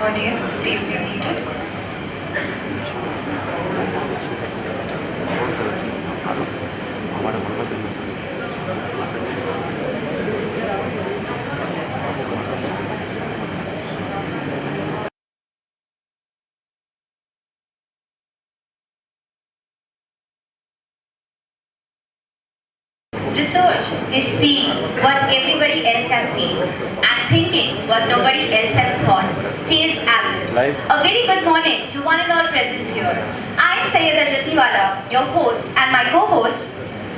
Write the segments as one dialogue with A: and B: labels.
A: audience, please be seated.
B: Research is seeing what everybody else has seen and thinking what nobody else has thought, says Alvin. A very good morning to one and all present here. I am Sayyeda Jatniwala, your host, and my co-host,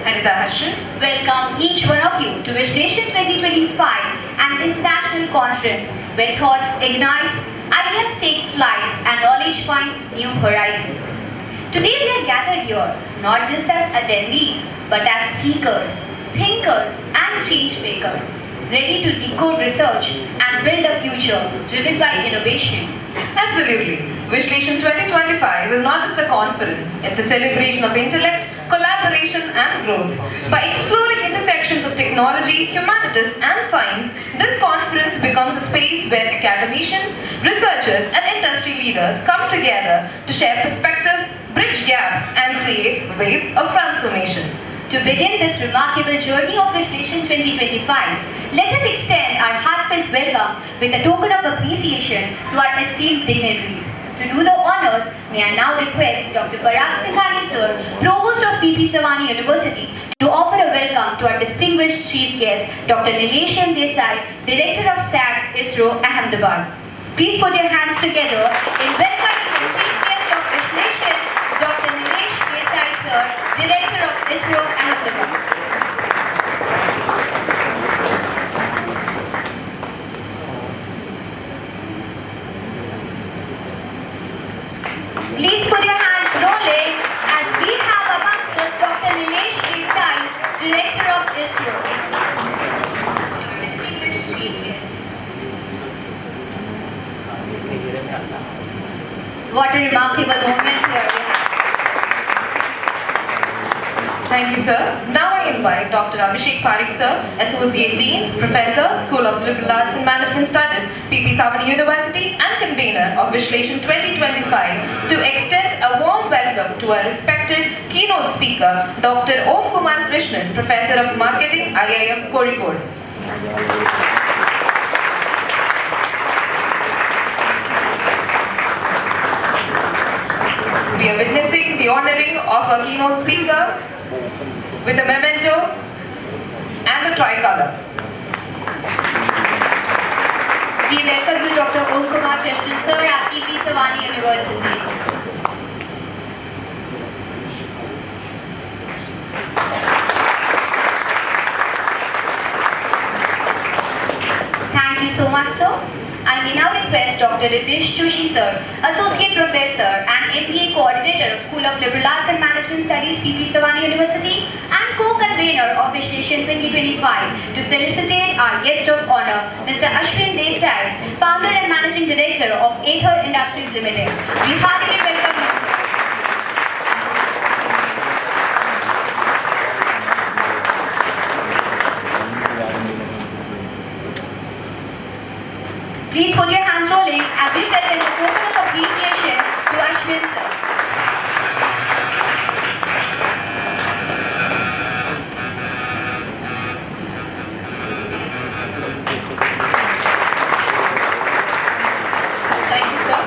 A: Harita Harshan.
B: Welcome each one of you to Vishleshan 2025, an international conference where thoughts ignite, ideas take flight, and knowledge finds new horizons. Today we are gathered here not just as attendees but as seekers, thinkers and change makers, ready to decode research and build a future driven by innovation.
A: Absolutely. Vishleshan 2025 is not just a conference, it's a celebration of intellect, collaboration and growth. By exploring intersections of technology, humanities and science, this conference becomes a space where academicians, researchers and industry leaders come together to share perspectives, bridge gaps and create waves of transformation.
B: To begin this remarkable journey of Vishleshan 2025, let us extend our heartfelt welcome with a token of appreciation to our esteemed dignitaries. To do the honors, may I now request Dr. Parag Singhani Sir, Provost of PP Savani University, to offer a welcome to our distinguished chief guest, Dr. Vishleshan Desai, Director of SAC, ISRO, Ahmedabad. Please put your hands together in welcoming the chief guest of Vishleshan, Dr. Vishleshan Desai Sir, Director of ISRO, Ahmedabad. Please put your hands rolling as we have amongst us Dr. Vishleshan Desai, Director of ISRO. What a remarkable moment here.
A: Thank you, sir. Now I invite Dr. Abhishek Parikh, sir, Associate Dean, Professor, School of Liberal Arts and Management Studies, PP Savani University, and convener of Vishleshan 2025, to extend a warm welcome to our respected keynote speaker, Dr. Om Kumar Krishnan, Professor of Marketing, IIM Kozhikode. We are witnessing the honoring of our keynote speaker with a memento and a tricolor.
B: We welcome you, Dr. Om Kumar Krishnan Sir at PP Savani University. Thank you so much, sir. I may now request Dr. Ritesh Joshi Sir, Associate Professor and MBA Coordinator of School of Liberal Arts and Management Studies, PP Savani University, and co-convener of Vishleshan 2025, to felicitate our guest of honor, Mr. Ashwin Desai, Founder and Managing Director of Ather Industries Limited. We heartily welcome you. Please put your hands rolling as we present a token of appreciation to Ashwin Sir.
A: Thank you, sir.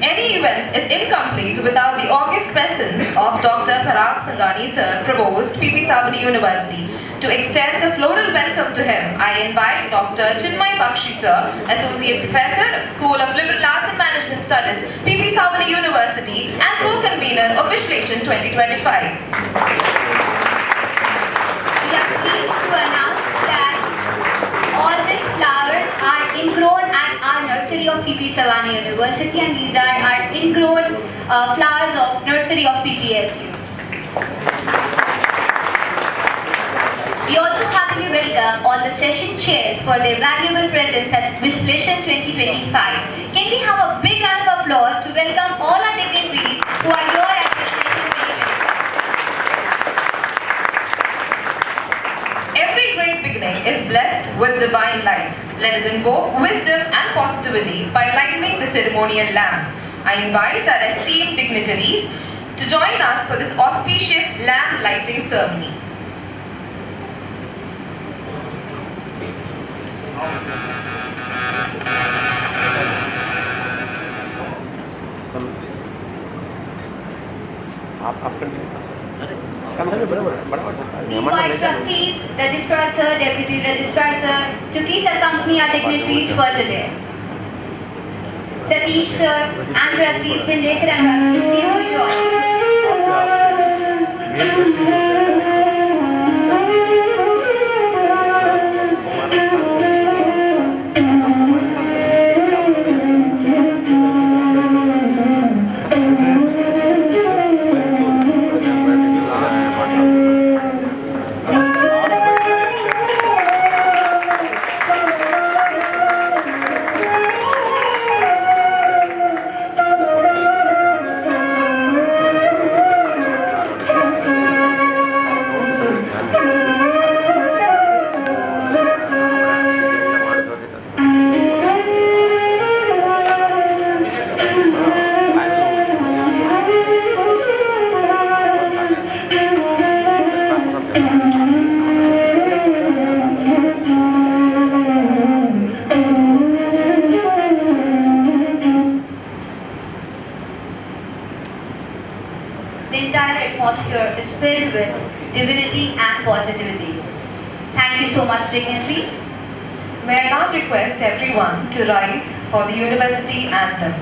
A: Any event is incomplete without the august presence of Dr. Parag Singhani Sir, Provost, PP Savani University. To extend a floral welcome to him, I invite Dr. Chinmay Bakshi Sir, Associate Professor of School of Liberal Arts and Management Studies, PP Savani University, and co-convener of Vishleshan 2025.
B: We are pleased to announce that all these flowers are ingrown at our nursery of PP Savani University, and these are our ingrown flowers of nursery of PPSU. We also happily welcome all the session chairs for their valuable presence at Vishleshan 2025. Can we have a big round of applause to welcome all our dignitaries who are here at Vishleshan 2025?
A: Every great great beginning is blessed with divine light. Let us invoke wisdom and positivity by lighting the ceremonial lamp. I invite our esteemed dignitaries to join us for this auspicious lamp lighting ceremony.
B: Meanwhile, trustees, registrar sir, deputy registrar sir, to please accompany our dignitaries for today. Satish sir and trustees, Vindesar and trustees, please do join. The entire atmosphere is filled with divinity and positivity. Thank you so much, dignitaries.
A: May I now request everyone to rise for the university anthem.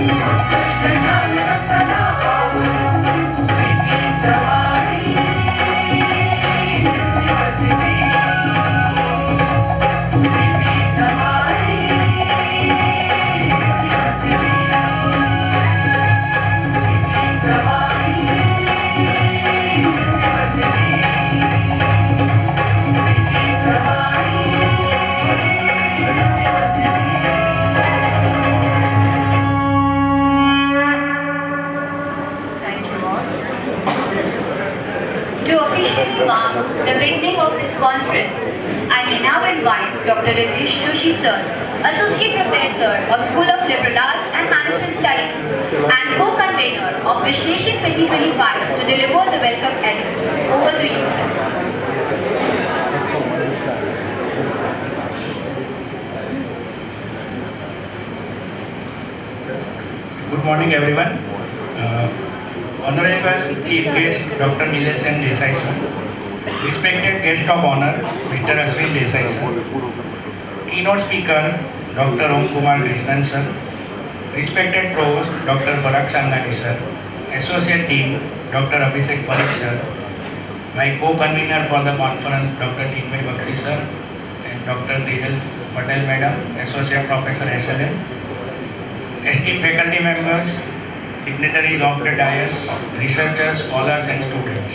B: To officially mark the beginning of this conference, I may now invite Dr. Ritesh Joshi sir, Associate Professor of School of Liberal Arts and Management Studies and co-convener of Vishleshan 2025 to deliver the welcome address. Over to you, sir.
C: Good morning, everyone. Honorable Chief Guest Dr. Vishleshan Desai sir, respected guest of honor Mr. Ashwin Desai sir, keynote speaker Dr. Om Kumar Krishnan sir, respected Provost Dr. Barak Sangani sir, Associate Dean Dr. Abhishek Parikh sir, my co-convener for the conference Dr. Chinmay Bakshi sir, and Dr. Tejal Patel madam, Associate Professor SLM, esteemed faculty members, dignitaries of the dais, researchers, scholars and students.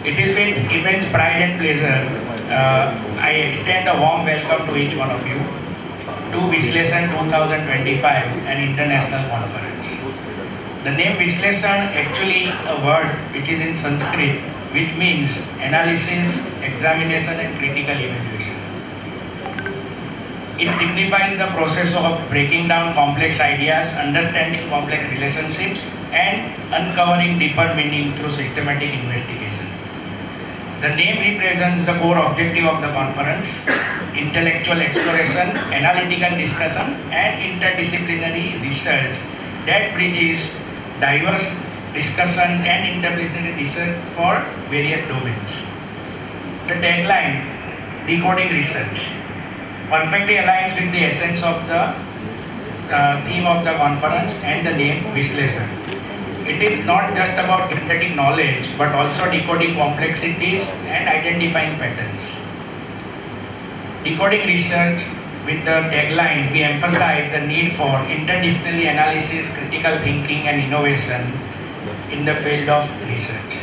C: It is with immense pride and pleasure I extend a warm welcome to each one of you to Vishleshan 2025, an international conference. The name Vishleshan actually a word which is in Sanskrit, which means analysis, examination and critical evaluation. It signifies the process of breaking down complex ideas, understanding complex relationships, and uncovering deeper meaning through systematic investigation. The name represents the core objective of the conference: intellectual exploration, analytical discussion, and interdisciplinary research that bridges diverse discussion and interdisciplinary research for various domains. The tagline, decoding research, perfectly aligns with the essence of the theme of the conference and the name Vishleshan. It is not just about synthetic knowledge but also decoding complexities and identifying patterns. Decoding research, with the tagline, we emphasize the need for interdisciplinary analysis, critical thinking and innovation in the field of research.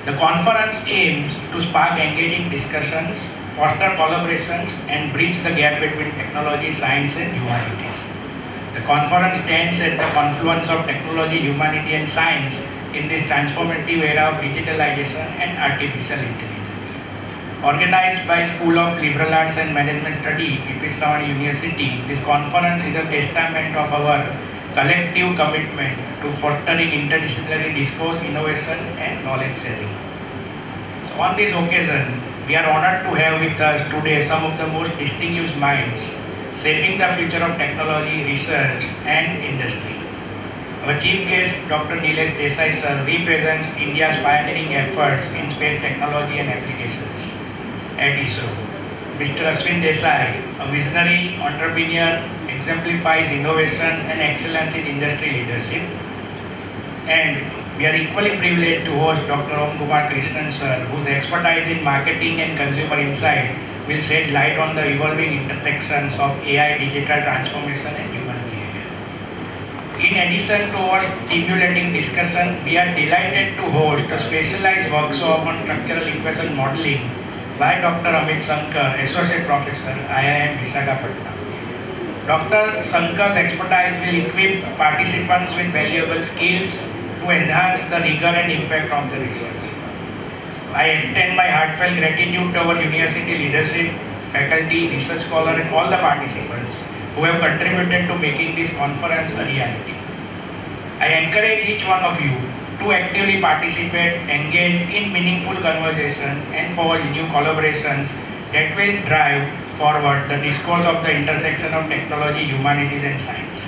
C: The conference aims to spark engaging discussions, foster collaborations and bridge the gap between technology, science and humanities. The conference stands at the confluence of technology, humanity and science in this transformative era of digitalization and artificial intelligence. Organized by School of Liberal Arts and Management Studies, Savani University, this conference is a testament of our collective commitment to fostering interdisciplinary discourse, innovation and knowledge sharing. So on this occasion, we are honored to have with us today some of the most distinguished minds shaping the future of technology, research and industry. Our chief guest, Dr. Nilesh Desai sir, represents India's pioneering efforts in space technology and applications at ISRO. Mr. Ashwin Desai, a visionary entrepreneur, exemplifies innovation and excellence in industry leadership. And we are equally privileged to host Dr. Om Kumar Krishnan sir, whose expertise in marketing and consumer insight will shed light on the evolving intersections of AI, digital transformation and human behavior. In addition to our stimulating discussion, we are delighted to host a specialized workshop on structural equation modeling by Dr. Amit Shankar, Associate Professor, IIM Visakhapatnam. Dr. Shankar's expertise will equip participants with valuable skills to enhance the rigor and impact of the research. I extend my heartfelt gratitude to our university leadership, faculty, research scholars and all the participants who have contributed to making this conference a reality. I encourage each one of you to actively participate, engage in meaningful conversation and forge new collaborations that will drive forward the discourse of the intersection of technology, humanities and science.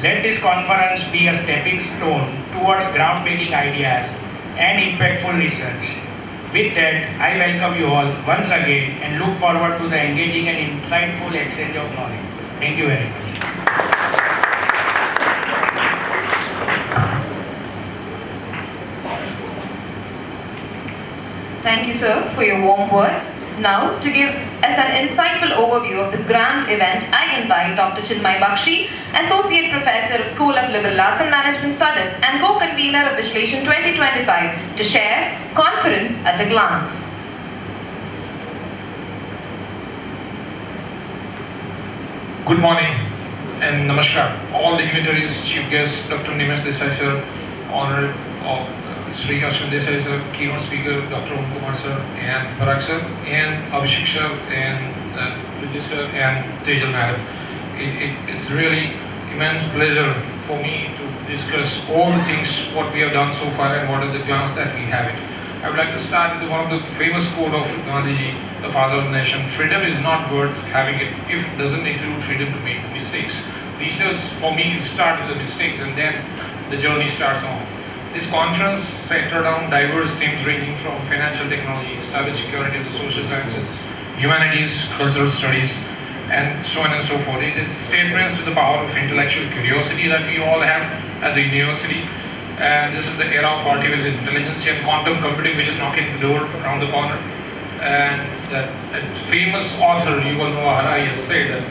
C: Let this conference be a stepping stone towards groundbreaking ideas and impactful research. With that, I welcome you all once again and look forward to the engaging and insightful exchange of knowledge. Thank you very much.
A: Thank you, sir, for your warm words. Now, to give us an insightful overview of this grand event, I invite Dr. Chinmay Bakshi, Associate Professor of School of Liberal Arts and Management Studies and co-convener of Vishleshan 2025, to share Conference at a Glance.
D: Good morning and namaskar. All dignitaries, chief guests, Dr. Nimesh Desai sir, Honorable Sri Ashwin Desai sir, keynote speaker Dr. Om Kumar sir, and Parag sir, and Abhishek sir, and Vijay sir, and Tejal madam. It's really immense pleasure for me to discuss all the things what we have done so far and what are the plans that we have it. I would like to start with one of the famous quote of Gandhiji, the father of the nation: freedom is not worth having it if it doesn't include freedom to make mistakes. Research for me starts with the mistakes and then the journey starts on. This conference centered on diverse themes ranging from financial technology, cybersecurity, the social sciences, humanities, cultural studies, and so on and so forth. It is statements to the power of intellectual curiosity that we all have at the university. And this is the era of artificial intelligence and quantum computing, which is knocking the door around the corner. And that famous author Yuval Noah Harari has said that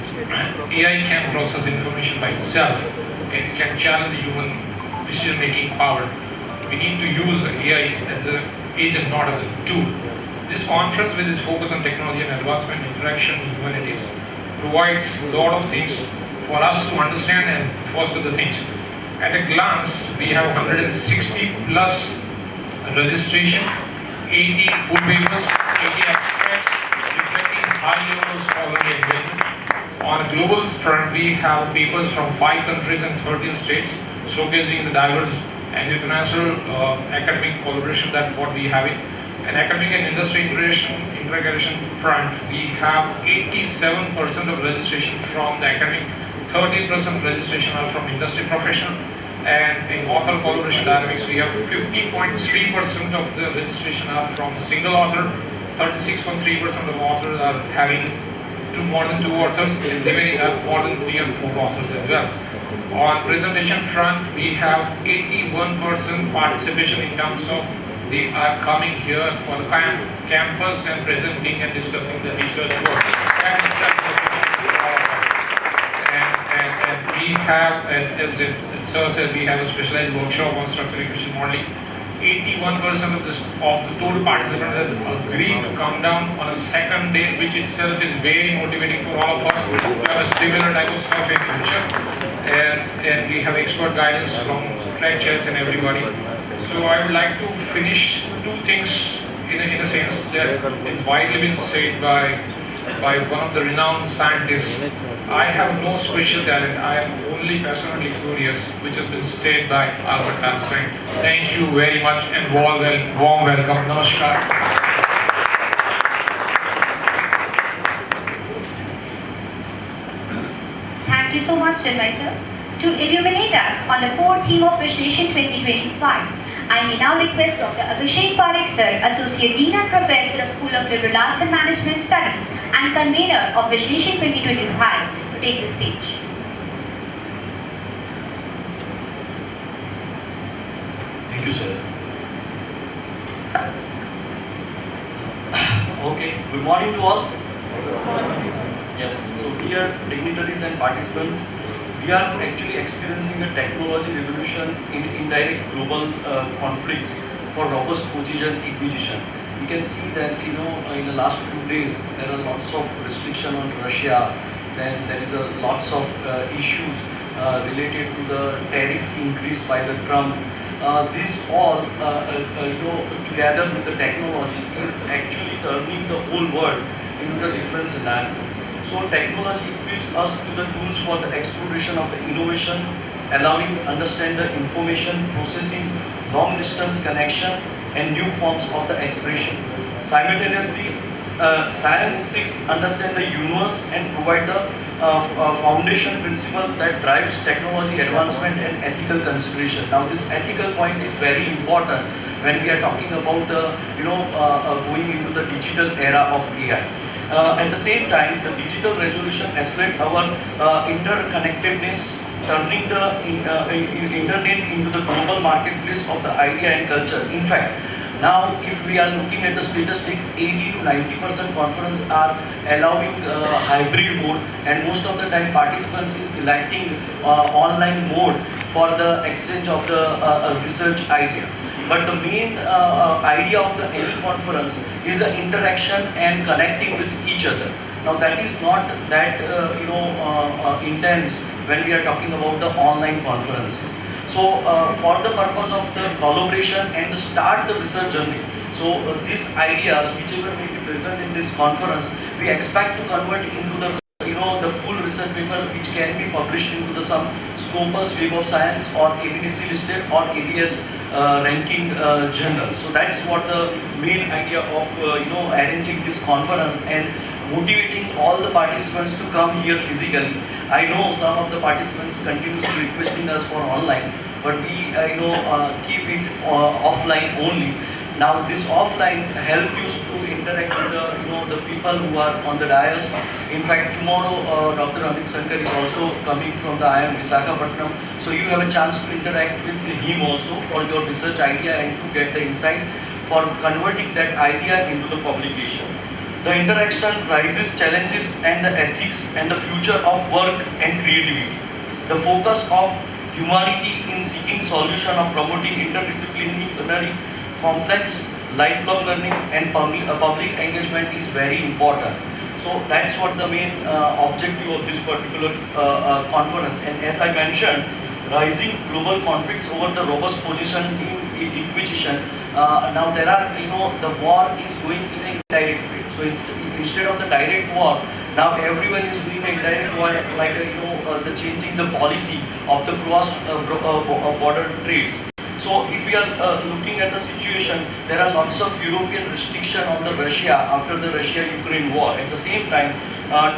D: AI can process information by itself. It can challenge the human decision-making power. We need to use AI as an agent, not as a tool. This conference, with its focus on technology and advancement, interaction, and humanities, provides a lot of things for us to understand and foster the things. At a glance, we have 160 plus registration, 80 full papers, 80 abstracts, reflecting high level of scholarly engagement. On a global front, we have papers from 5 countries and 13 states, showcasing the diverse and international academic collaboration that what we have it. An academic and industry integration front, we have 87% of registration from the academic, 30% registration are from industry professional, and in author collaboration dynamics we have 50.3% of the registration are from a single author, 36.3% of authors are having more than 2 authors, and remaining have more than 3 and 4 authors as well. On presentation front, we have 81% participation in terms of they are coming here for the campus and presenting and discussing the research work. And we have, as it serves as we have a specialized workshop on structural equation modeling. 81% of the total participants have agreed to come down on a second day, which itself is very motivating for all of us to have a similar type of stuff in future. And we have expert guidance from track chairs and everybody. So I would like to finish 2 things in a sense that is widely been said by one of the renowned scientists. I have no special talent, I am only passionately curious, which has been stated by Albert Einstein. Thank you very much and warm welcome. Namaskar.
B: Thank you so much, Chinmay sir. To illuminate us on the core theme of Vishleshan 2025, I may now request Dr. Abhishek Parekh sir, Associate Dean and Professor of School of Liberal Arts and Management Studies and convener of Vishleshan 2025, to take the stage.
E: Thank you, sir. Okay, good morning to all. Yes, so here, dignitaries and participants, we are actually experiencing a technology revolution in indirect global conflicts for robust position acquisition. We can see that in the last few days there are lots of restriction on Russia. Then there is a lots of issues related to the tariff increase by the Trump. This all together with the technology is actually turning the whole world into the different scenario. So technology equips us to the tools for the exploration of the innovation, allowing to understand the information processing, long distance connection, and new forms of the expression. Simultaneously, science seeks to understand the universe and provide the foundation principle that drives technology advancement and ethical consideration. Now, this ethical point is very important when we are talking about going into the digital era of AI. At the same time, the digital revolution accelerates our interconnectedness, turning the internet into the global marketplace of the idea and culture. In fact, Now, if we are looking at the statistic, 80 to 90% conference are allowing hybrid mode, and most of the time participants is selecting online mode for the exchange of the research idea. But the main idea of the any conference is the interaction and connecting with each other. Now that is not that intense when we are talking about the online conferences. So for the purpose of the collaboration and to start the research journey, so these ideas whichever may be present in this conference, we expect to convert into the the full research paper which can be published into the some Scopus Web of Science or ABDC listed or ABS ranking journal. So that's what the main idea of arranging this conference and motivating all the participants to come here physically. I know some of the participants continuously requesting us for online, but we keep it offline only. Now this offline help you to interact with the people who are on the dais. In fact, tomorrow Dr. Amit Sankar is also coming from the IIM Visakhapatnam, so you have a chance to interact with him also for your research idea and to get the insight for converting that idea into the publication. The interaction raises challenges and the ethics and the future of work and creativity. The focus of humanity in seeking solution of promoting interdisciplinary, complex, lifelong learning and public engagement is very important. So that's what the main objective of this particular conference. And as I mentioned, rising global conflicts over the robust position in inquisition. Now there are, the war is going in an indirect way. So instead of the direct war, now everyone is doing an indirect war, like the changing the policy of the cross border trades. So if we are looking at the situation, there are lots of European restriction on the Russia after the Russia-Ukraine war. At the same time,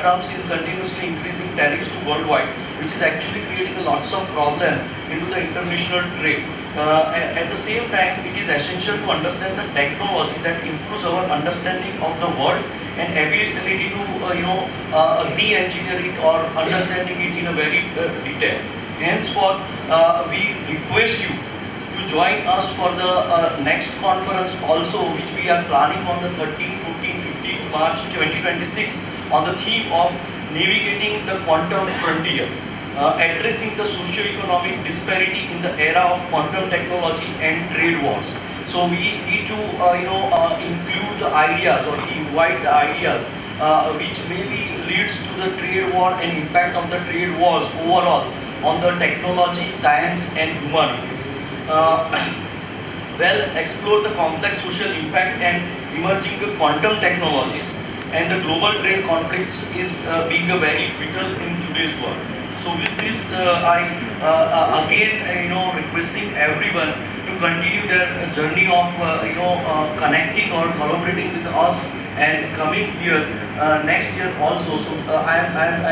E: Trump is continuously increasing tariffs to worldwide, which is actually creating lots of problem into the international trade. At the same time, it is essential to understand the technology that improves our understanding of the world and ability to re-engineer it or understanding it in a very detail. Henceforth, we request you to join us for the next conference also, which we are planning on the 13, 14, 15 March 2026 on the theme of navigating the quantum frontier, addressing the socio-economic disparity in the era of quantum technology and trade wars. So we need to include the ideas or invite the ideas which maybe leads to the trade war and impact of the trade wars overall on the technology, science and humanities. Well, explore the complex social impact and emerging quantum technologies and the global trade conflicts is being a very vital in today's world. So with this, I again requesting everyone to continue their journey of connecting or collaborating with us and coming here next year also. So I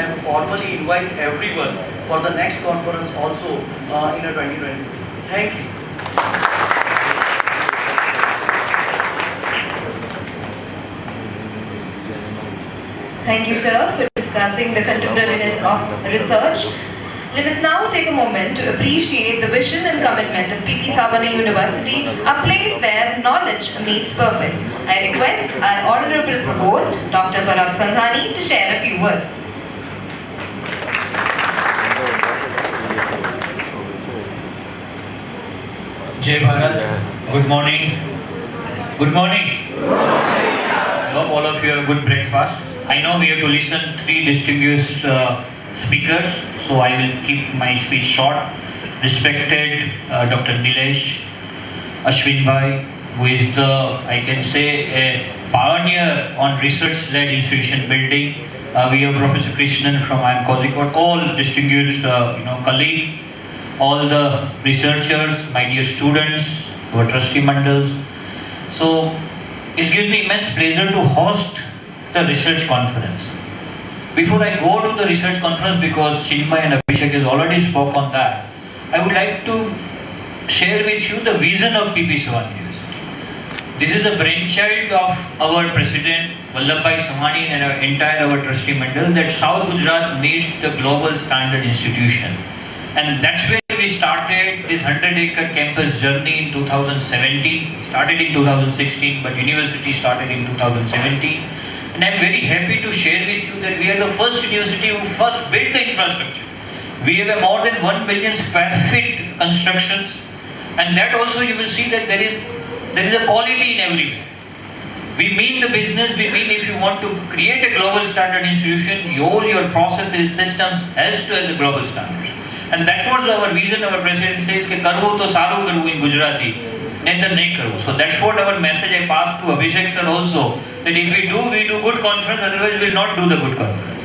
E: am formally invite everyone for the next conference also in 2026. Thank you.
A: Thank you, sir, for discussing the contemporariness of research. Let us now take a moment to appreciate the vision and commitment of PP Savani University, a place where knowledge meets purpose. I request our Honorable Provost, Dr. Parag Sandhani, to share a few words.
F: Jai Bharat, good morning. Good morning. I hope all of you have a good breakfast. I know we have to listen to 3 distinguished speakers, so I will keep my speech short. Respected Dr. Nilesh Ashwin Bhai, who is the, I can say, a pioneer on research-led institution building. We have Professor Krishnan from IIM Kozhikode, all distinguished colleagues, all the researchers, my dear students, our trustee mandals. So it gives me immense pleasure to host the research conference. Before I go to the research conference, because Chinmay and Abhishek has already spoke on that, I would like to share with you the vision of PP Savani University. This is a brainchild of our president Vallabhbhai Savani and our entire trustee mandal, that South Gujarat needs the global standard institution. And that's where we started this 100-acre campus journey in 2017. Started in 2016, but university started in 2017. And I'm very happy to share with you that we are the first university who first built the infrastructure. We have a more than 1 million square feet constructions, and that also you will see that there is a quality in everywhere. We mean the business, we mean if you want to create a global standard institution, all your processes, systems has to have a global standard. And that was our vision. Our president says कि करवो तो सारो करो in Gujarati, नहीं नहीं करो. So that's what our message I passed to Abhishek sir also, that if we do good conference, otherwise we will not do the good conference.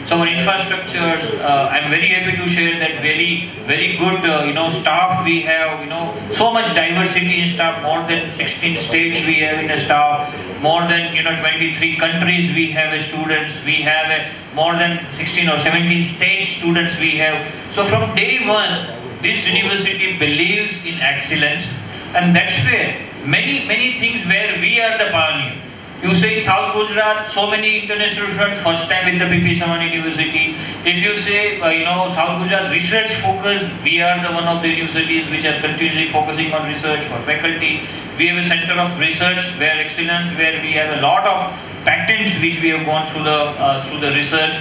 F: So our infrastructures, I'm very happy to share that very good staff we have, so much diversity in staff. More than 16 states we have in a staff, more than 23 countries we have students. We have more than 16 or 17 state students we have. So from day one, this university believes in excellence, and that's where many things where we are the pioneer. You say South Gujarat, so many international students, first time with the PP Savani University. If you say, South Gujarat research focus, we are the one of the universities which is continuously focusing on research for faculty. We have a center of research where excellence, where we have a lot of patents which we have gone through the research.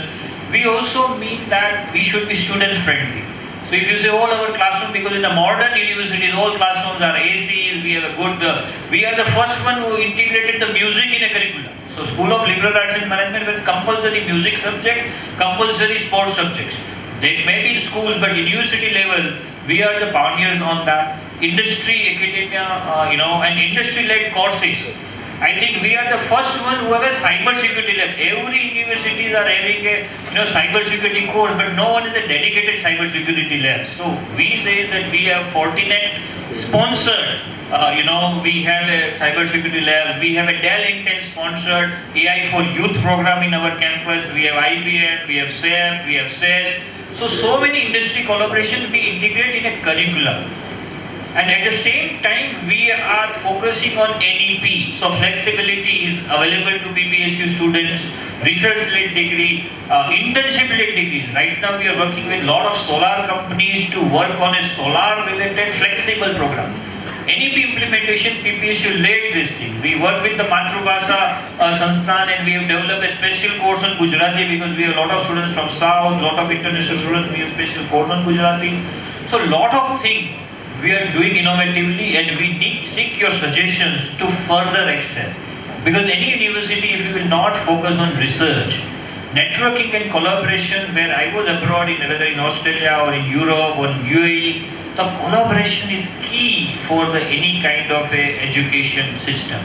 F: We also mean that we should be student friendly. So if you say all our classrooms, because in the modern universities, all classrooms are ACs, we have a good, we are the first one who integrated the music in a curriculum. So School of Liberal Arts and Management has compulsory music subject, compulsory sports subjects. They may be in schools, but in university level, we are the pioneers on that. Industry, academia, and industry-led courses. I think we are the first one who have a cyber security lab. Every universities are having a cyber security course, but no one is a dedicated cyber security lab. So we say that we have Fortinet sponsored. We have a cyber security lab. We have a Dell Intel sponsored AI for Youth program in our campus. We have IBM, we have SAP, we have SES. So many industry collaboration we integrate in a curriculum. And at the same time, we are focusing on NEP. So flexibility is available to PPSU students, research-led degree, internship-led degrees. Right now, we are working with a lot of solar companies to work on a solar-related flexible program. NEP implementation, PPSU led this thing. We work with the Matrubhasha Sansthan, and we have developed a special course on Gujarati because we have a lot of students from South, a lot of international students. We have special course on Gujarati. So a lot of things we are doing innovatively, and we seek your suggestions to further excel. Because any university, if you will not focus on research, networking and collaboration, where I was abroad, whether in Australia or in Europe or in UAE, the collaboration is key for any kind of a education system,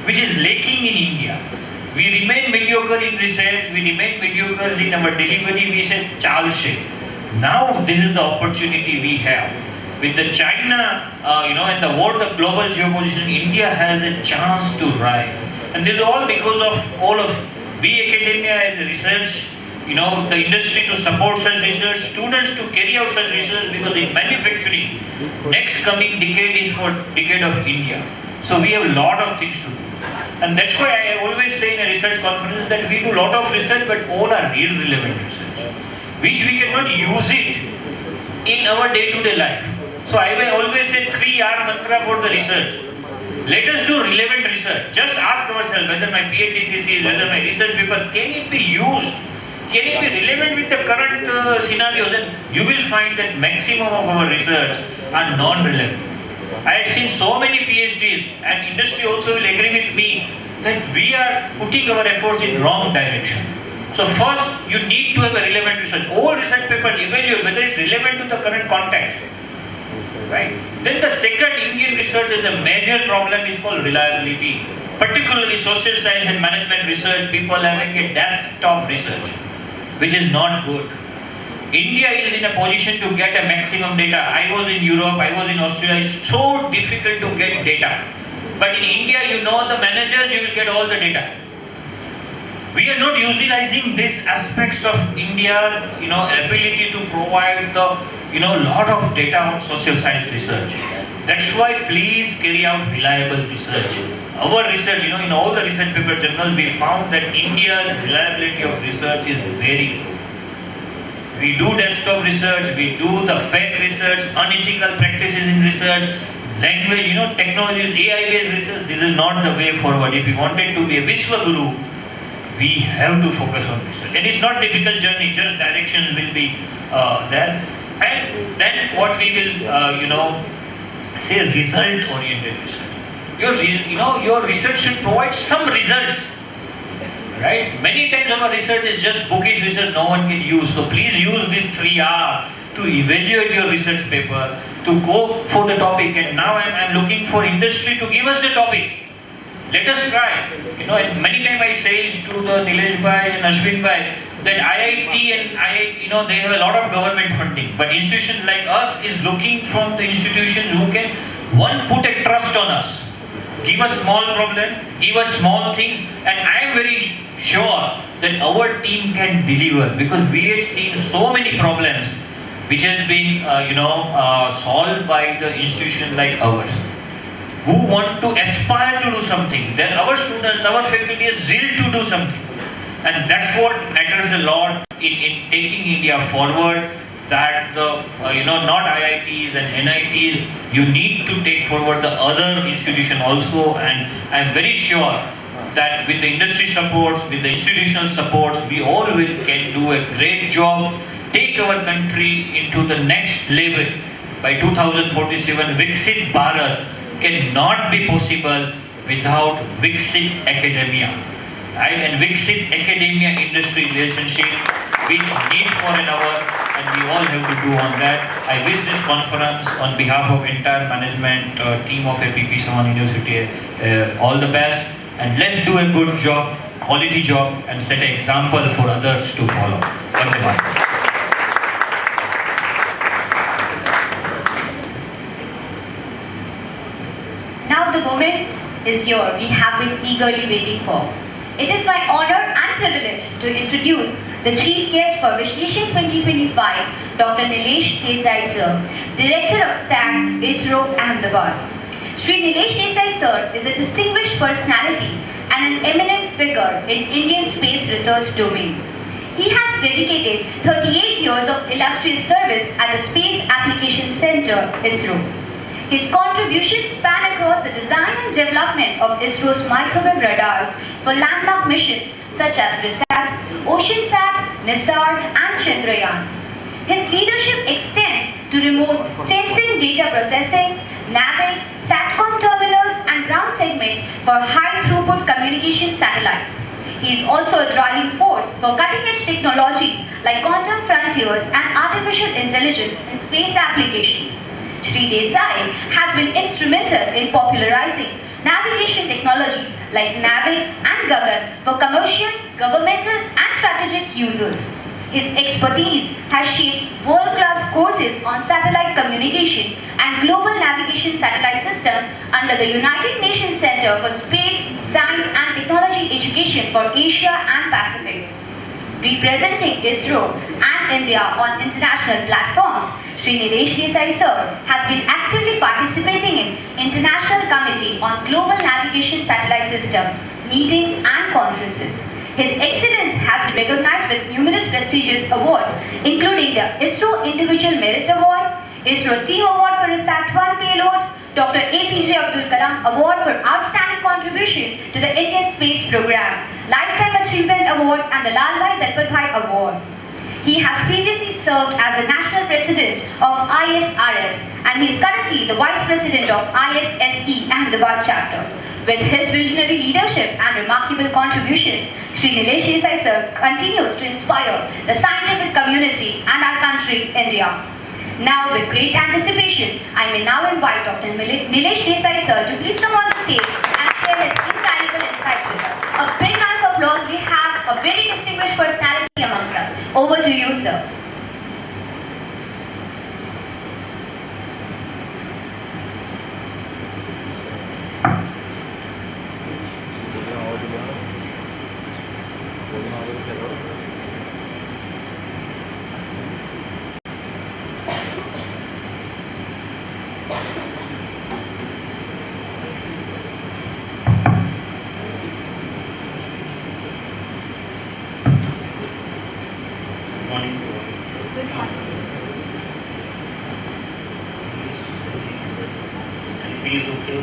F: which is lacking in India. We remain mediocre in research, we remain mediocre in our delivery, we say chalse. Now this is the opportunity we have. With the China, and the world, the global geoposition, India has a chance to rise. And this is all because of all of we academia as research, the industry to support such research, students to carry out such research, because in manufacturing, next coming decade is for decade of India. So we have a lot of things to do. And that's why I always say in a research conference that we do a lot of research, but all are real relevant research, which we cannot use it in our day-to-day life. So I will always say 3R mantra for the research. Let us do relevant research. Just ask ourselves whether my PhD thesis, whether my research paper, can it be used? Can it be relevant with the current scenarios? And you will find that maximum of our research are non-relevant. I had seen so many PhDs, and industry also will agree with me that we are putting our efforts in wrong direction. So first, you need to have a relevant research. All research papers evaluate whether it's relevant to the current context. Right? Then the second Indian research is a major problem is called reliability. Particularly social science and management research, people having a desktop research, which is not good. India is in a position to get a maximum data. I was in Europe, I was in Australia. It's so difficult to get data. But in India, the managers, you will get all the data. We are not utilizing these aspects of India's, ability to provide the, lot of data on social science research. That's why please carry out reliable research. Our research, in all the research paper journals, we found that India's reliability of research is very low. We do desktop research, we do the fake research, unethical practices in research, language, technologies, AI-based research. This is not the way forward. If we wanted to be a Vishwa Guru, we have to focus on research. And it's not a difficult journey, just directions will be there. And then what we will, say result-oriented research. Your research should provide some results. Right? Many times our research is just bookish research no one can use. So please use these 3R to evaluate your research paper, to go for the topic. And now I'm looking for industry to give us the topic. Let us try. And many times I say to the Nilesh Bhai and Ashwin Bhai that IIT and IIT, they have a lot of government funding. But institutions like us is looking from the institutions who can, one, put a trust on us. Give us small problem, give us small things, and I am very sure that our team can deliver, because we had seen so many problems which has been solved by the institution like ours, who want to aspire to do something. Then our students, our faculty is zeal to do something, and that's what matters a lot in taking India forward. That the not IITs and NITs, you need to take forward the other institution also, and I am very sure that with the industry supports, with the institutional supports, we all can do a great job, take our country into the next level. By 2047, Viksit Bharat cannot be possible without Viksit academia, right? And Viksit academia industry relationship we need for an hour, and we all have to do on that. I wish this conference on behalf of entire management team of APP Savani University all the best, and let's do a good job, quality job, and set an example for others to follow. Vande Mataram.
B: Now the moment is here we have been eagerly waiting for. It is my honor and privilege to introduce the chief guest for Vishleshan 2025, Dr. Nilesh Desai Sir, Director of SAC, ISRO, Ahmedabad. Shri Nilesh Desai Sir is a distinguished personality and an eminent figure in Indian space research domain. He has dedicated 38 years of illustrious service at the Space Application Center, ISRO. His contributions span across the design and development of ISRO's microwave radars for landmark missions such as RISAT, OceanSat, NISAR, and Chandrayaan. His leadership extends to remote sensing, data processing, NAVIC, SATCOM terminals, and ground segments for high-throughput communication satellites. He is also a driving force for cutting-edge technologies like quantum frontiers and artificial intelligence in space applications. Shri Desai has been instrumental in popularizing navigation technologies like NAVIC and Gagan for commercial, governmental, and strategic users. His expertise has shaped world-class courses on satellite communication and global navigation satellite systems under the United Nations Center for Space, Science and Technology Education for Asia and Pacific. Representing ISRO and India on international platforms, Shri Nilesh Desai Sir has been actively participating in International Committee on Global Navigation Satellite System meetings and conferences. His excellence has been recognized with numerous prestigious awards, including the ISRO Individual Merit Award, ISRO Team Award for Sat-1 Payload, Dr. APJ Abdul Kalam Award for Outstanding Contribution to the Indian Space Program, Lifetime Achievement Award, and the Lalbhai Dalpatbhai Award. He has previously served as the National President of ISRS, and he is currently the Vice President of ISSE Ahmedabad Chapter. With his visionary leadership and remarkable contributions, Shri Nilesh Desai Sir continues to inspire the scientific community and our country, India. Now, with great anticipation, I may now invite Dr. Nilesh Desai Sir to please come on the stage and share his invaluable insights with us. A big round of applause. We have a very distinguished personality amongst us. Over to you, sir.
G: Good morning to all. Hindi is okay.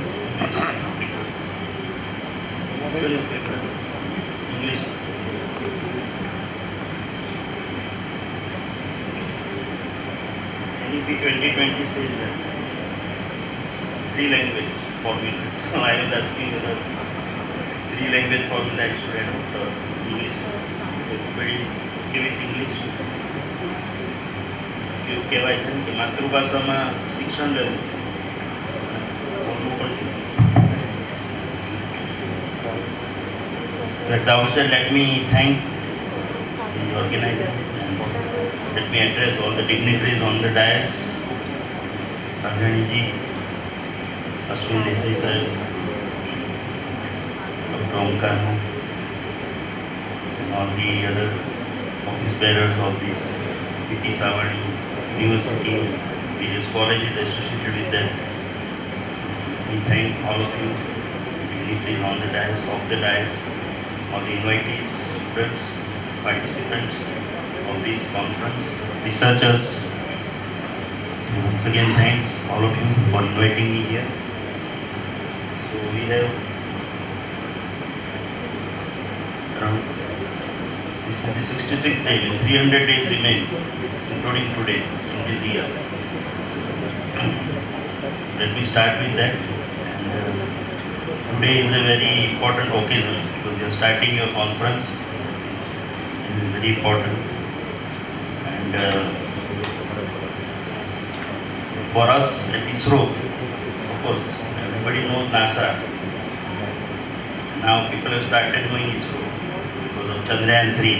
G: Which one is better? English. NEP 2020 says that 3 language formula. So I was asking whether 3 language formula I should adopt or English. Everybody is giving English. એવું કહેવાય છે કે માતૃભાષામાં શિક્ષણ લેવું બોલવું પડશે. At the outset, let me thank the organizers and let me address all the dignitaries on the dais. Savani ji, Ashwin Desai sir, Dr. Omkar, and all the other office bearers of this Savani University, various colleges associated with that. We thank all of you, dignitaries on the dais, off the dais, all the invitees, students, participants of this conference, researchers. So once again, thanks all of you for inviting me here. So we have around, this is the 66th day, 300 days remain, including today's in this year. Let me start with that. And, today is a very important occasion because you are starting your conference. It is very important. And for us at ISRO, of course, everybody knows NASA. Now people have started knowing ISRO because of Chandrayaan 3.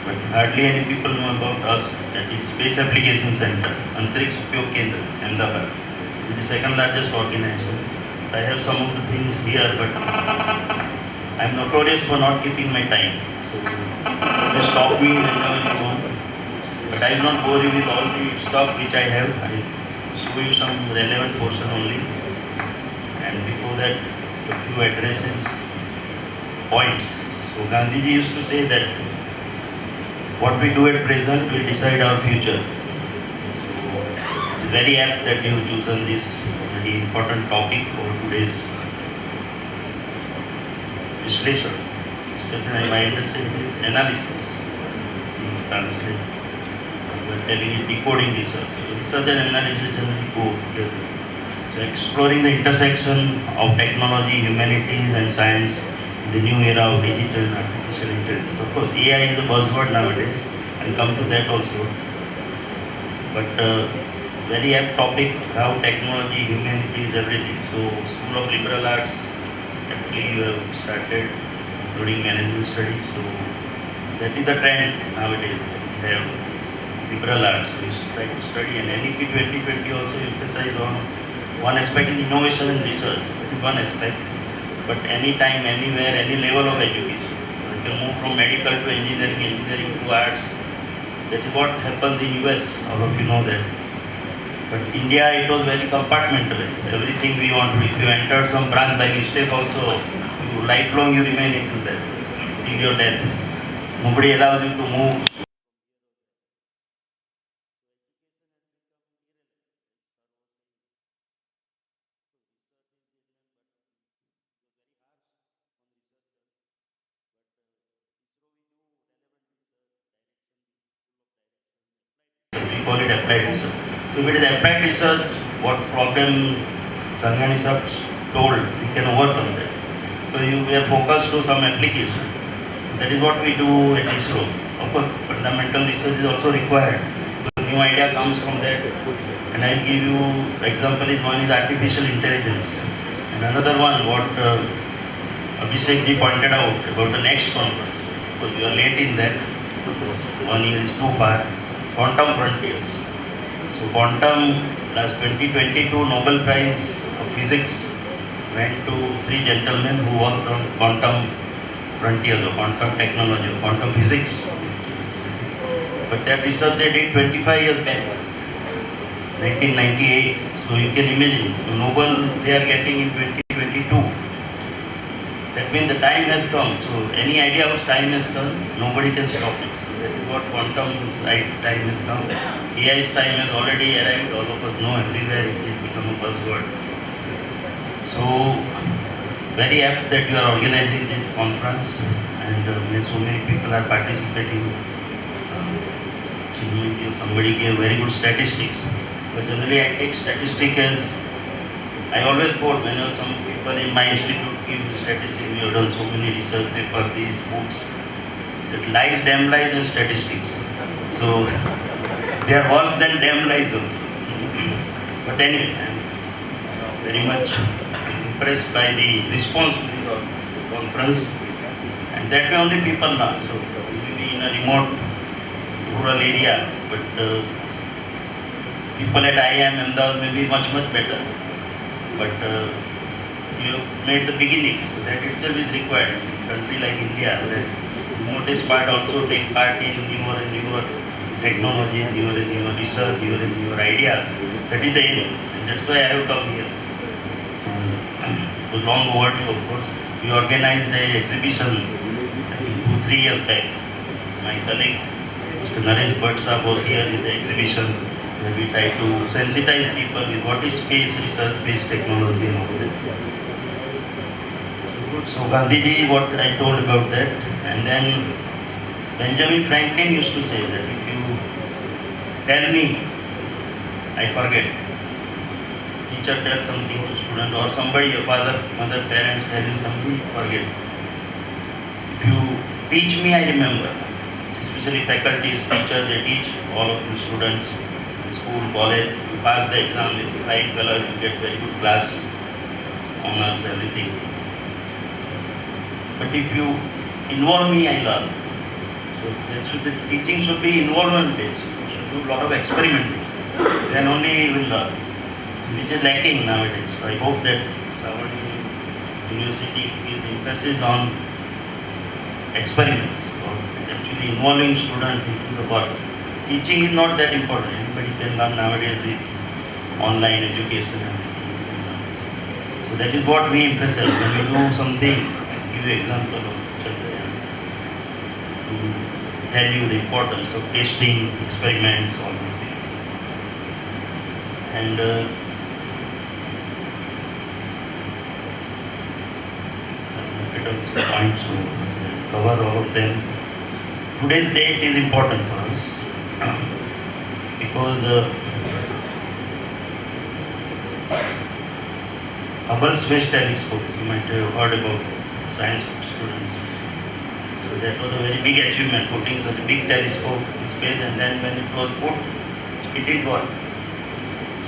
G: But hardly any people know about us, that is Space Application Center, Antariksh Upyog Kendra, Ahmedabad. It is the second largest organization. I have some of the things here, but I am notorious for not keeping my time. So just stop me whenever you want. But I will not bore you with all the stuff which I have. I will show you some relevant portion only. And before that, a few addresses, points. So Gandhiji used to say that what we do at present will decide our future. So it is very apt that you have chosen this very important topic for today's Vishleshan. Vishleshan, I might understand it is analysis. You translate. You are telling it decoding research. So research and analysis generally go together. So exploring the intersection of technology, humanities and science in the new era of digital and artificial intelligence. Of course, AI is a buzzword nowadays. I'll come to that also. But very apt topic, how technology, humanities, everything. So School of Liberal Arts, actually you have started including management studies. So that is the trend nowadays. We have liberal arts. We try to study, and NEP 2020 also emphasize on one aspect is innovation and research. That is one aspect. But anytime, anywhere, any level of education. You can move from medical to engineering, engineering to arts. That is what happens in US. All of you know that. But India, it was very compartmentalized. Everything we want to, if you entered some branch by mistake also, you lifelong you remain into that, till your death. Nobody allows you to move. We call it applied research. So if it is applied research, what problem Savani sir told, we can overcome that. So we are focused to some application. That is what we do at ISRO. Of course, fundamental research is also required. So new idea comes from that. And I will give you example is one is artificial intelligence. And another one, what Abhishek ji pointed out about the next conference. Because we are late in that. 1 year is too far. Quantum frontiers. So quantum, last 2022 Nobel Prize of Physics went to 3 gentlemen who worked on quantum frontiers or quantum technology or quantum physics. But that research they did 25 years back, 1998. So you can imagine, the Nobel they are getting in 2022. That means the time has come. So any idea of time has come, nobody can stop it. That is what quantum time has come. AI's time has already arrived. All of us know everywhere it is become a buzzword. So, very apt that you are organizing this conference, and so many people are participating. Somebody gave very good statistics, but generally I take statistic as, I always quote whenever some people in my institute give statistics, we have done so many research papers, these books, that lies, damn lies and statistics. So they are worse than damn lies also. But anyway, I am very much impressed by the response to the conference, and that way only people know. So maybe in a remote rural area, but people at IIM Ahmedabad may be much better. But you have made the beginning, so that itself is required. In a country like India, that remotest part also take part in newer and newer technology, newer and newer research, newer and newer ideas. That is the aim, and that's why I have come here. It was long overdue, of course. We organized an exhibition, I think 2-3 years back. My colleague, Mr. Naresh Bhatt was here with the exhibition, where we try to sensitize people with what is space research-based technology and all that. So Gandhiji, what I told about that, and then Benjamin Franklin used to say that if you tell me, I forget. Teacher tells something to student, or somebody, your father, mother, parents tell you something, forget. If you teach me, I remember. Especially faculties, teachers, they teach all of you students in school, college. You pass the exam with flying colors, you get very good class, honors, everything. But if you involve me, I learn. So the teaching should be involvement based. You should do a lot of experimenting. Then only you will learn, which is lacking nowadays. So I hope that Savani University gives emphasis on experiments, or actually involving students into the work. Teaching is not that important. Anybody can learn nowadays with online education and everything. So that is what we emphasize. When we do something, I give you an example of Chandrayaan, to tell you the importance of testing, experiments, all these things. And points to cover all of them. Today's date is important for us because Hubble Space Telescope, you might have heard about science students. So that was a very big achievement, putting such a big telescope in space, and then when it was put, it didn't work.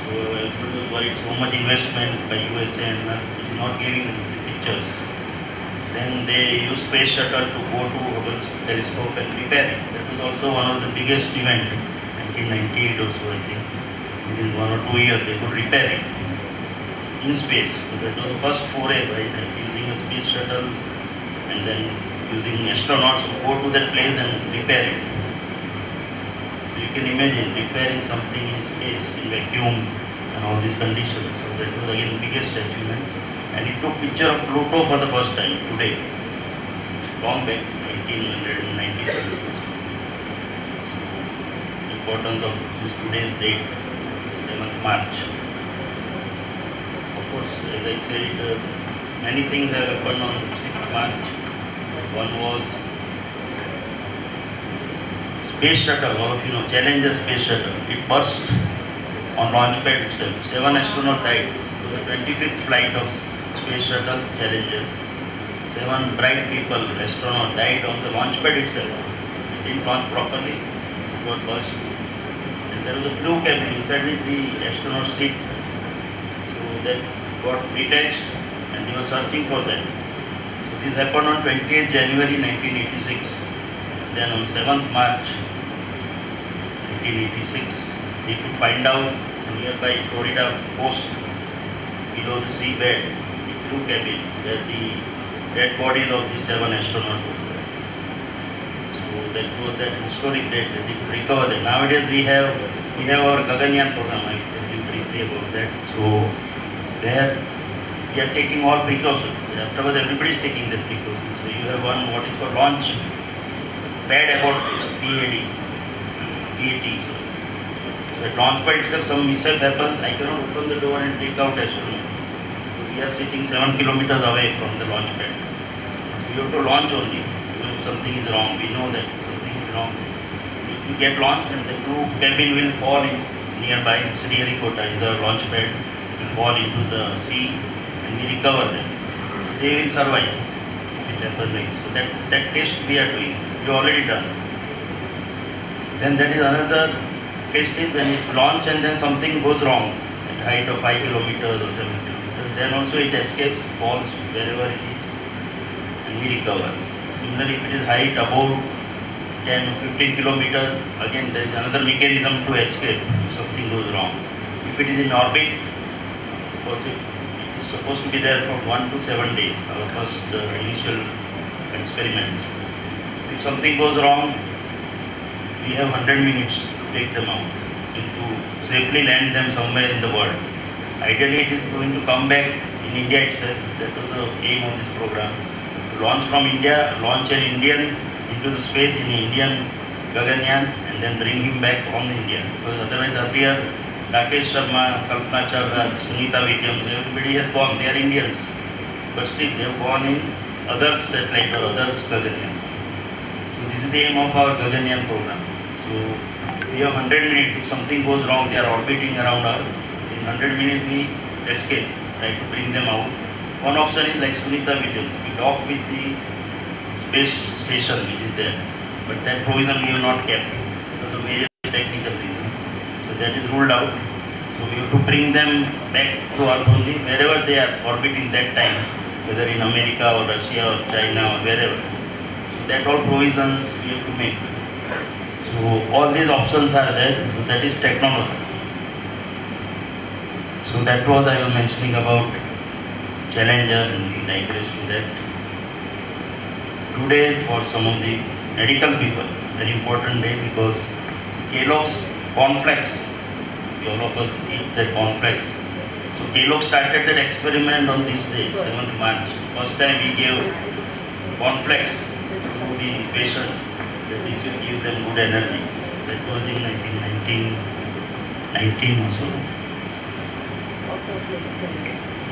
G: So it was worried, so much investment by USA and it is not giving the pictures. Then they used space shuttle to go to Hubble telescope and repair it. That was also one of the biggest events, 1998 or so, I think. Within 1 or 2 years they could repair it in space. So that was the first foray by using a space shuttle and then using astronauts to go to that place and repair it. So you can imagine repairing something in space, in vacuum and all these conditions. So that was again the biggest achievement. And it took picture of Pluto for the first time today, long back, 1997. So, importance of this today's date, 7th March. Of course, as I said, many things have happened on 6th March. One was space shuttle, all of you know, Challenger space shuttle. It burst on launch pad itself. 7 astronauts died. It was the 25th flight of space shuttle Challenger. 7 bright people, astronauts, died on the launch pad itself. It didn't launch properly, it got burst. And there was a blue cabin inside it, the astronaut seat. So that got detached and they were searching for that. So this happened on 28th January 1986. Then on 7th March 1986, they could find out nearby Florida coast, below the seabed, blue cabin, that the dead bodies of the 7 astronauts were there. So that was that historic date that they could recover them. Nowadays we have our Gaganyaan program, I tell you briefly about that. So there we are taking all precautions. Afterwards everybody is taking that precautions. So you have one what is called launch pad abort test, PAD, PAT. So So at launch pad itself, some mishap happens, I cannot open the door and take out astronaut. So we are sitting 7 kilometers away from the launch pad. So we have to launch only. If something is wrong, we know that something is wrong. We get launched and the crew cabin will fall in nearby Sriharikota is the launch pad, will fall into the sea and we recover them. So they will survive. It happens like so that test we are doing. We already done. Then that is another test is when it launch and then something goes wrong at height of 5 kilometers or 7 kilometers. Then also it escapes, falls wherever it is and we recover. Similarly, if it is height above 10 or 15 kilometers, again there is another mechanism to escape if something goes wrong. If it is in orbit, of course it is supposed to be there for 1 to 7 days, our first initial experiments. So if something goes wrong, we have 100 minutes to take them out and to safely land them somewhere in the world. Ideally it is going to come back in India itself. That was the aim of this program. To launch from India, launch an Indian into the space in Indian Gaganyaan and then bring him back on India. Because otherwise earlier Rakesh Sharma, Kalpana Chawla, Sunita Williams, everybody has gone, they are Indians. But still they have gone in others satellite or others Gaganyaan. So this is the aim of our Gaganyaan program. So we have 100 minutes, if something goes wrong, they are orbiting around Earth. In 100 minutes we escape, try to bring them out. One option is like Sunita Williams, we dock with the space station which is there, but that provision we have not kept because of various technical reasons. So that is ruled out. So we have to bring them back to Earth only wherever they are orbiting that time, whether in America or Russia or China or wherever. So that all provisions we have to make. So all these options are there. So that is technology. So that was I was mentioning about Challenger and we digress to that. Today for some of the medical people, very important day because Kellogg's cornflakes, all of us eat that cornflakes. So Kellogg started that experiment on this day, 7th March. First time we gave cornflakes to the patients that this will give them good energy. That was in 1919 or so.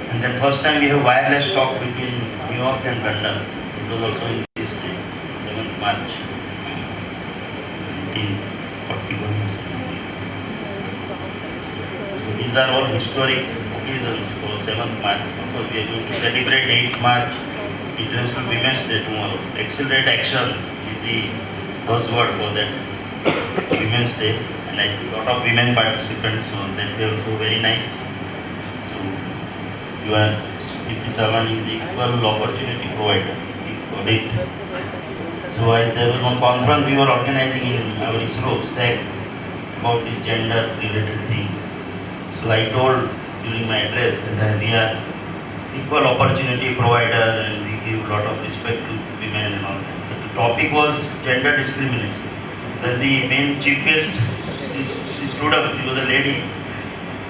G: And then first time we have wireless talk between New York and London. It was also in this day, 7th March, 1941. So these are all historic occasions for 7th March. Of course, we are going to celebrate 8th March, International Women's Day tomorrow. Accelerate action is the buzzword for that Women's Day. And I see a lot of women participants, so that will also very nice. You are Savani, the equal opportunity provider. So there was one conference we were organizing in our ISRO SAC about this gender related thing. So I told during my address that we are equal opportunity provider and we give a lot of respect to women and all that. But the topic was gender discrimination. Then the main chief guest, she stood up, she was a lady,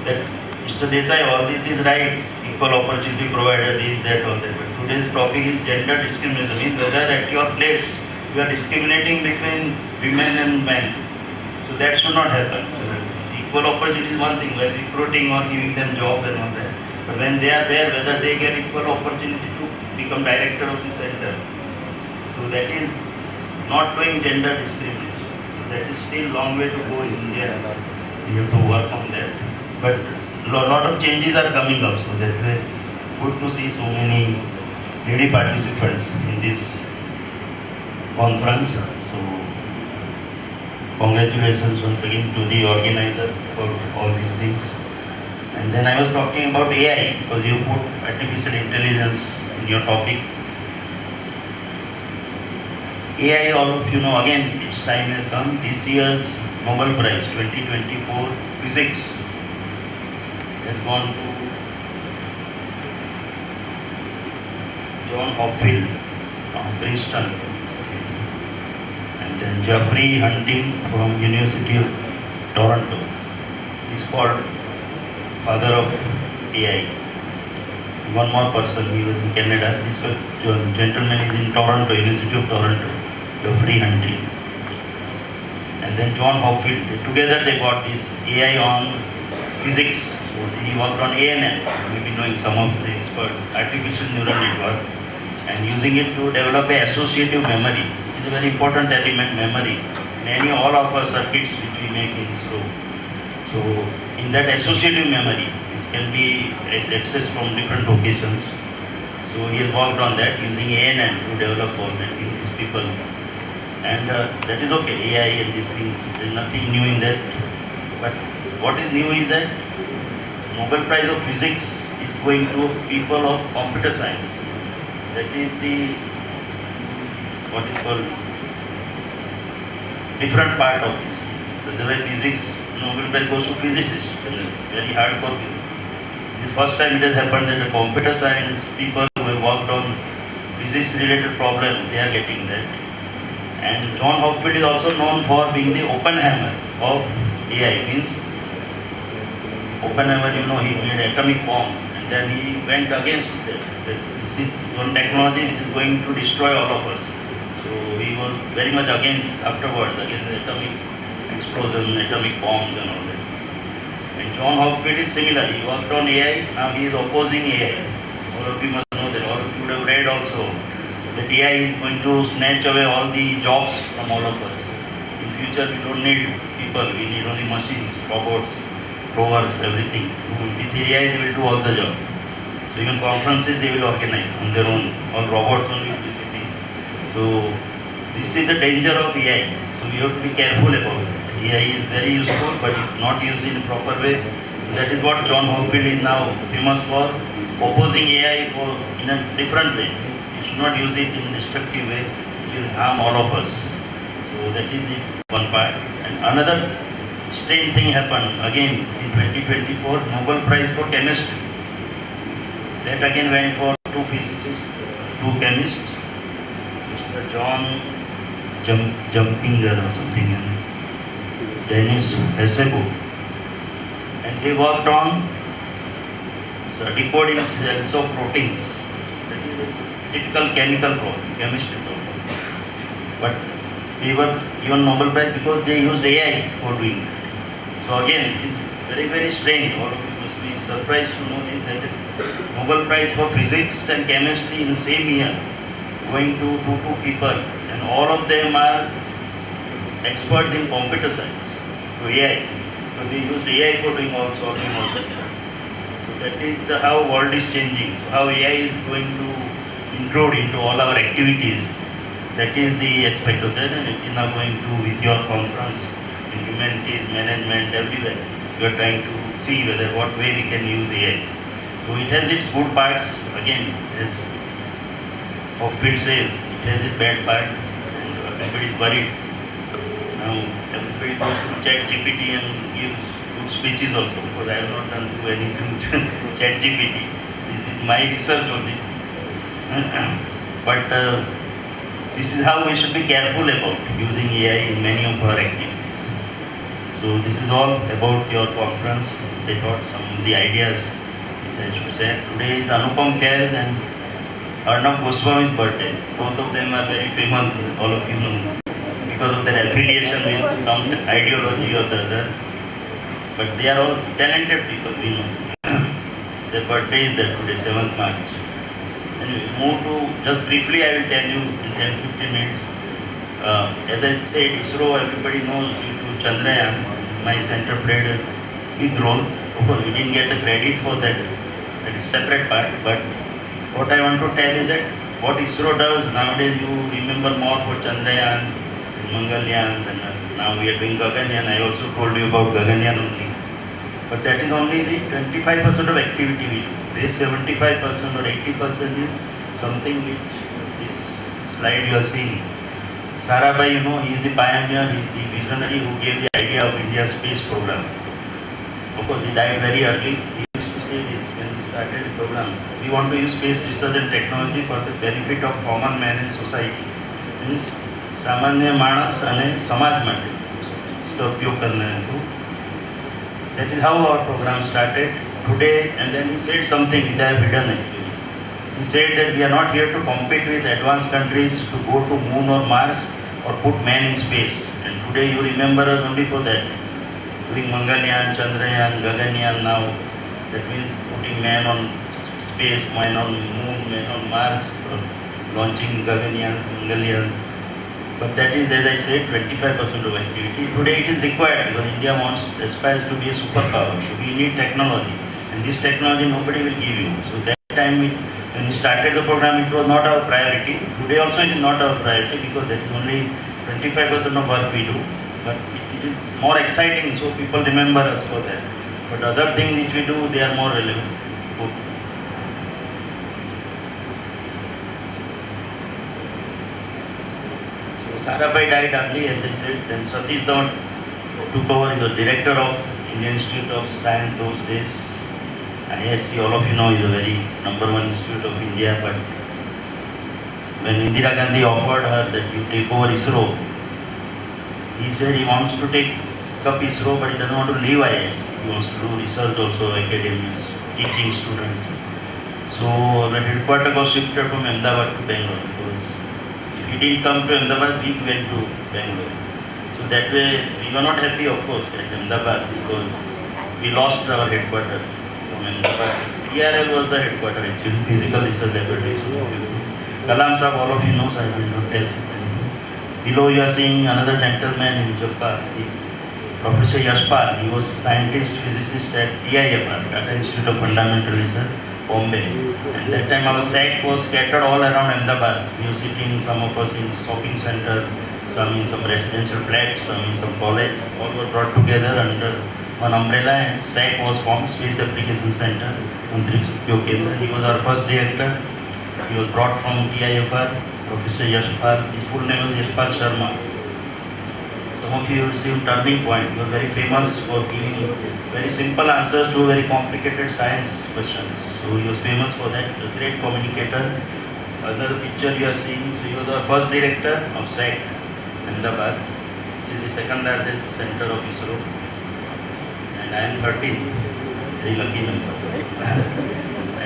G: that Mr. Desai, all this is right, equal opportunity provider, this, that, all that. But today's topic is gender discrimination. Means whether at your place you are discriminating between women and men. So that should not happen. So equal opportunity is one thing, like recruiting or giving them jobs and all that. But when they are there, whether they get equal opportunity to become director of the center. So that is not doing gender discrimination. So that is still long way to go in India. We have to work on that. But a lot of changes are coming up, so that's good to see so many lady participants in this conference. So congratulations once again to the organizer for all these things. And then I was talking about AI because you put artificial intelligence in your topic. AI, all of you know, again its time has come. This year's Nobel Prize 2024 Physics has gone to John Hopfield from Princeton, and then Jeffrey Hunting from University of Toronto. He's called father of AI. One more person, he was in Canada. This gentleman is in Toronto, University of Toronto, Jeffrey Hunting. and then John Hopfield. Together they got this AI on physics. So he worked on ANN, maybe knowing some of the expert, artificial neural network, and using it to develop a associative memory. It's a very important element, memory, in all of our circuits which we make in ISRO. So in that associative memory, it can be accessed from different locations. So he has worked on that using ANN to develop all that in these people. And that is okay, AI and these things, there is nothing new in that. But what is new is that Nobel Prize of Physics is going to people of computer science. That is the, what is called, different part of this. So the way physics, Nobel Prize goes to physicists, very hardcore physics. This is the first time it has happened that the computer science people who have worked on physics related problems, they are getting that. And John Hopfield is also known for being the Oppenheimer of AI. Means Oppenheimer, you know, he made atomic bomb and then he went against this is one technology which is going to destroy all of us. So he was very much against afterwards, against the atomic explosion, atomic bombs and all that. And John Hopfield is similar. He worked on AI, now he is opposing AI. All of you must know that, or you would have read also that AI is going to snatch away all the jobs from all of us. In future we don't need people, we need only machines, robots, rovers, everything. With AI they will do all the job. So even conferences they will organize on their own, all robots only will be sitting. So this is the danger of AI. So we have to be careful about it. AI is very useful, but if not used in a proper way, so that is what John Hopfield is now famous for, opposing AI for in a different way. You should not use it in a destructive way, which will harm all of us. So that is the one part. And another strange thing happened again in 2024, Nobel Prize for Chemistry. That again went for two physicists, two chemists, Mr. John Jumpinger or something, and Dennis Hesebo. And they worked on decoding cells of proteins. That is a typical chemical problem, chemistry problem. But they were given Nobel Prize because they used AI for doing that. So again, it is very, very strange. All of you must be surprised to know this, that Nobel Prize for Physics and Chemistry in the same year going to two people, and all of them are experts in computer science. So AI. So they used AI for doing all solving all that. So that is how world is changing. So how AI is going to intrude into all our activities. That is the aspect of that, and it is now going to with your conference in humanities, management, everywhere. We are trying to see whether what way we can use AI. So it has its good parts. Again, as Hopfield says, it has its bad part, and everybody is worried. Now everybody goes to ChatGPT and gives good speeches also, because I have not done through anything ChatGPT. This is my research only. But this is how we should be careful about using AI in many of our activities. So this is all about your conference. I thought some of the ideas which I should share. Today is Anupam Kher and Arnab Goswami's birthday. Both of them are very famous, all of you know, because of their affiliation with some ideology or the other. But they are all talented people, we know. Their birthday is there today, 7th March. And we move to, just briefly I will tell you in 10-15 minutes. As I said, ISRO, everybody knows, due to Chandrayaan, my center played a big role. Of course, we didn't get the credit for that. That is separate part. But what I want to tell is that what ISRO does nowadays, you remember more for Chandrayaan, Mangalyaan, and now we are doing Gaganyaan. I also told you about Gaganyaan only. But that is only the 25% of activity we do. This 75% or 80% is something which this slide you are seeing. Sarabhai, you know, he is the pioneer, he is the visionary who gave the idea of India's space program. Of course, he died very early. He used to say this when he started the program. We want to use space research and technology for the benefit of common man and society. Means सामान्य मानस अने समाज માટે इसका उपयोग करना है. तो that is how our program started today. And then he said something which I have hidden actually. He said that we are not here to compete with advanced countries to go to moon or Mars or put man in space. And today today you remember us only for that. Doing Mangalyaan, Chandrayaan, Gaganyaan now. That means putting man on space, man on moon, man on Mars, launching Gaganyaan, Mangalyaan. But that is, as I said, 25% of activity. Today it is required because India aspires to be a superpower. So we need technology. And this technology nobody will give you. So that time when we started the program, it was not our priority. Today also it is not our priority because that is only 25% of work we do. But it is more exciting, so people remember us for that. But other things which we do, they are more relevant. So Sarabhai died early, as I said. Then Satish Dhawan took over. He was director of Indian Institute of Science those days. ISC, all of you know, is a very #1 institute of India. But when Indira Gandhi offered her that you take over ISRO, he said he wants to take up ISRO, but he doesn't want to leave ISC. He wants to do research also, academics, teaching students. So the headquarters was shifted from Ahmedabad to Bangalore. Because if he didn't come to Ahmedabad, we went to Bangalore. So that way, we were not happy, of course, at Ahmedabad because we lost our headquarters from Ahmedabad. TRL was the headquarters actually, Physical Research Laboratory. Kalam Sahab, all of you know, so I will not tell you. Below you are seeing another gentleman in Japan, Professor Yashpal. He was scientist, physicist at TIFR, Tata Institute of Fundamental Research, Bombay. And that time our SAC was scattered all around Ahmedabad. We were sitting, some of us in shopping center, some in some residential flats, some in some college. All were brought together under one umbrella and SAC was formed, Space Application Center, Antariksh Upyog Kendra. He was our first director. He was brought from TIFR, Professor Yashpal. His full name was Yashpal Sharma. Some of you received Turning Point. You are very famous for giving very simple answers to very complicated science questions. So he was famous for that, a great communicator. Another picture you are seeing, so he was the first director of SAC, Ahmedabad, which is the second largest center of ISRO. And I am 13, very lucky number.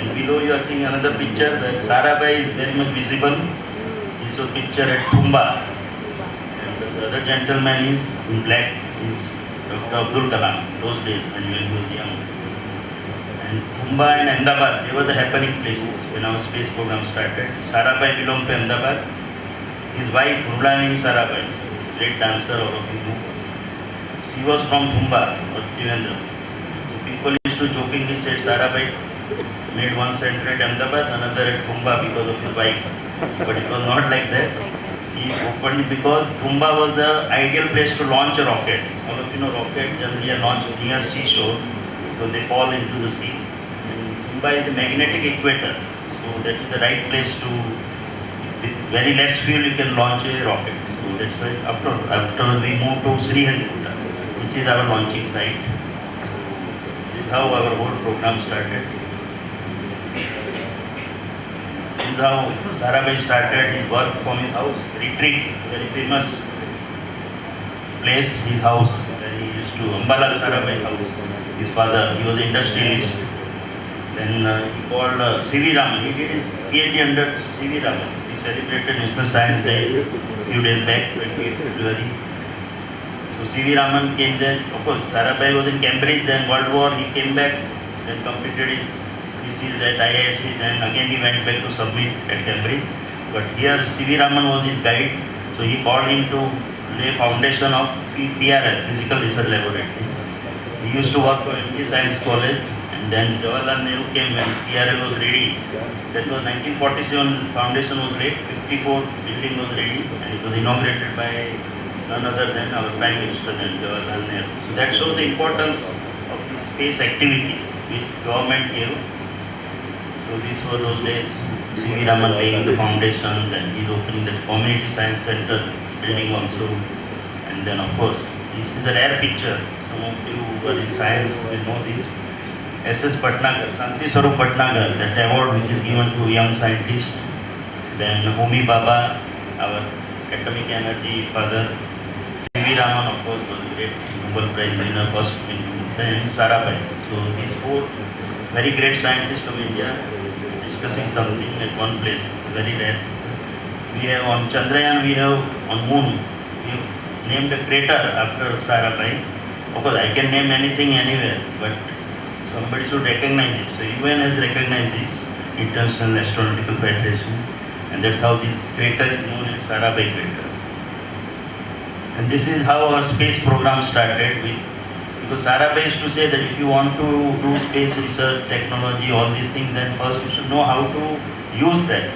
G: And below you are seeing another picture where Sarabhai is very much visible. This is a picture at Tumba. And the other gentleman is in black is Dr. Abdul Kalam, those days when he was young. And Tumba and Ahmedabad, they were the happening places when our space program started. Sarabhai belonged to Ahmedabad. His wife, Rulani Sarabhai, great dancer, all of you know. She was from Tumba or Trivandrum. So people used to jokingly say Sarabhai made one center at Ahmedabad, another at Tumba because of his wife. But it was not like that. He opened because Tumba was the ideal place to launch a rocket. All of you know rockets generally are launched near seashore because they fall into the sea. And Tumba is the magnetic equator. So that is the right place to, with very less fuel you can launch a rocket. So that's why afterwards we moved to Sriharikota, which is our launching site. This is how our whole program started. This is how Sarabhai started his work from his house, retreat, very famous place, his house, where he used to, Ambalal Sarabhai house, his father, he was an industrialist. Then he called C.V. Raman, he did his PhD under C.V. Raman. He celebrated National Science Day a few days back, 28th February. So C.V. Raman came there, of course, Sarabhai was in Cambridge, then World War, he came back, then completed his thesis at IISc, then again he went back to submit at Cambridge. But here C.V. Raman was his guide, so he called him to lay foundation of PRL, Physical Research Laboratory. He used to work for MG Science College, and then Jawaharlal Nehru came when PRL was ready. That was 1947, foundation was laid, 54 building was ready, and it was inaugurated by none other than our Prime Minister then Jawaharlal Nehru. So that shows the importance of the space activities which government gave. So these were those days. C.V. Raman laying the foundation, then he's opening the Community Science Center building also. And then of course, this is a rare picture. Some of you who are in science will know this. S.S. Bhatnagar, Santi Swarup Bhatnagar, that award which is given to young scientists. Then Homi Baba, our atomic energy father. C.V. Raman, of course, was a great Nobel Prize winner first in Sarabhai. So these four very great scientists of India discussing something at one place, very rare. We have on Chandrayaan, we have on Moon, we have named a crater after Sarabhai. Of course, I can name anything anywhere, but somebody should recognize it. So UN has recognized this, International Astronautical Federation, and that's how this crater is known as Sarabhai crater. And this is how our space program started with, because Sarabhai used to say that if you want to do space research, technology, all these things, then first you should know how to use that,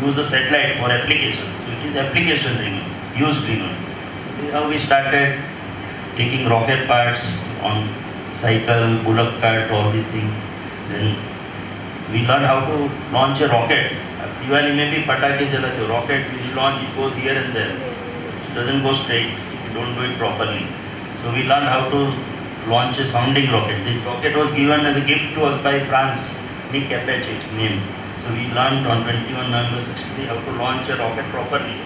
G: use the satellite for application. So it is application driven, use driven. This is how we started taking rocket parts on cycle, bullock cart, all these things. Then we learned how to launch a rocket. Diwali में भी पटाखे जलाते हो, rocket we launch, it goes here and there. It doesn't go straight, you don't do it properly. So we learned how to launch a sounding rocket. This rocket was given as a gift to us by France, Nick Apache, its name. So we learned on 21 November 63 how to launch a rocket properly.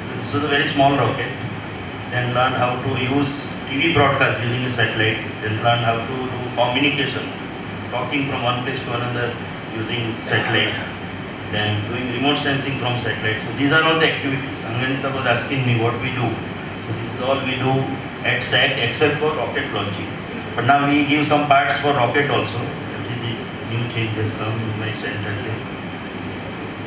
G: So this was a very small rocket. Then learned how to use TV broadcast using a satellite. Then learned how to do communication, talking from one place to another using satellite. Then doing remote sensing from satellite. So these are all the activities. Anganisa was asking me what we do. So this is all we do at SAC except for rocket launching. But now we give some parts for rocket also. This new change has come in my center here.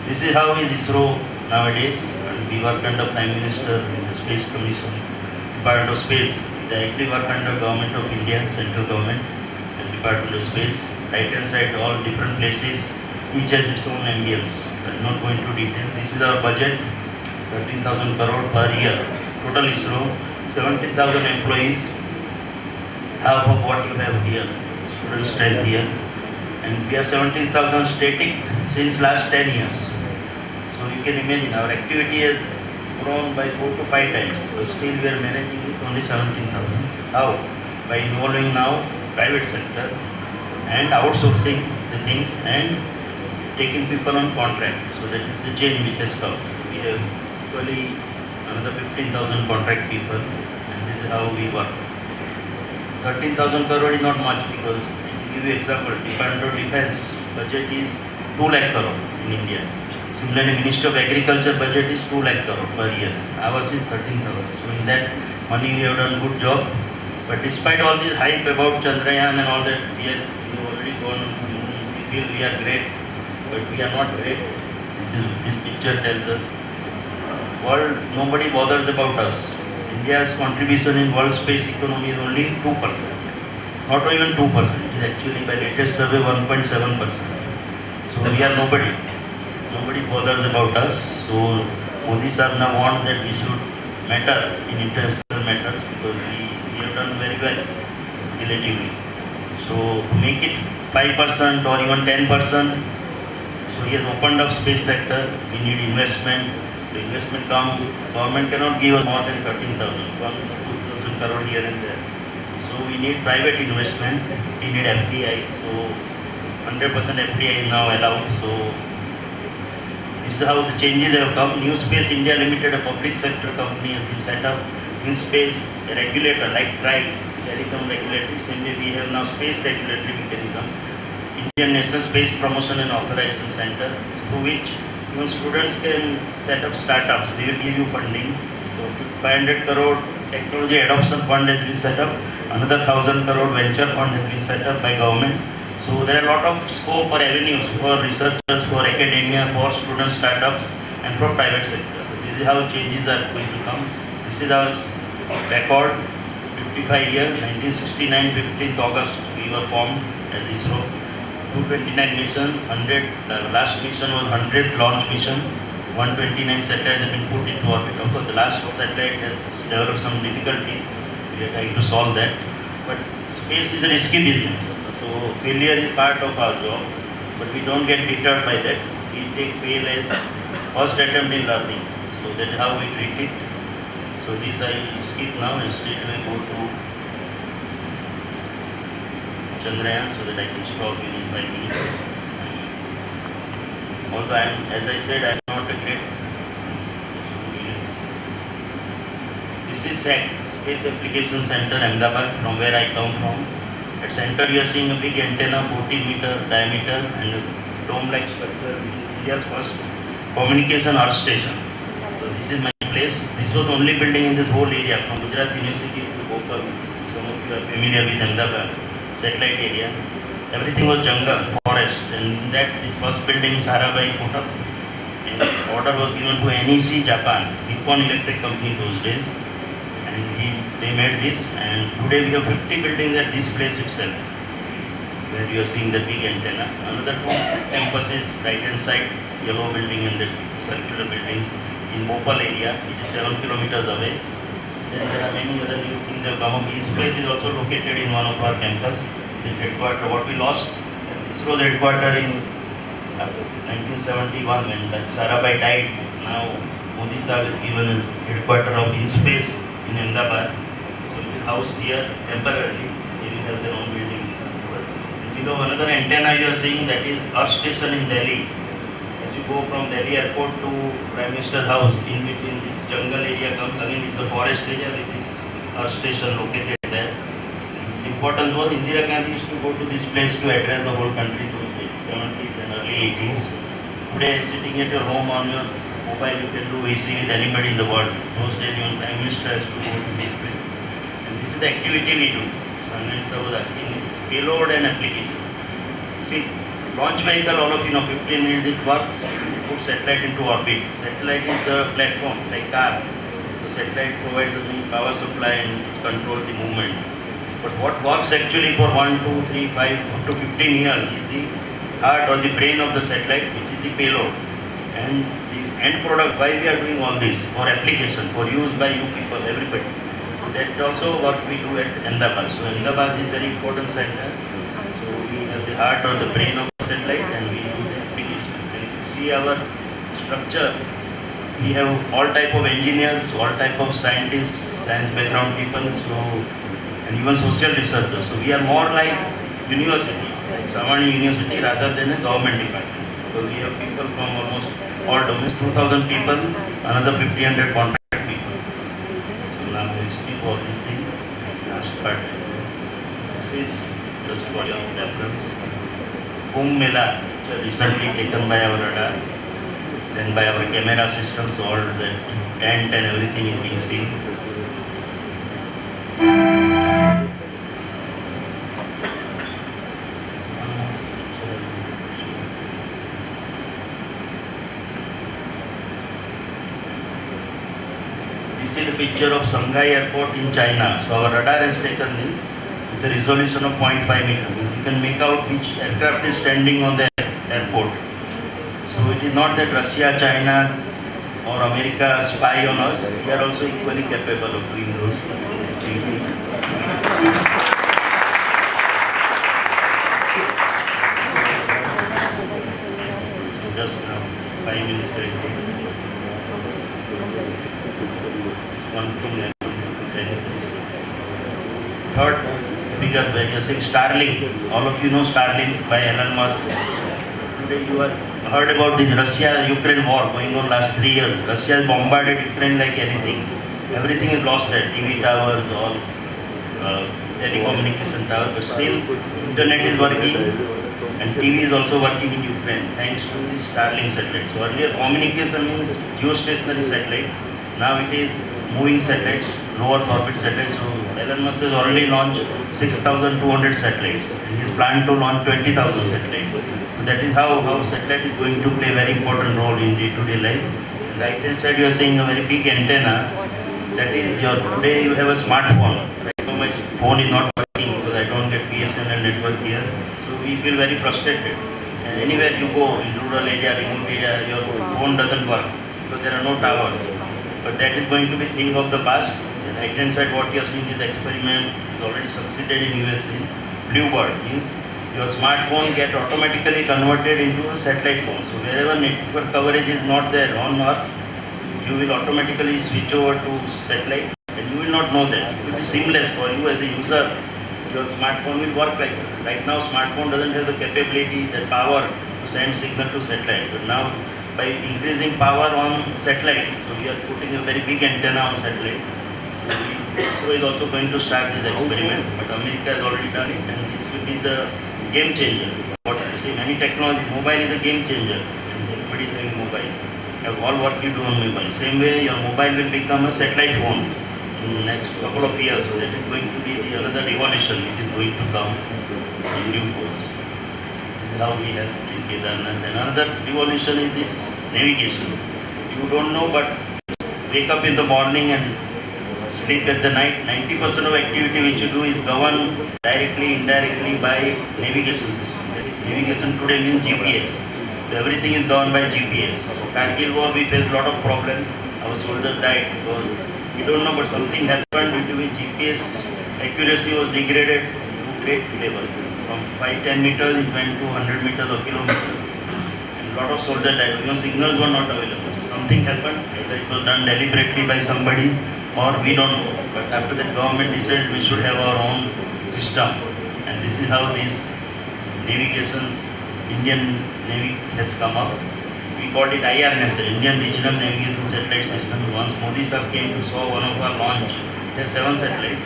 G: This is how is ISRO nowadays. And we work under Prime Minister in the Space Commission, Department of Space. We directly work under Government of India, central government, and Department of Space. Right hand side, all different places. Each has its own ambience. I'm not going to detail. This is our budget, 13,000 crore per year. Total ISRO, 17,000 employees, half of what you have here, student strength here. And we are 17,000 static since last 10 years. So you can imagine our activity has grown by 4 to 5 times. But still we are managing with only 17,000. How? By involving now private sector and outsourcing the things and taking people on contract. So that is the change which has come. So we have equally another 15,000 contract people, and this is how we work. 13,000 crore is not much because, to give you example, Department of Defense budget is 2 lakh crore in India. Similarly, Ministry of Agriculture budget is 2 lakh crore per year. Ours is 13,000. So in that money we have done good job. But despite all this hype about Chandrayaan and all that, we have already gone, we feel we are great. But we are not great. This picture tells us world, nobody bothers about us. India's contribution in world space economy is only 2%. Not even 2%. It is actually by latest survey 1.7%. So we are nobody. Nobody bothers about us. So Modi sir now wants that we should matter in international matters because we have done very well relatively. So to make it 5% or even 10%. So he has opened up space sector. We need investment. The investment government cannot give us more than 13,000, 1,000 crore here and there. So we need private investment. We need FDI. So 100% FDI is now allowed. So this is how the changes have come. New Space India Limited, a public sector company, has been set up. In space, a regulator like TRIBE, telecom regulatory. Same way we have now space regulatory mechanism. Indian National Space Promotion and Authorization Center, through which even students can set up startups. They will give you funding. So 500 crore technology adoption fund has been set up. Another 1,000 crore venture fund has been set up by government. So there are a lot of scope or avenues for researchers, for academia, for student startups, and for private sector. So this is how changes are going to come. This is our record. 55 years, 1969, 15th August, we were formed as ISRO. 229 missions, 100, the last mission was 100th launch mission, 129 satellites have been put into orbit. Of course, the last satellite has developed some difficulties, we are trying to solve that. But space is a risky business, so failure is part of our job, but we don't get deterred by that. We take fail as first attempt in learning, so that is how we treat it. So this I skip now and straight away go to Chandrayaan so that I can stop within 5 minutes. Also, as I said, I am not a great. This is SAC, Space Application Center, Ahmedabad, from where I come from. At center, you are seeing a big antenna, 14-meter diameter, and a dome-like structure, which is India's first communication earth station. So this is my place. This was the only building in this whole area from Gujarat University to Bhopal. Some of you are familiar with Ahmedabad satellite area. Everything was jungle, forest, and in that this first building Sarabai put up. And order was given to NEC Japan, Nippon Electric Company those days, and they made this. And today we have 50 buildings at this place itself, where you are seeing the big antenna. Another two campuses, right hand side, yellow building and the circular building in Bhopal area, which is 7 kilometers away. Then there are many other new things that come up. This place is also located in one of our campus. The headquarters, what we lost, ISRO headquarters in 1971 when Sarabhai died. Now Modi Sahib is given as headquarters of his space in Ahmedabad. So it is housed here temporarily. They will have their own building. Below another antenna you are seeing, that is Earth Station in Delhi. As you go from Delhi airport to Prime Minister's house, in between this jungle area comes again is the forest area with this Earth Station located there. The importance was Indira Gandhi used to go to this place to address the whole country those days, 70s and early 80s. Today, sitting at your home on your mobile, you can do VC with anybody in the world. Those days, even Prime Minister has to go to this place. And this is the activity we do. Sanjay sir was asking me, payload and application. See, launch vehicle, all of you know, 15 minutes it works, put satellite into orbit. Satellite is the platform, like car. So satellite provides the power supply and control the movement. But what works actually for 1, 2, 3, 5, up to 15 years is the heart or the brain of the satellite, which is the payload. And the end product, why we are doing all this? For application, for use by you people, everybody. That also what we do at Ahmedabad. So Ahmedabad is a very important center. So we have the heart or the brain of the satellite and we do the application. And if you see our structure, we have all type of engineers, all type of scientists, science background people. So and even social researchers. So we are more like university, like Savani University rather than a government department. So we have people from almost all domains, 2,000 people, another 1,500 contract people. So now we will speak all these things. Last part. This is just for your reference. Kumbh Mela, recently taken by our radar, then by our camera systems, all the tent and everything is being seen. This is a picture of Shanghai airport in China. So our radar has taken this with a resolution of 0.5 meters. You can make out which aircraft is standing on the airport. So it is not that Russia, China or America spy on us. We are also equally capable of doing those things. Just now, 5 minutes ago. One thing. Third figure where you are saying Starlink. All of you know Starlink by Elon Musk. Today you have heard about this Russia-Ukraine war going on last 3 years. Russia has bombarded Ukraine like anything. Everything is lost there. TV towers, all telecommunication towers. But still, internet is working and TV is also working in Ukraine thanks to the Starlink satellite. So earlier communication means geostationary satellite. Now it is moving satellites, low Earth orbit satellites. So Elon Musk has already launched 6,200 satellites. And he is planned to launch 20,000 satellites. So that is how satellite is going to play a very important role in day-to-day life. Right hand side you are seeing a very big antenna. That is today you have a smartphone. Right now my phone is not working because I don't get BSNL network here. So we feel very frustrated. And anywhere you go in rural area, remote area, your phone doesn't work because there are no towers. But that is going to be thing of the past. The right hand side what you are seeing is experiment is already succeeded in USA. Bluebird means your smartphone get automatically converted into a satellite phone. So wherever network coverage is not there on Earth, you will automatically switch over to satellite and you will not know that. It will be seamless for you as a user. Your smartphone will work like that. Right now smartphone doesn't have the capability, the power to send signal to satellite. But now by increasing power on satellite, so we are putting a very big antenna on satellite. So ISRO is also going to start this experiment, but America has already done it and this will be the game changer. What I say, many technology, mobile is a game changer and everybody is having mobile. all work you do on mobile. Same way, your mobile will become a satellite phone in next couple of years. So that is going to be the another revolution which is going to come in due course. This is how we have thinking. And another revolution is this navigation. You don't know, but wake up in the morning and sleep at the night. 90% of activity which you do is governed directly, indirectly by navigation system. Navigation today means GPS. So everything is done by GPS. So Kargil war we faced a lot of problems. Our soldiers died because we don't know, but something happened due to which GPS accuracy was degraded to great level. From 5-10 meters it went to 100 meters or kilometers. And a lot of soldiers died because signals were not available. So something happened, either it was done deliberately by somebody or we don't know. But after that government decided we should have our own system. And this is how this navigations, Indian Navy has come up. We called it IRNS, Indian Regional Navigation Satellite System. Once Modi sir came to saw one of our launch, there are 7 satellites.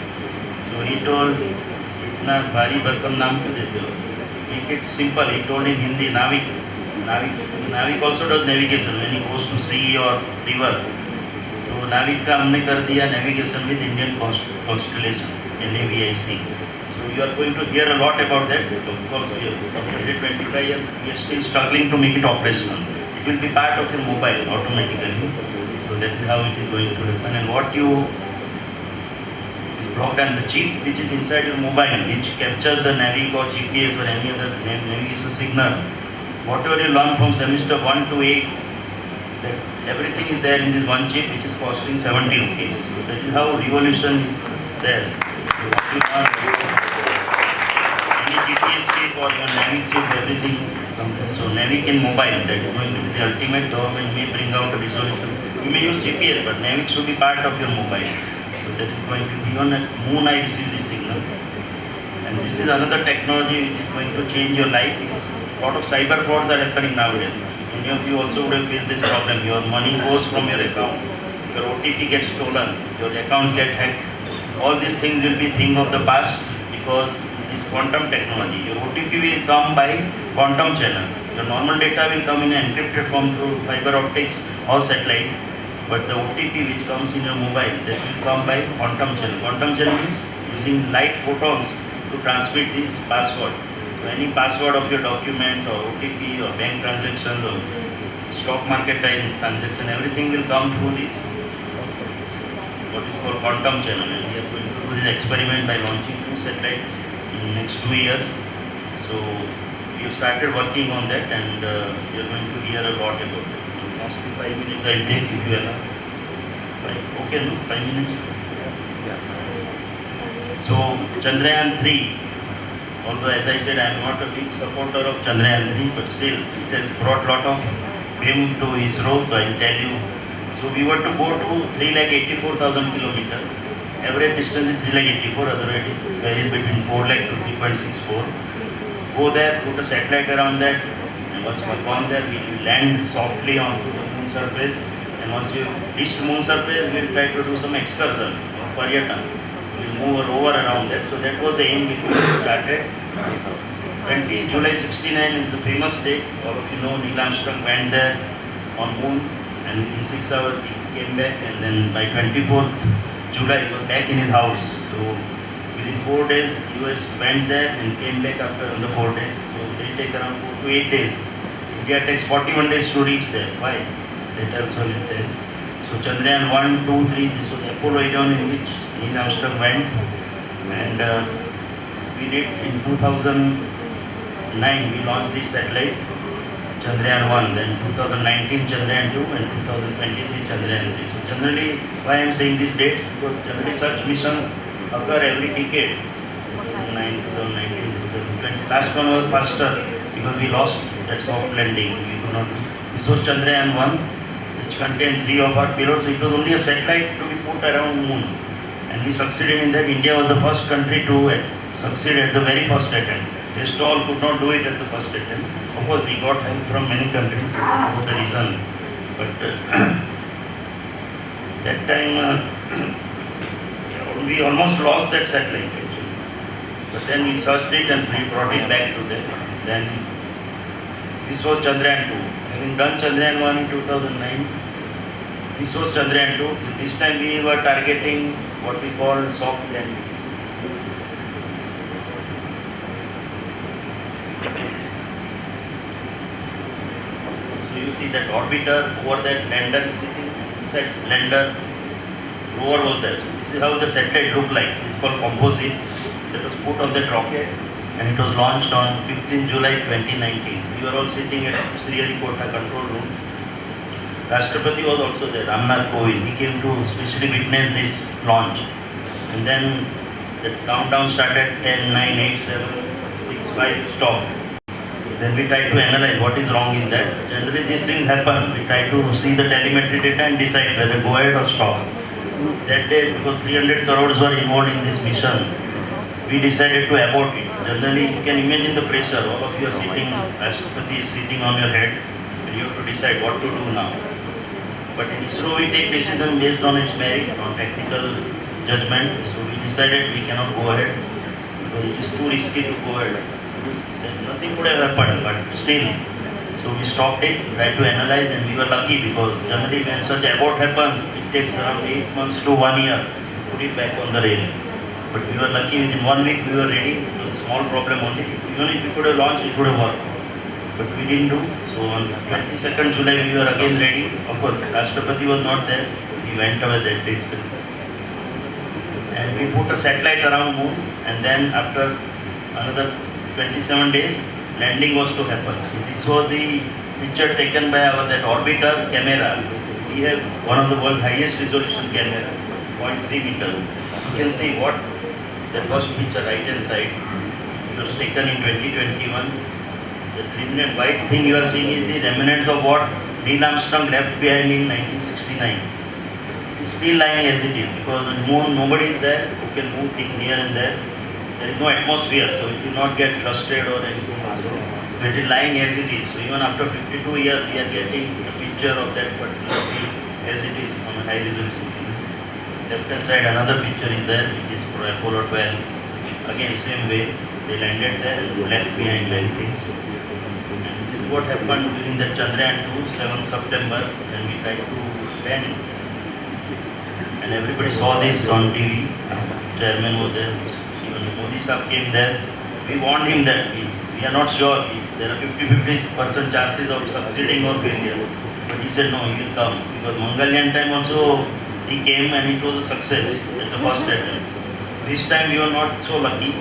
G: So he told, "Itna bhari bharkam naam kyun dete ho? Make it simple." He told in Hindi, Navik. Navik also does navigation when he goes to sea or river. So Navik का हमने कर दिया navigation with Indian constellation, NAVIC. So you are going to hear a lot about that. Of course, we are 25 years, we are still struggling to make it operational. It will be part of your mobile automatically. So that is how it is going to happen. And what you blocked and the chip which is inside your mobile, which captures the Navic or GPS or any other navigation signal, whatever you learn from semester 1 to 8, that everything is there in this one chip which is costing 70 rupees. So that is how revolution is there. So what you learn, any GPS chip or your Navic chip, everything comes there. So Navic in mobile, that is going to be the ultimate. Government may bring out a resolution. You may use GPS, but Navic should be part of your mobile. So that is going to be on the moon. I receive these signals. And this is another technology which is going to change your life. A lot of cyber frauds are happening nowadays. Many of you also would have faced this problem. Your money goes from your account. Your OTP gets stolen. Your accounts get hacked. All these things will be thing of the past because it is quantum technology. Your OTP will come by quantum channel. Your normal data will come in encrypted form through fiber optics or satellite. But the OTP which comes in your mobile, that will come by quantum channel. Quantum channel is using light photons to transmit this password. So any password of your document or OTP or bank transactions or stock market transaction, everything will come through this, what is called quantum channel. And we are going to do this experiment by launching 2 satellites in the next 2 years. So we have started working on that and we are going to hear a lot about it. So mostly 5 minutes I will take if you allow. Okay, no? 5 minutes? So Chandrayaan 3. Although as I said, I am not a big supporter of Chandrayaan 3, but still it has brought a lot of fame to ISRO, so I will tell you. So we were to go to 384,000 kilometers. Average distance is 384, otherwise it varies between 4 lakh to 3.64. Go there, put a satellite around that, and once we have gone there, we will land softly on the moon surface. And once we reach the moon surface, we will try to do some excursion or paryatan. We move a rover around that. So that was the aim before we started. 20 July 69 is the famous date. All of you know Neil Armstrong went there on moon and in 6 hours he came back, and then by 24th July he was back in his house. So within 4 days US went there and came back after another 4 days. So they take around 4 to 8 days. India takes 41 days to reach there. Why? That also will test. So Chandrayaan 1, 2, 3, this was Apollo 11 in which Neil Armstrong went, and we did in 2009 we launched this satellite Chandrayaan 1, then 2019 Chandrayaan 2 and 2023 Chandrayaan 3. So generally, why I am saying these dates, because generally such missions occur every decade. 2019, 2020. Last one was faster because we lost that soft landing. We could not. This was Chandrayaan 1, which contained 3 of our payloads. So it was only a satellite to be put around moon. And we succeeded in that. India was the first country to succeed at the very first attempt. Rest all could not do it at the first attempt. Of course, we got help from many countries. That was the reason. But that time we almost lost that satellite actually. But then we searched it and we brought it back to that. Then This was Chandrayaan 2. Having done Chandrayaan 1 in 2009, this was Chandrayaan 2. This time we were targeting what we call soft landing. So you see that orbiter over that lander is sitting inside lander. Rover was there. So this is how the satellite looked like. It's called composite. That was put on that rocket and it was launched on 15 July 2019. We were all sitting at Sriharikota control room. Rashtrapati was also there, Ramnath Kovind. He came to specially witness this launch. And then the countdown started 10, 9, 8, 7, 6, 5, stop. Then we try to analyze what is wrong in that. Generally these things happen. We try to see the telemetry data and decide whether go ahead or stop. That day, because 300 crores were involved in this mission, we decided to abort it. Generally, you can imagine the pressure. All of you are sitting, Rashtrapati is sitting on your head, and you have to decide what to do now. But in ISRO, we take decision based on its merit, on technical judgment. So we decided we cannot go ahead because it is too risky to go ahead. Then nothing would have happened, but still. So we stopped it, tried to analyze, and we were lucky because generally when such abort happens, it takes around 8 months to 1 year to put it back on the rail. But we were lucky, within 1 week we were ready. It was a small problem only. Even if we could have launched, it would have worked. But we didn't do. So on 22nd July we were again ready. Of course, Rashtrapati was not there. He went away that day itself. And we put a satellite around moon, and then after another 27 days, landing was to happen. So this was the picture taken by our that orbiter camera. We have one of the world's highest resolution cameras, 0.3 meters. You can see what the first picture right hand side. It was taken in 2021. The remnant white thing you are seeing is the remnants of what Neil Armstrong left behind in 1969. It's still lying as it is because on the moon nobody is there who can move things here and there. There is no atmosphere, so it will not get rusted or anything. So it is lying as it is. So even after 52 years, we are getting a picture of that particular thing as it is on a high resolution. Left hand side, another picture is there, which is for Apollo 12. Again, same way, they landed there and left behind many things. And this is what happened during the Chandrayaan 2, 7th September, and we tried to land. And everybody saw this on TV. Chairman was there. Modi Sahab came there. We warned him that we are not sure. There are 50-50% chances of succeeding or failure. But he said no, he will come. Because Mangalyaan time also he came and it was a success at the first attempt. This time we were not so lucky.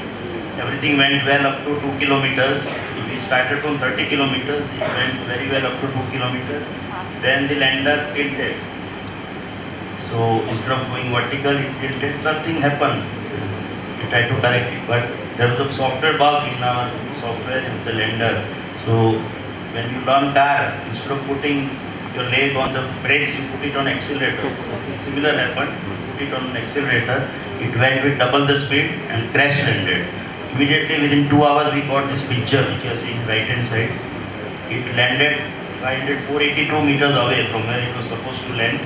G: Everything went well up to 2 kilometers. We started from 30 kilometers. It went very well up to 2 kilometers. Then the lander tilted. So instead of going vertical, it tilted. Something happened. We tried to correct it, but there was a software bug in our software in the lander. So when you learn car, instead of putting your leg on the brakes, you put it on accelerator. Something similar happened. You put it on an accelerator, it went with double the speed and crash landed. Immediately within 2 hours we got this picture which you are seeing right hand side. It landed 482 meters away from where it was supposed to land,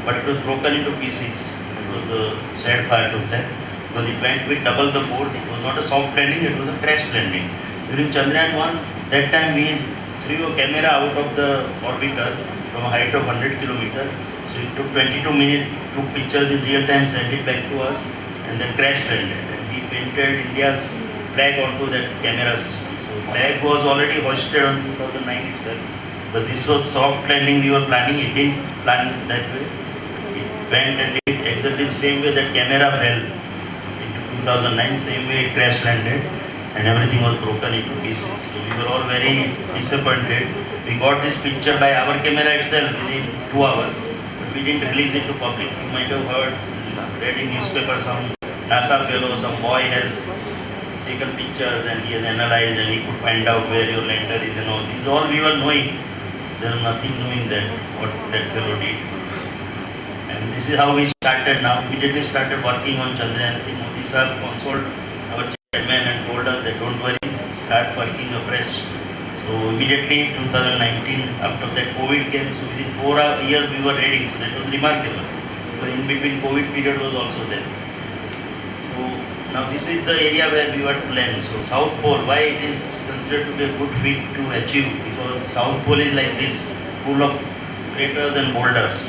G: but it was broken into pieces. It was the sad part of that. Because it went with double the force. It was not a soft landing, it was a crash landing. During Chandrayaan 1, that time we threw a camera out of the orbiter from a height of 100 kilometers. So it took 22 minutes, took pictures in real time, sent it back to us, and then crash landed. And we painted India's flag onto that camera system. So flag was already hoisted on 2009 itself. But this was soft landing we were planning. It didn't plan it that way. It went and did exactly the same way that camera fell. 2009, same way it crash landed and everything was broken into pieces. So we were all very disappointed. We got this picture by our camera itself within 2 hours, but we didn't release it to public. You might have heard, read in newspaper, some NASA fellow, some boy has taken pictures and he has analyzed and he could find out where your lander is and all. This is all we were knowing. There was nothing knowing that what that fellow did. And this is how we started now. Immediately started working on Chandrayaan 3. Modi Sahab consoled our chairman and told us that don't worry, start working afresh. So immediately 2019, after that COVID came, so within 4 years we were ready. So that was remarkable. So in between COVID period was also there. So now this is the area where we were to land. So South Pole, why it is considered to be a good fit to achieve, because South Pole is like this, full of craters and boulders.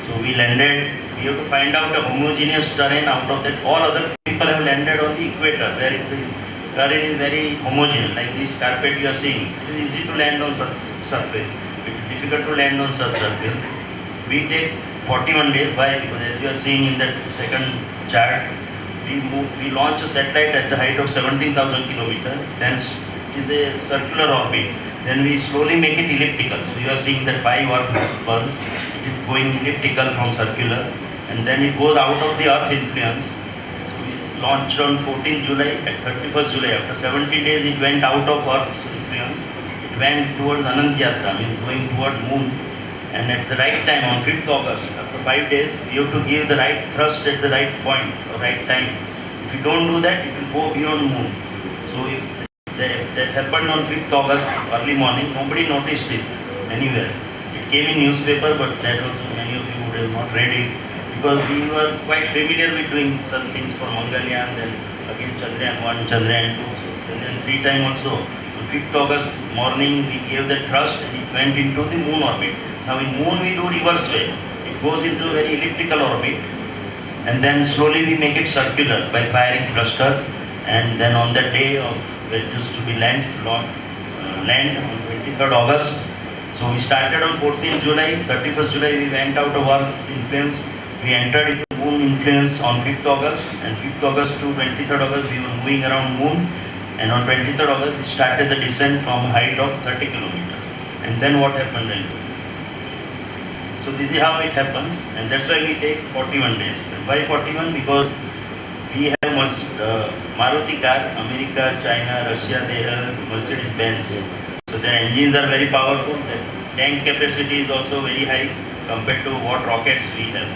G: So we landed, we have to find out a homogeneous terrain. Out of that, all other people have landed on the equator, where the terrain is very homogeneous, like this carpet you are seeing. It is easy to land on such surface, it is difficult to land on such surface. We take 41 days. Why? Because as you are seeing in that second chart, we launch a satellite at the height of 17,000 kilometers, then it is a circular orbit. Then we slowly make it elliptical. So you are seeing that 5 Earth burns, it is going elliptical from circular, and then it goes out of the Earth influence. So we launched on 14th July, at 31st July. After 70 days, it went out of Earth's influence. It went towards Anant Yatra, means going towards Moon. And at the right time, on 5th August, after 5 days, we have to give the right thrust at the right point, or right time. If you don't do that, it will go beyond Moon. So if that happened on 5th August, early morning, nobody noticed it anywhere. It came in newspaper, but that also many of you would have not read it, because we were quite familiar with doing some things for Mangalyaan, then again Chandrayaan 1, Chandrayaan 2, and then 3 times also. On 5th August morning, we gave the thrust and it went into the Moon orbit. Now in Moon we do reverse way. It goes into a very elliptical orbit, and then slowly we make it circular by firing thrusters. And then on the day of it used to be land on 23rd August. So we started on 14th July, 31st July we went out of Earth influence. We entered into Moon influence on 5th August, and 5th August to 23rd August we were moving around Moon. And on 23rd August we started the descent from a height of 30 kilometers. And then what happened then? So this is how it happens, and that's why we take 41 days. And why 41? Because we have Maruti car, America, China, Russia, they have Mercedes-Benz. So their engines are very powerful. The tank capacity is also very high compared to what rockets we have.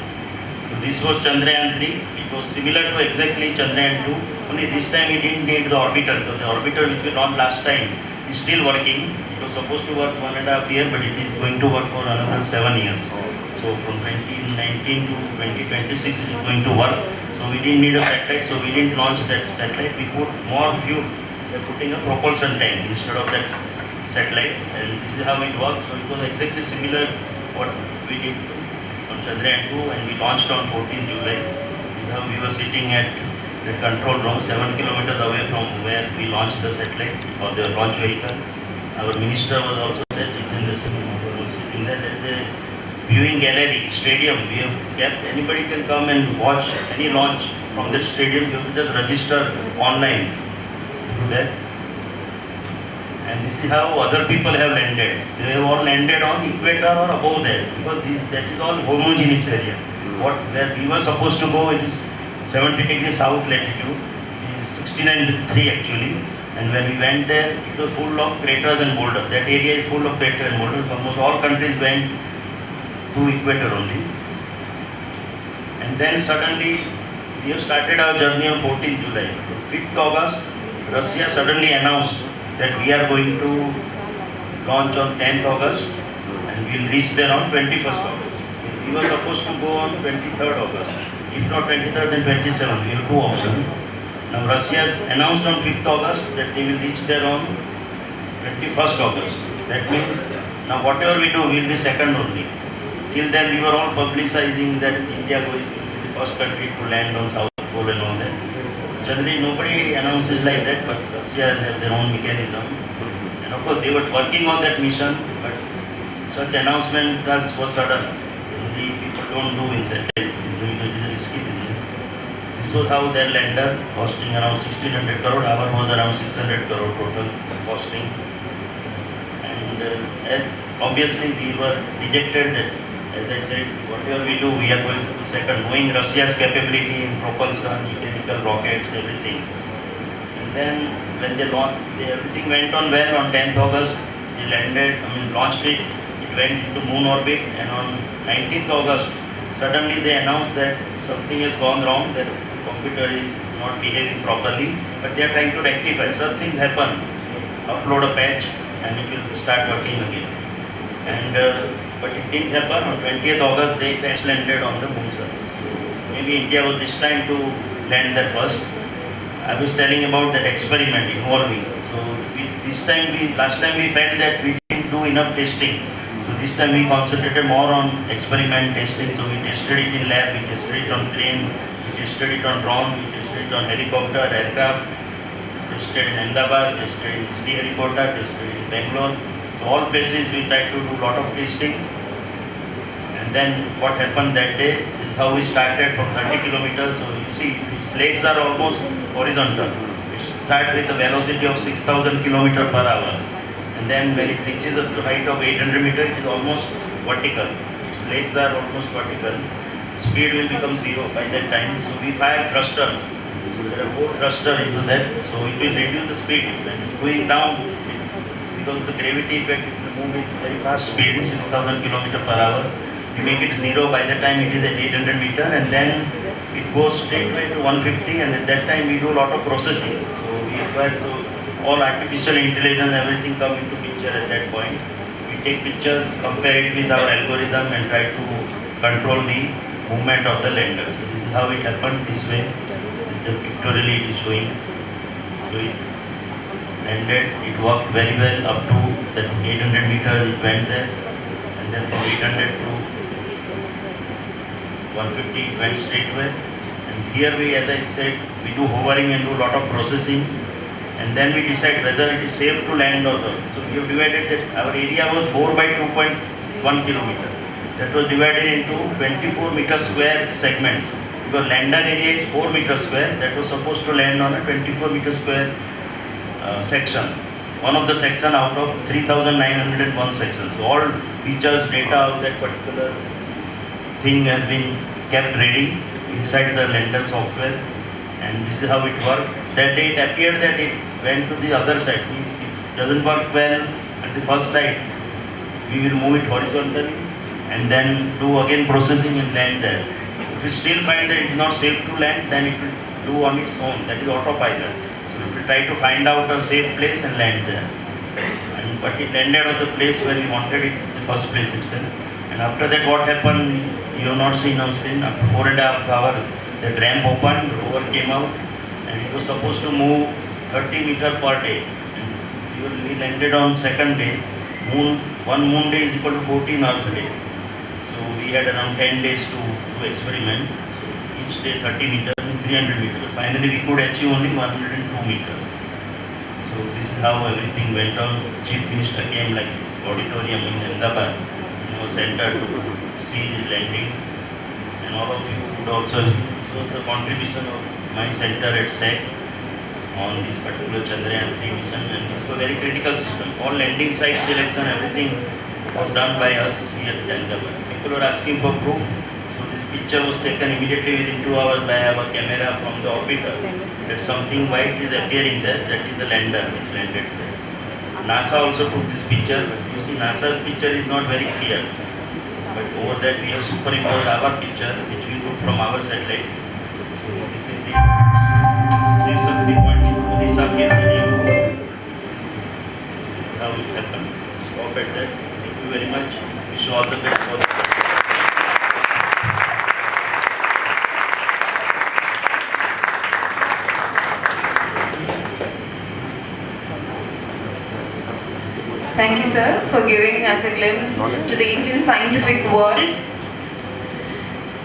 G: So this was Chandrayaan 3. It was similar to exactly Chandrayaan 2. Only this time we didn't need the orbiter. So the orbiter which we launched last time is still working. It was supposed to work 1.5 years, but it is going to work for another 7 years. So from 2019 to 2026 it is going to work. So we didn't need a satellite, so we didn't launch that satellite. We put more fuel. We are putting a propulsion tank instead of that satellite, and this is how it works. So it was exactly similar what we did on Chandrayaan 2, and we launched on 14th July. This is how we were sitting at the control room 7 kilometers away from where we launched the satellite or the launch vehicle. Our minister was also there, was sitting there. There is a viewing gallery, stadium. We have kept, anybody can come and watch any launch from that stadium. You have to just register online through that. And this is how other people have landed. They have all landed on equator or above that, because that is all homogeneous area. Where we were supposed to go, it is 70 degrees south latitude, it is 69.3 actually. And when we went there, it was full of craters and boulders. That area is full of craters and boulders. Almost all countries went to equator only. And then suddenly we have started our journey on 14th July. 5th August, Russia suddenly announced that we are going to launch on 10th August and we will reach there on 21st August. We were supposed to go on 23rd August. If not 23rd, then 27th. We have two options. Now Russia has announced on 5th August that they will reach there on 21st August. That means now whatever we do, we will be second only. Till then we were all publicizing that India will be the first country to land on South Pole and all that. Generally nobody announces like that, but Russia has their own mechanism. And of course they were working on that mission, but such announcement was sudden. Generally people don't do in that. It is a risky business. This was how their lander, costing around 1600 crore, our was around 600 crore total costing. And obviously we were dejected that, as I said, whatever we do, we are going to be second, knowing Russia's capability in propulsion, mechanical rockets, everything. And then when they launched, everything went on well. On 10th August, they landed, launched it, it went into Moon orbit, and on 19th August, suddenly they announced that something has gone wrong, that computer is not behaving properly, but they are trying to rectify. Some things happen, upload a patch, and it will start working again. And but it didn't happen. On 20th August, they crash landed on the Moon surface. Maybe India was this time to land that first. I was telling about that experiment involving. So last time we felt that we didn't do enough testing. So this time we concentrated more on experiment testing. So we tested it in lab, we tested it on train, we tested it on drone, we tested it on helicopter, aircraft, tested in Ahmedabad, tested in Sriharikota, tested in Bangalore. So all places we tried to do a lot of testing. And then what happened that day is how we started from 30 kilometers. So you see, these legs are almost horizontal. We start with a velocity of 6,000 kilometers per hour. And then when it reaches a height of 800 meters, it is almost vertical. Its legs are almost vertical. Speed will become zero by that time. So we fire thrusters. So there are 4 thrusters into that. So it will reduce the speed. When it's going down, because of the gravity effect, it will move with very fast speed, 6,000 kilometers per hour. We make it zero by the time it is at 800 meters, and then it goes straight away to 150, and at that time we do a lot of processing. So we require to all artificial intelligence, everything come into picture at that point. We take pictures, compare it with our algorithm and try to control the movement of the lander. So this is how it happened this way. Just pictorially it is showing. So it landed, it worked very well up to the 800 meters it went there, and then from 800 to 150 it went straight away. And here we, as I said, we do hovering and do a lot of processing, and then we decide whether it is safe to land or not. So we have divided that. Our area was 4 by 2.1 kilometer. That was divided into 24 meter square segments. Because lander area is 4 meter square, that was supposed to land on a 24 meter square section. One of the section out of 3,901 sections. So all features, data of that particular thing has been kept ready inside the lander software, and this is how it worked. That day it appeared that it went to the other side. It doesn't work well at the first side. We will move it horizontally and then do again processing and land there. If we still find that it is not safe to land, then it will do on its own. That is autopilot. So we will try to find out a safe place and land there. But it landed on the place where we wanted it, the first place itself. And after that, what happened, you have not seen on screen. After 4.5 hours, the ramp opened, the rover came out, and it was supposed to move 30 meters per day. And we landed on second day. One moon day is equal to 14 Earth day. So we had around 10 days to experiment. So each day 30 meters and 300 meters. Finally, we could achieve only 102 meters. So this is how everything went on. Chief Minister came like this auditorium in Ahmedabad, in our center, to see the landing, and all of you would also have seen. This was the contribution of my center at SEC on this particular Chandrayaan 3 mission, and this was a very critical system. All landing site selection, everything was done by us here at Ahmedabad. People were asking for proof, so this picture was taken immediately within 2 hours by our camera from the orbiter. That something white is appearing there, that is the lander which landed there. NASA also took this picture, but you see NASA's picture is not very clear. But over that we have superimposed our picture, which we took from our satellite. So this is the Shiv Shakti point, Odisha Keynote. How it happened. Stop at that. Thank you very much. Wish you all the best for this.
A: Thank you, sir, for giving us a glimpse to the Indian scientific world.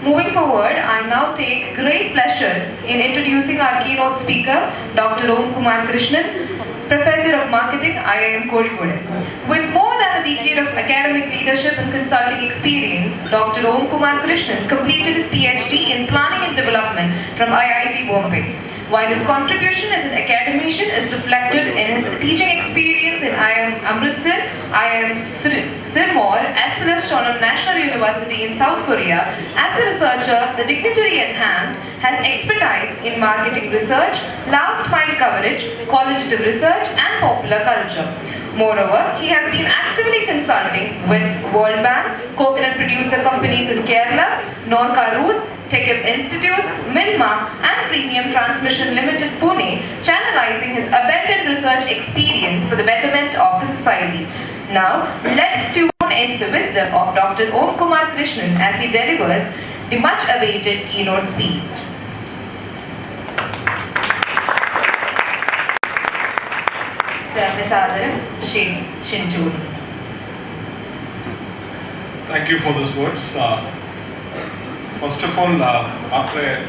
A: Moving forward, I now take great pleasure in introducing our keynote speaker, Dr. Om Kumar Krishnan, Professor of Marketing, IIM Kozhikode. With more than a decade of academic leadership and consulting experience, Dr. Om Kumar Krishnan completed his PhD in Planning and Development from IIT Bombay. While his contribution as an academician is reflected in his teaching experience in IIM Amritsar, IIM Sirmaur, as well as Chonam National University in South Korea, as a researcher, the dignitary at hand has expertise in marketing research, last mile coverage, qualitative research, and popular culture. Moreover, he has been actively consulting with World Bank, coconut producer companies in Kerala, Norca Roots, TechUp Institutes, Milma, and Premium Transmission Limited Pune, channelizing his abundant research experience for the betterment of the society. Now, let's tune into the wisdom of Dr. Om Kumar Krishnan as he delivers the much-awaited keynote speech. Visadan Shinchur.
D: Thank you for those words. First of all, after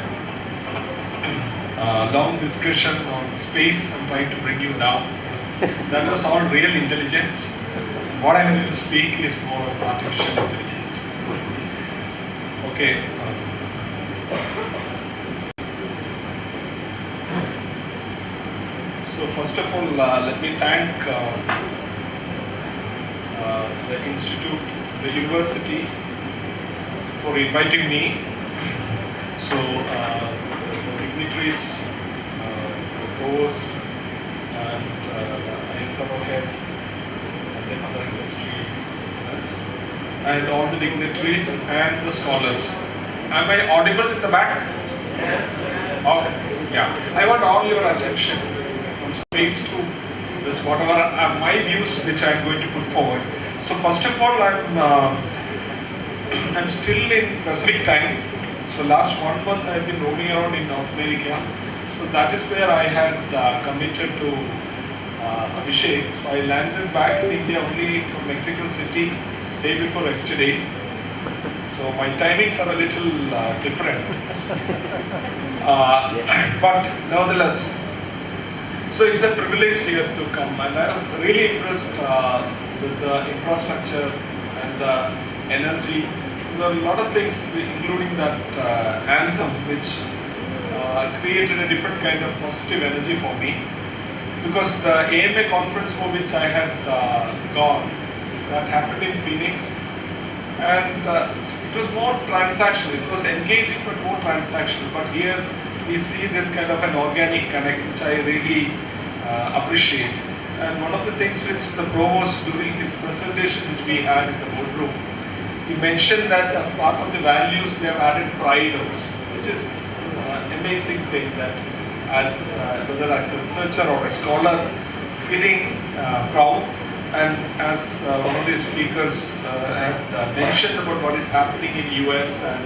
D: a long discussion on space, I'm trying to bring you down. That was all real intelligence. What I'm going to speak is more of artificial intelligence. Okay. So first of all, let me thank the institute, the university, for inviting me. So the dignitaries, the provost, and ISRO head, and then other industry personnel, and all the dignitaries and the scholars. Am I audible in the back? Yes. Okay. Yeah. I want all your attention on space to this, whatever are my views which I am going to put forward. So first of all, I'm still in Pacific time. So last 1 month I have been roaming around in North America. So that is where I had committed to Abhishek. So I landed back in India only from Mexico City day before yesterday. So my timings are a little different. But nevertheless, so it's a privilege here to come, and I was really impressed with the infrastructure and the energy. There are a lot of things, including that anthem, which created a different kind of positive energy for me. Because the AMA conference for which I had gone, that happened in Phoenix, and it was more transactional. It was engaging but more transactional. But here we see this kind of an organic connect, which I really appreciate. And one of the things which the provost during his presentation, which we had in the boardroom, he mentioned that as part of the values they have added pride also, which is an amazing thing, that as whether as a researcher or a scholar, feeling proud. And as one of the speakers had mentioned about what is happening in US and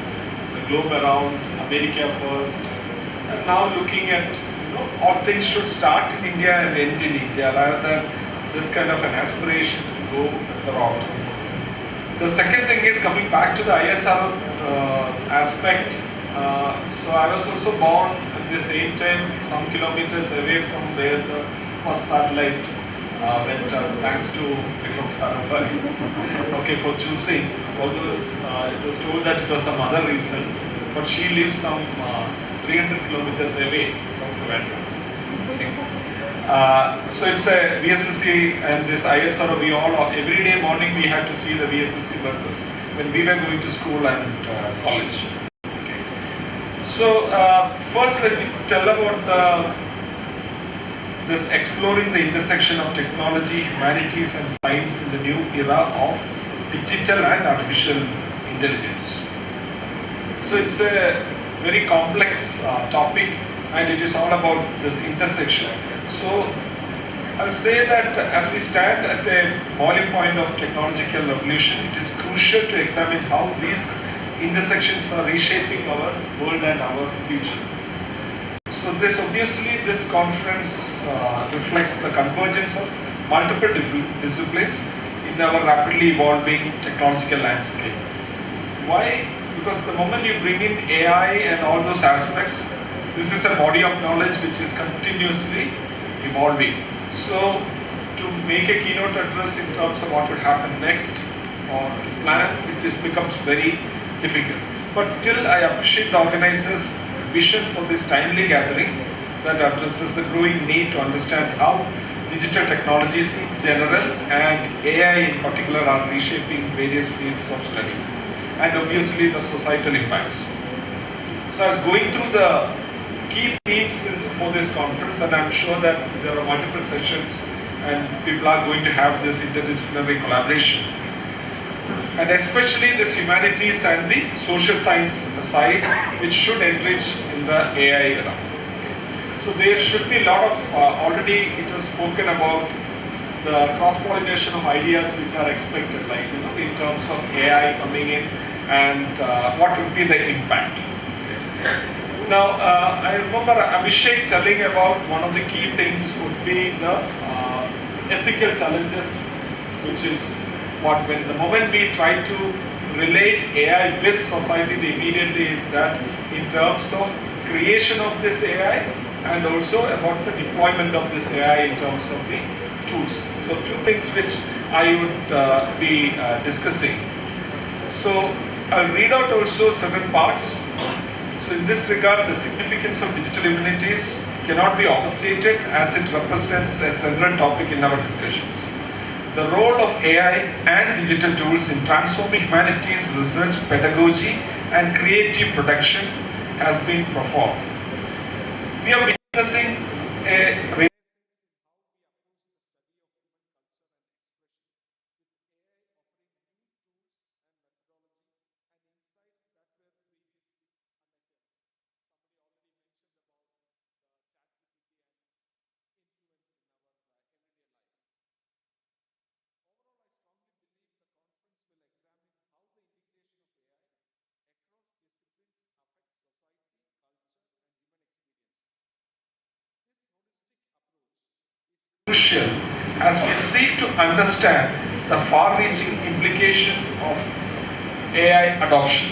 D: the globe around, America first, and now looking at, all things should start in India and end in India, rather than this kind of an aspiration to go the route. The second thing is coming back to the ISR aspect. So I was also born at the same time, some kilometers away from where the first satellite went up, thanks to Vikram Sarabhai, okay, for choosing. Although it was told that it was some other reason, but she lives some 300 kilometers away from Trivandrum. Okay. So it's a VSSC and this ISRO, we all, every day morning we had to see the VSSC buses when we were going to school and college. Okay. So first let me tell about this exploring the intersection of technology, humanities and science in the new era of digital and artificial intelligence. So it's a very complex topic, and it is all about this intersection. So I'll say that as we stand at a boiling point of technological evolution, it is crucial to examine how these intersections are reshaping our world and our future. So this conference reflects the convergence of multiple disciplines in our rapidly evolving technological landscape. Why? Because the moment you bring in AI and all those aspects, this is a body of knowledge which is continuously evolving. So to make a keynote address in terms of what will happen next or to plan, it becomes very difficult. But still, I appreciate the organizers' vision for this timely gathering that addresses the growing need to understand how digital technologies in general and AI in particular are reshaping various fields of study, and obviously the societal impacts. So I was going through the key themes for this conference, and I'm sure that there are multiple sessions and people are going to have this interdisciplinary collaboration. And especially this humanities and the social science side, which should enrich in the AI era. So there should be a lot of, already it was spoken about the cross-pollination of ideas which are expected, like in terms of AI coming in and what would be the impact. Now, I remember Abhishek telling about one of the key things would be the
H: ethical challenges, which is what when the moment we try to relate AI with society, the immediately is that in terms of creation of this AI and also about the deployment of this AI in terms of the tools. So two things which I would be discussing. So I'll read out also certain parts. So in this regard, the significance of digital humanities cannot be overstated as it represents a central topic in our discussions. The role of AI and digital tools in transforming humanities research, pedagogy and creative production has been profound. We are witnessing a crucial as we seek to understand the far-reaching implication of AI adoption.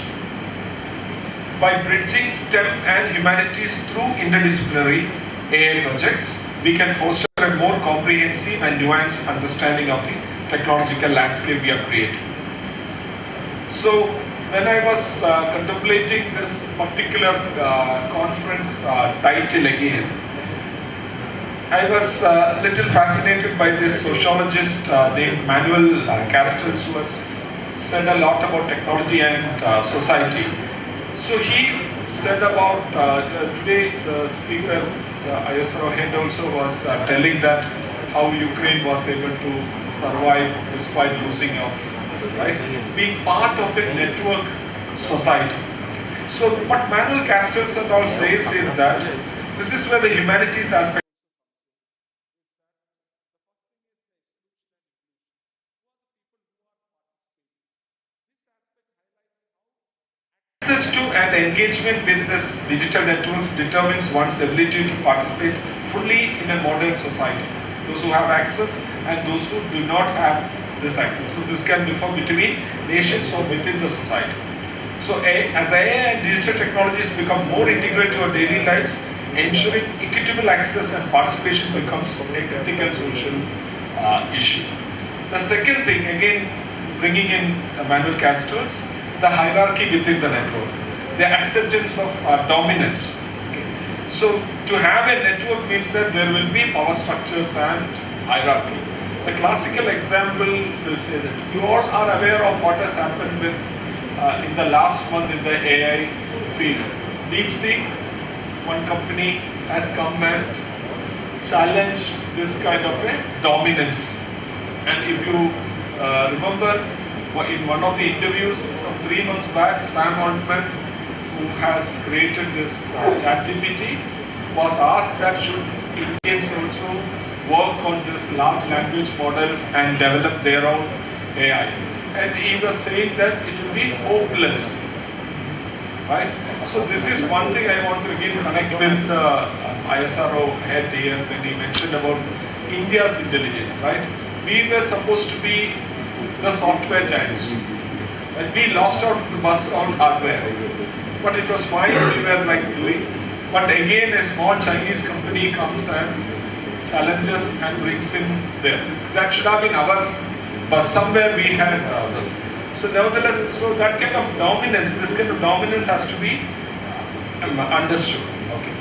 H: By bridging STEM and humanities through interdisciplinary AI projects, we can foster a more comprehensive and nuanced understanding of the technological landscape we are creating. So, when I was contemplating this particular conference title again, I was a little fascinated by this sociologist named Manuel Castells, who has said a lot about technology and society. So he said about today the speaker, the ISRO head also was telling that how Ukraine was able to survive despite losing of, right, being part of a network society. So what Manuel Castells and all says is that this is where the humanities aspect access to and engagement with this digital networks determines one's ability to participate fully in a modern society. Those who have access and those who do not have this access. So this can differ between nations or within the society. So as AI and digital technologies become more integrated to our daily lives, ensuring equitable access and participation becomes a critical social issue. The second thing, again bringing in Manuel Castells, the hierarchy within the network, the acceptance of dominance. Okay. So to have a network means that there will be power structures and hierarchy. The classical example will say that you all are aware of what has happened with in the last month in the AI field. DeepSeek, one company has come and challenged this kind of a dominance. And if you remember, in one of the interviews some 3 months back, Sam Altman, who has created this ChatGPT, was asked that should Indians also work on this large language models and develop their own AI. And he was saying that it will be hopeless, right? So this is one thing I want to again connect with the ISRO head here when he mentioned about India's intelligence, right? We were supposed to be the software giants, and we lost out the bus on hardware, but it was fine, we were like doing. But again, a small Chinese company comes and challenges and brings in there. That should have been our bus. Somewhere we had this. So nevertheless, so that kind of dominance, this kind of dominance has to be understood. Okay.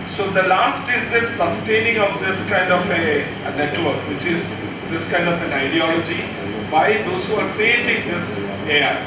H: So the last is this sustaining of this kind of a network, which is this kind of an ideology by those who are creating this AI.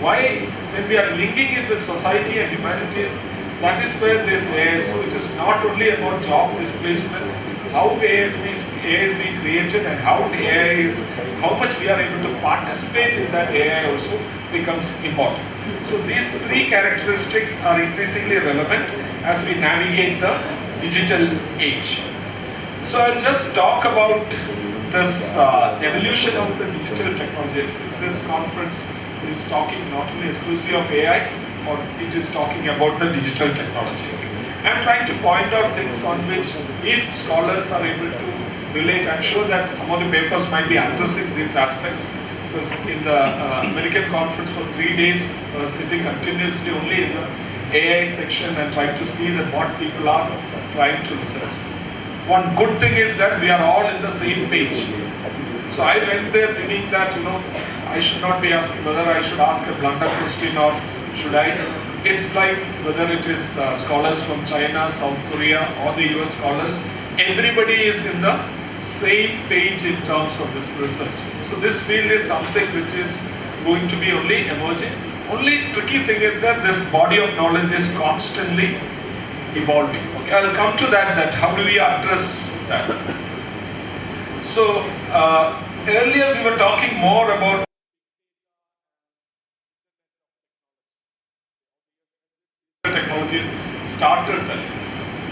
H: Why? When we are linking it with society and humanities, that is where this AI is. So it is not only about job displacement, how AI is being created and how the AI is, how much we are able to participate in that AI also becomes important. So these three characteristics are increasingly relevant as we navigate the digital age. So I'll just talk about this evolution of the digital technologies. This conference is talking not only exclusively of AI, or it is talking about the digital technology. I'm trying to point out things on which, if scholars are able to relate. I'm sure that some of the papers might be addressing these aspects, because in the American conference for 3 days, I was sitting continuously only in the AI section and trying to see that what people are trying to research. One good thing is that we are all in the same page. So I went there thinking that, I should not be asking whether I should ask a blunder question or should I. It's like whether it is scholars from China, South Korea or the US scholars, everybody is in the same page in terms of this research. So this field is something which is going to be only emerging. Only tricky thing is that this body of knowledge is constantly evolving. Okay, I'll come to that how do we address that. So earlier we were talking more about technologies started then.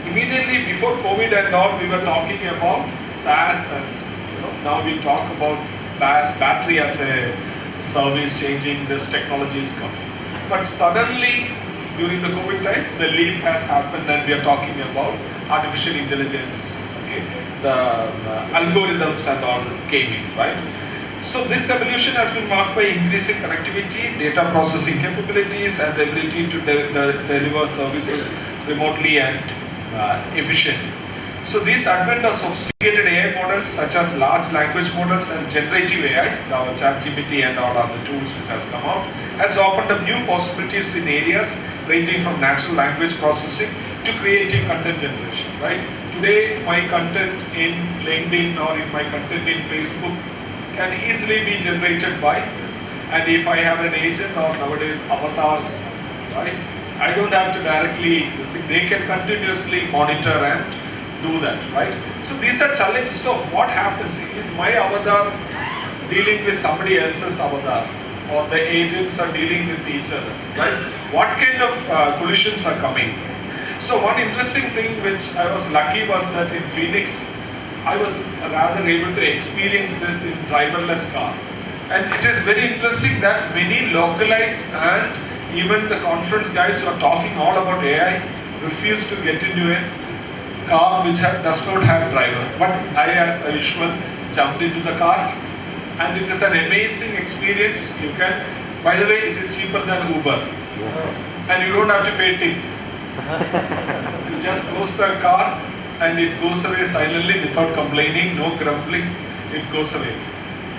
H: Immediately before COVID and all, we were talking about SaaS, and now we talk about BaaS, battery as a service, changing this technology is coming. But suddenly during the COVID time, the leap has happened and we are talking about artificial intelligence, okay, the algorithms and all came in, right? So this evolution has been marked by increasing connectivity, data processing capabilities, and the ability to deliver services remotely and efficiently. So these advent of sophisticated AI models such as large language models and generative AI, our ChatGPT and all other tools which has come out, has opened up new possibilities in areas ranging from natural language processing to creative content generation, right? Today my content in LinkedIn or in my content in Facebook can easily be generated by this. And if I have an agent or nowadays avatars, right, I don't have to directly, they can continuously monitor and do that, right? So these are challenges. So what happens is my avatar dealing with somebody else's avatar, or the agents are dealing with each other, right? What kind of collisions are coming? So one interesting thing which I was lucky was that in Phoenix, I was rather able to experience this in driverless car. And it is very interesting that many localites and even the conference guys who are talking all about AI refuse to get into a car which does not have driver. But I as Ayushman jumped into the car and it is an amazing experience. You can, by the way, it is cheaper than Uber. And you don't have to pay tip. You just close the car and it goes away silently without complaining, no grumbling, it goes away.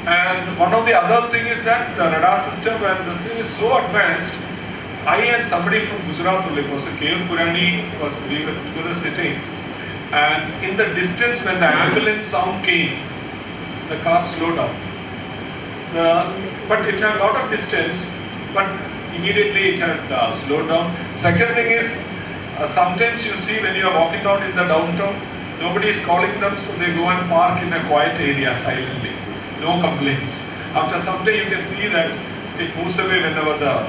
H: And one of the other thing is that the radar system and this thing is so advanced. I and somebody from Gujarat only, was K.M. Purani, we were together sitting, and in the distance when the ambulance sound came, the car slowed down. But it had a lot of distance, but immediately it had slowed down. Second thing is, sometimes you see when you are walking down in the downtown, nobody is calling them, so they go and park in a quiet area silently. No complaints. After some time you can see that it moves away whenever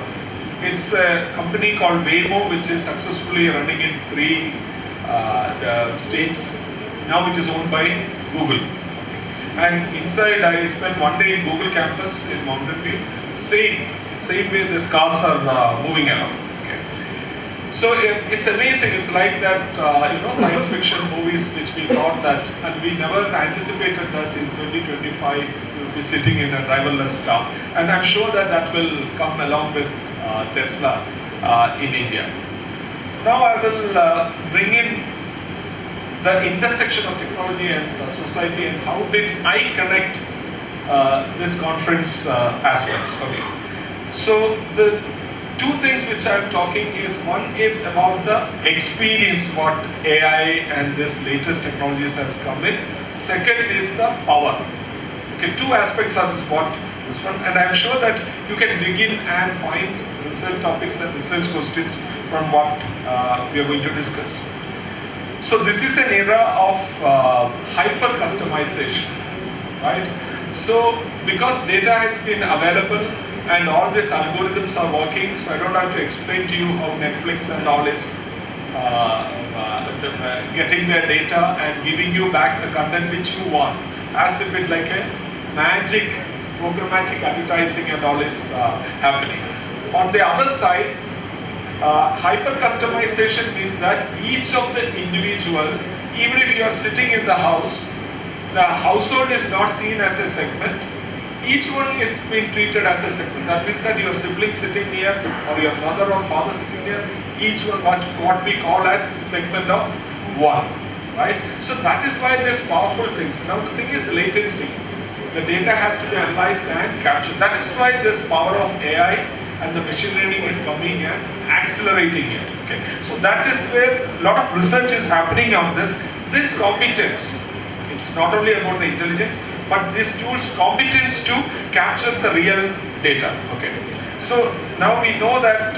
H: it's a company called Waymo which is successfully running in 3 states. Now it is owned by Google. And inside I spent one day in Google campus in Mountain View. Same way these cars are moving around. So it's amazing. It's like that, science fiction movies which we thought that, and we never anticipated that in 2025 we will be sitting in a driverless car. And I'm sure that that will come along with Tesla in India. Now I will bring in the intersection of technology and society and how did I connect this conference aspects. Okay. So the 2 things which I'm talking is, one is about the experience what AI and this latest technologies has come in. Second is the power. Okay, 2 aspects are this one, and I'm sure that you can begin and find research topics and research questions from what we are going to discuss. So this is an era of hyper customization, right? So because data has been available and all these algorithms are working, so I don't have to explain to you how Netflix and all is getting their data and giving you back the content which you want, as if it like a magic programmatic advertising and all is happening. On the other side, hyper customization means that each of the individual, even if you are sitting in the house, the household is not seen as a segment. Each one is being treated as a segment. That means that your sibling sitting here or your mother or father sitting here, each one what we call as segment of one, right? So that is why there's powerful things. Now the thing is latency. The data has to be analyzed and captured. That is why this power of AI and the machine learning is coming and accelerating it. Okay, so that is where a lot of research is happening on this. This competence, it is not only about the intelligence, but this tool's competence to capture the real data. Okay, so now we know that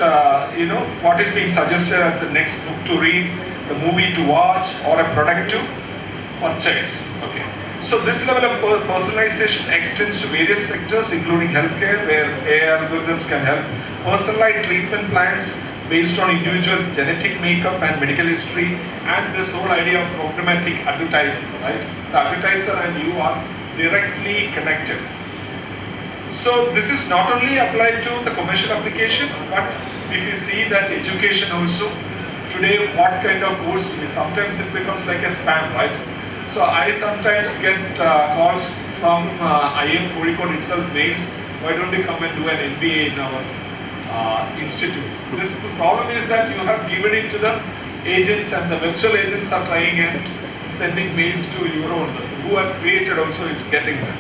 H: what is being suggested as the next book to read, the movie to watch, or a product to purchase. Okay. So this level of personalization extends to various sectors, including healthcare, where AI algorithms can help personalize treatment plans based on individual genetic makeup and medical history, and this whole idea of programmatic advertising, right? The advertiser and you are directly connected. So this is not only applied to the commercial application, but if you see that education also, today what kind of course to be, sometimes it becomes like a spam, right? So I sometimes get calls from IM Kozhikode itself, mails, why don't you come and do an MBA in our institute? This problem is that you have given it to the agents, and the virtual agents are trying and sending mails to your own person. Who has created also is getting them.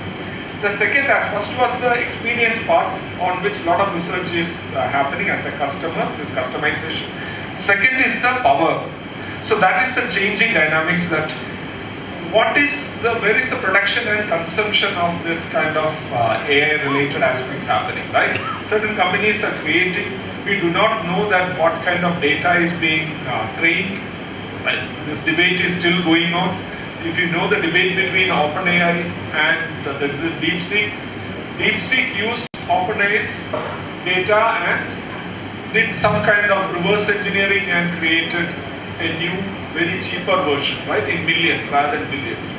H: The second, as first was the experience part, on which a lot of research is happening as a customer, this customization. Second is the power. So that is the changing dynamics, that where is the production and consumption of this kind of AI related aspects happening, right? Certain companies are creating, we do not know that what kind of data is being trained. Right? This debate is still going on. If you know the debate between OpenAI and the DeepSeek, DeepSeek used OpenAI's data and did some kind of reverse engineering and created a new, very cheaper version, right, in millions rather than billions.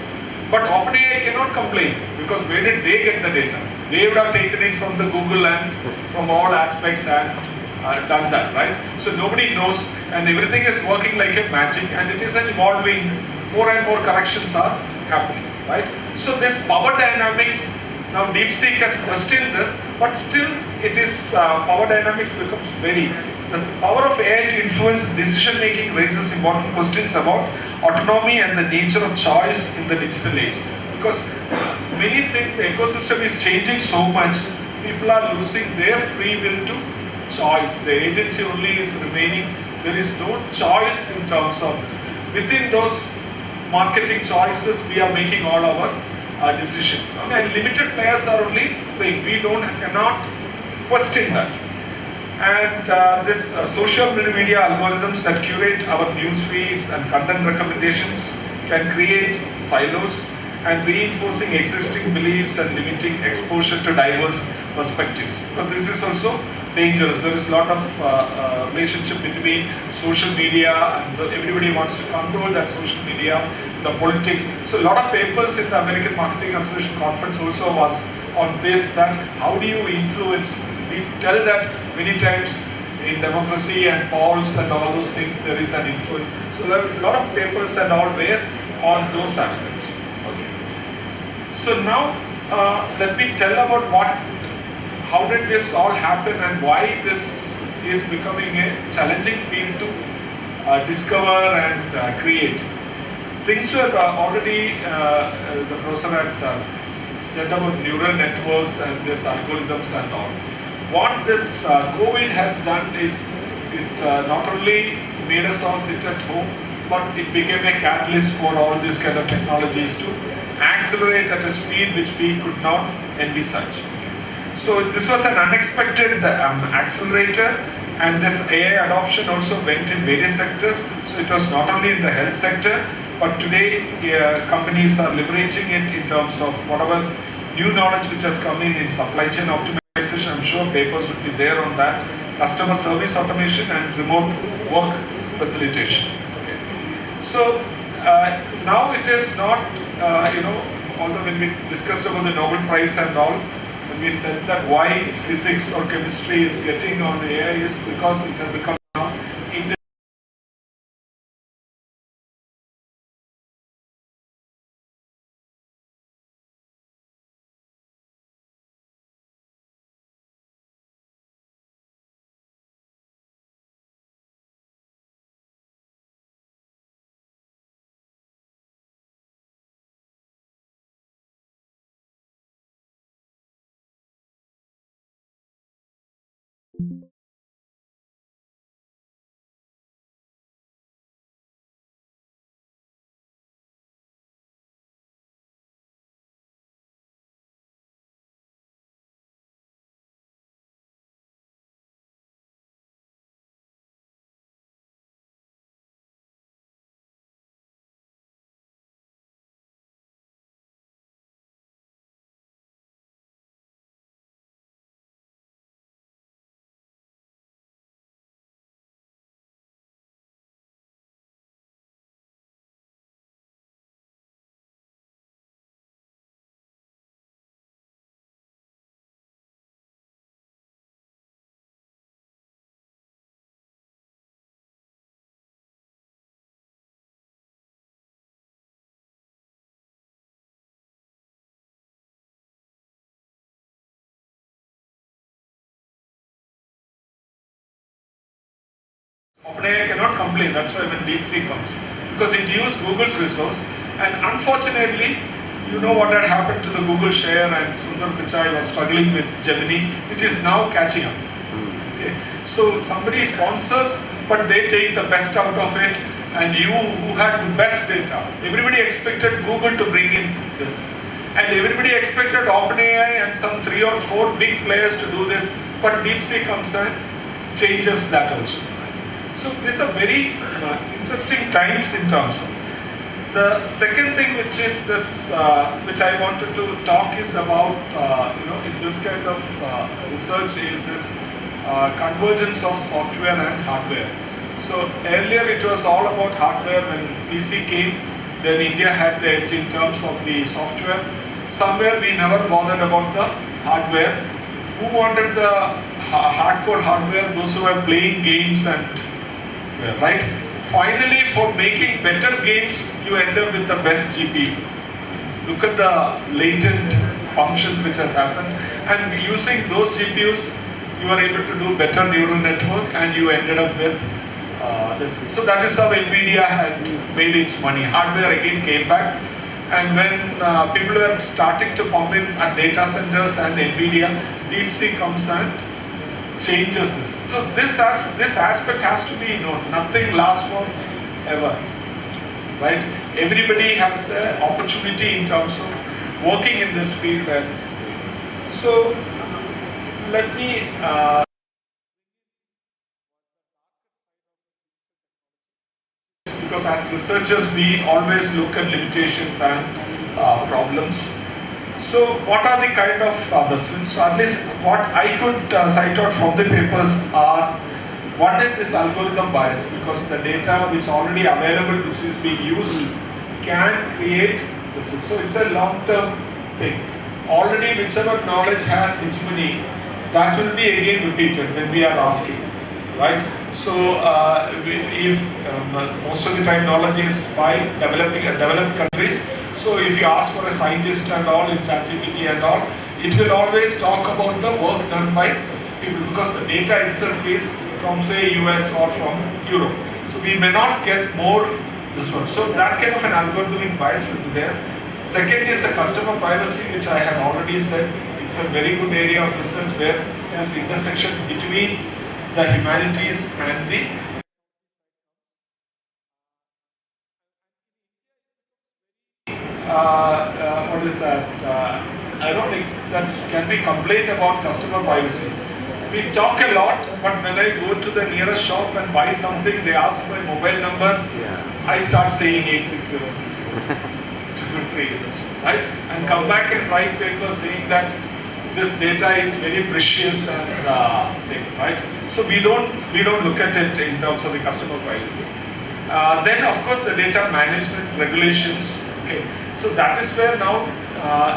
H: But OpenAI cannot complain, because where did they get the data? They would have taken it from the Google and from all aspects and done that, right? So nobody knows, and everything is working like a magic, and it is an evolving, more and more corrections are happening, right? So this power dynamics, now DeepSeek has questioned this, but still it is, power dynamics becomes the power of AI to influence decision making raises important questions about autonomy and the nature of choice in the digital age. Because many things, the ecosystem is changing so much, people are losing their free will to choice. The agency only is remaining, there is no choice in terms of this. Within those marketing choices, we are making all our decisions. And limited players are only playing. We cannot question that. And this social media algorithms that curate our news feeds and content recommendations can create silos and reinforcing existing beliefs and limiting exposure to diverse perspectives. But this is also dangerous. There is a lot of relationship between social media and everybody wants to control that social media, the politics. So a lot of papers in the American Marketing Association conference also was on this, that how do you influence this? We tell that many times in democracy and polls and all those things there is an influence. So there are a lot of papers and all were on those aspects. Okay. So now let me tell about how did this all happen and why this is becoming a challenging field to discover and create. Things were already, the professor had said about neural networks and this algorithms and all. What this COVID has done is it not only made us all sit at home, but it became a catalyst for all these kind of technologies to accelerate at a speed which we could not envisage. So this was an unexpected accelerator, and this AI adoption also went in various sectors. So it was not only in the health sector, but today companies are leveraging it in terms of whatever new knowledge which has come in supply chain optimization. I'm sure papers would be there on that. Customer service automation and remote work facilitation. Okay. So now it is not, although when we discussed about the Nobel Prize and all, when we said that why physics or chemistry is getting on AI is because it has become OpenAI cannot complain, that's why when DeepSeek comes. Because it used Google's resource, and unfortunately, you know what had happened to the Google share, and Sundar Pichai was struggling with Gemini, which is now catching up. Okay. So somebody sponsors, but they take the best out of it, and you who had the best data. Everybody expected Google to bring in this. And everybody expected OpenAI and some 3 or 4 big players to do this, but DeepSeek comes and changes that also. So these are very interesting times in terms of. The second thing which is this, which I wanted to talk is about, in this kind of research is this convergence of software and hardware. So earlier it was all about hardware. When PC came, then India had the edge in terms of the software. Somewhere we never bothered about the hardware. Who wanted the hardcore hardware? Those who were playing games and right. Finally, for making better games, you end up with the best GPU. Look at the latent functions which has happened, and using those GPUs, you are able to do better neural network, and you ended up with this. So that is how NVIDIA had made its money. Hardware again came back, and when people were starting to pump in at data centers and NVIDIA, DeepSeek comes and changes this. So this aspect has to be known. Nothing lasts forever, right? Everybody has an opportunity in terms of working in this field. And so let me because as researchers we always look at limitations and problems. So what are the kind of others? So at least what I could cite out from the papers are, one is this algorithm bias, because the data which is already available, which is being used, can create this. So it's a long-term thing. Already whichever knowledge has hegemony, that will be again repeated when we are asking, right? So if most of the time knowledge is by developed countries. So if you ask for a scientist and all in ChatGPT and all, it will always talk about the work done by people, because the data itself is from say US or from Europe. So we may not get more this one. So that kind of an algorithmic bias will be there. Second is the customer privacy, which I have already said. It's a very good area of research where there is intersection between the humanities and the what is that? I don't think that can be complained about customer privacy. We talk a lot, but when I go to the nearest shop and buy something, they ask my mobile number. I start saying 86060 right? And come back and write paper saying that this data is very precious and thing, right? So we don't look at it in terms of the customer privacy. Then of course the data management regulations. Okay, so that is where now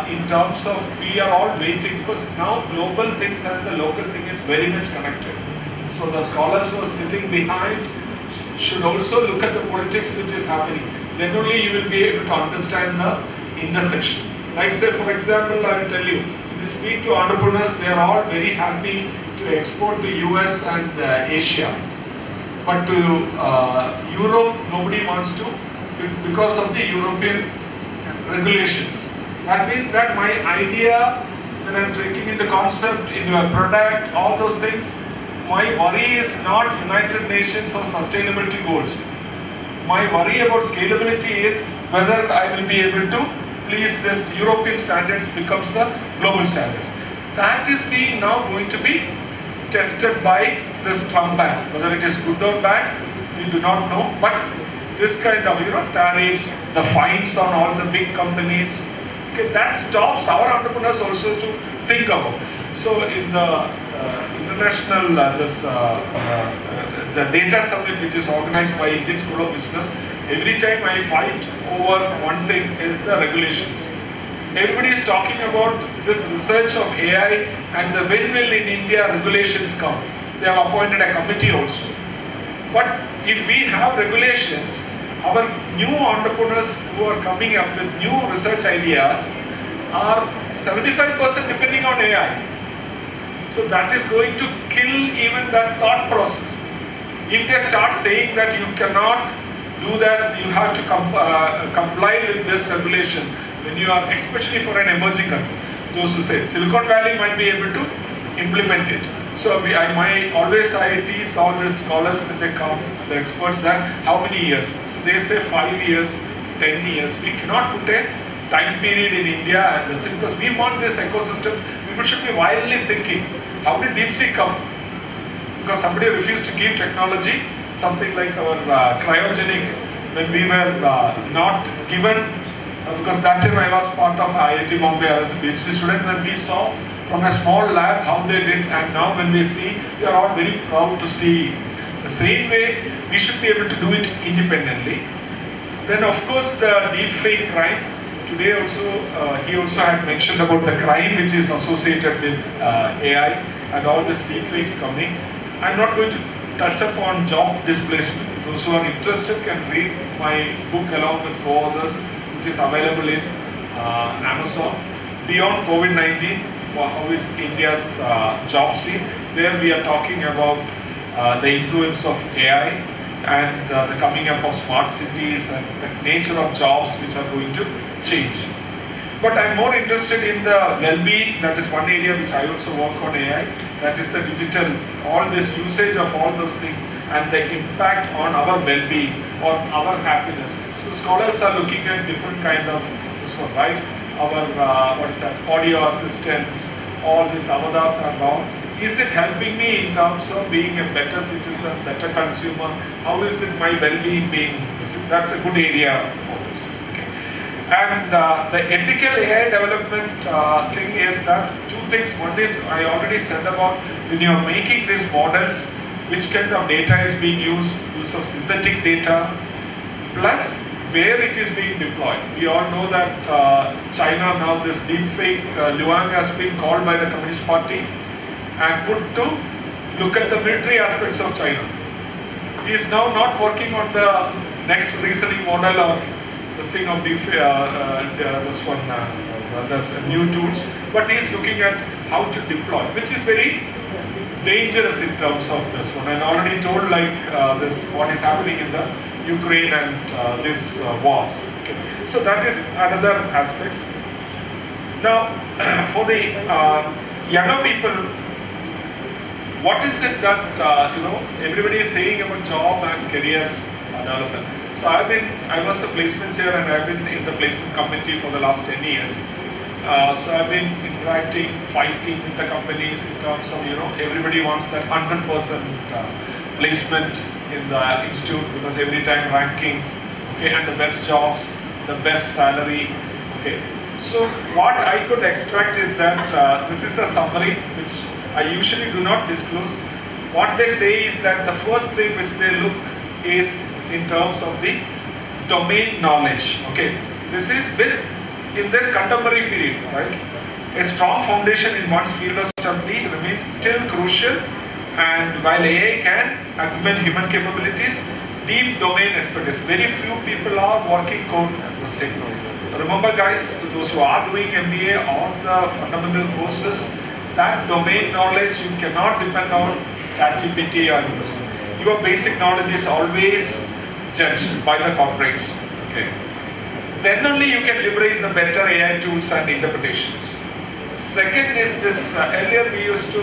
H: in terms of we are all waiting, because now global things and the local thing is very much connected. So the scholars who are sitting behind should also look at the politics which is happening. Then only you will be able to understand the intersection. Like say for example, I will tell you, if you speak to entrepreneurs, they are all very happy to export to US and Asia. But to Europe, nobody wants to, because of the European regulations. That means that my idea, when I'm taking in the concept, in your product, all those things, my worry is not United Nations or sustainability goals. My worry about scalability is whether I will be able to please this European standards becomes the global standards. That is being now going to be tested by this Trump ban. Whether it is good or bad, we do not know. But this kind of tariffs, the fines on all the big companies, okay, that stops our entrepreneurs also to think about. So in the international the data summit which is organized by Indian School of Business, every time I fight over one thing is the regulations. Everybody is talking about this research of AI and the when will in India regulations come. They have appointed a committee also. But if we have regulations, our new entrepreneurs who are coming up with new research ideas are 75% depending on AI. So that is going to kill even that thought process. If they start saying that you cannot do this, you have to comply with this regulation when you are, especially for an emerging country. Those who say Silicon Valley might be able to implement it. So I tease all these scholars when they come, the experts, that how many years? So they say 5 years, 10 years. We cannot put a time period in India because we want this ecosystem. People should be wildly thinking, how did DeepSeek come? Because somebody refused to give technology, something like our cryogenic, when we were not given, because that time I was part of IIT Bombay, I was a PhD student, and we saw from a small lab how they did, and now when we see, we are all very proud to see. The same way, we should be able to do it independently. Then of course the deepfake crime. Today also, he also had mentioned about the crime which is associated with AI and all these deepfakes coming. I'm not going to touch upon job displacement. Those who are interested can read my book along with co-authors, which is available in Amazon. Beyond COVID-19, how is India's job scene? There we are talking about the influence of AI and the coming up of smart cities and the nature of jobs which are going to change. But I'm more interested in the well-being. That is one area which I also work on AI. That is the digital, all this usage of all those things and the impact on our well-being or our happiness. So scholars are looking at different kind of this one, right? Our audio assistants, all these avatars are now. Is it helping me in terms of being a better citizen, better consumer? How is it my well-being being? That's a good area for this. Okay. And the ethical AI development thing is that two things. One is I already said about when you are making these models, which kind of data is being used, use of synthetic data, plus where it is being deployed. We all know that China now, this deepfake, Luang has been called by the Communist Party and put to look at the military aspects of China. He is now not working on the next reasoning model or the thing of this new tools, but he is looking at how to deploy, which is very dangerous in terms of this one. And already told like this what is happening in the Ukraine and this wars. Okay. So that is another aspect. Now, for the younger people, what is it that everybody is saying about job and career development? So I was the placement chair and I've been in the placement committee for the last 10 years. So I've been interacting, fighting with the companies in terms of everybody wants that 100% placement in the institute because every time ranking, okay, and the best jobs, the best salary, okay. So what I could extract is that this is a summary which I usually do not disclose. What they say is that the first thing which they look is in terms of the domain knowledge. Okay, this is built in this contemporary period, right? A strong foundation in one's field of study remains still crucial, and while AI can augment human capabilities, deep domain expertise, very few people are working code the same. Remember guys, those who are doing MBA or the fundamental courses, that domain knowledge you cannot depend on ChatGPT or this one. Your basic knowledge is always judged by the corporates. Okay. Then only you can leverage the better AI tools and interpretations. Second is this, earlier we used to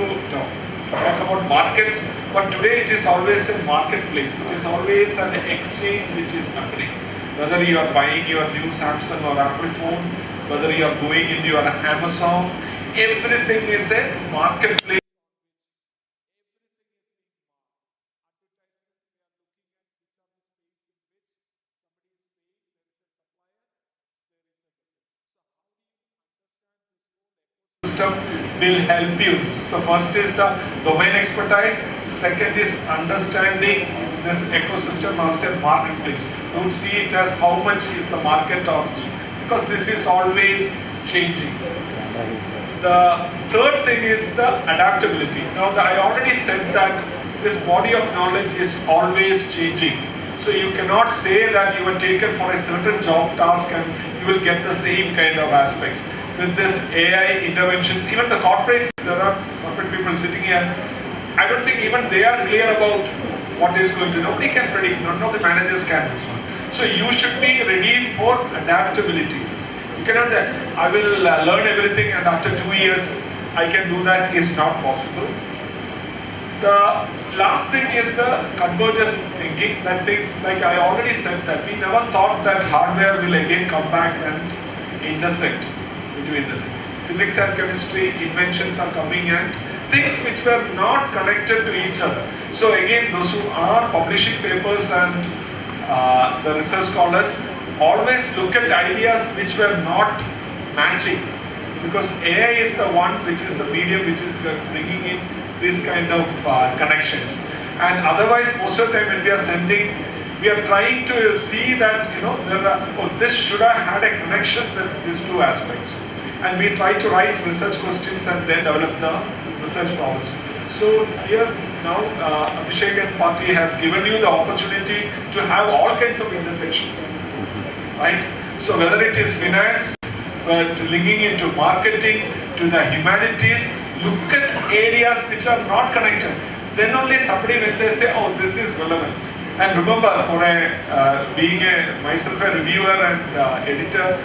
H: talk about markets, but today it is always a marketplace. It is always an exchange which is happening. Whether you are buying your new Samsung or Apple phone, whether you are going into your Amazon, everything is a marketplace. System will help you. So first is the domain expertise, second is understanding this ecosystem as a marketplace. Don't see it as how much is the market of, because this is always changing. The third thing is the adaptability. Now I already said that this body of knowledge is always changing. So you cannot say that you were taken for a certain job task and you will get the same kind of aspects. With this AI interventions, even the corporates, there are corporate people sitting here, I don't think even they are clear about what is going to, nobody can predict, none of the managers can this one. So you should be ready for adaptability. You cannot, I will learn everything and after 2 years I can do that, is not possible. The last thing is the convergence thinking, that things, like I already said that we never thought that hardware will again come back and intersect between this. Physics and chemistry inventions are coming and things which were not connected to each other. So again, those who are publishing papers and the research scholars always look at ideas which were not matching, because AI is the one which is the medium which is bringing in these kind of connections. And otherwise, most of the time when we are sending, we are trying to see that, this should have had a connection with these two aspects. And we try to write research questions and then develop the research problems. So here now Abhishek and Party has given you the opportunity to have all kinds of intersection, right? So whether it is finance, linking into marketing, to the humanities, look at areas which are not connected. Then only somebody, when they say, oh, this is relevant. And remember, for being myself a reviewer and editor,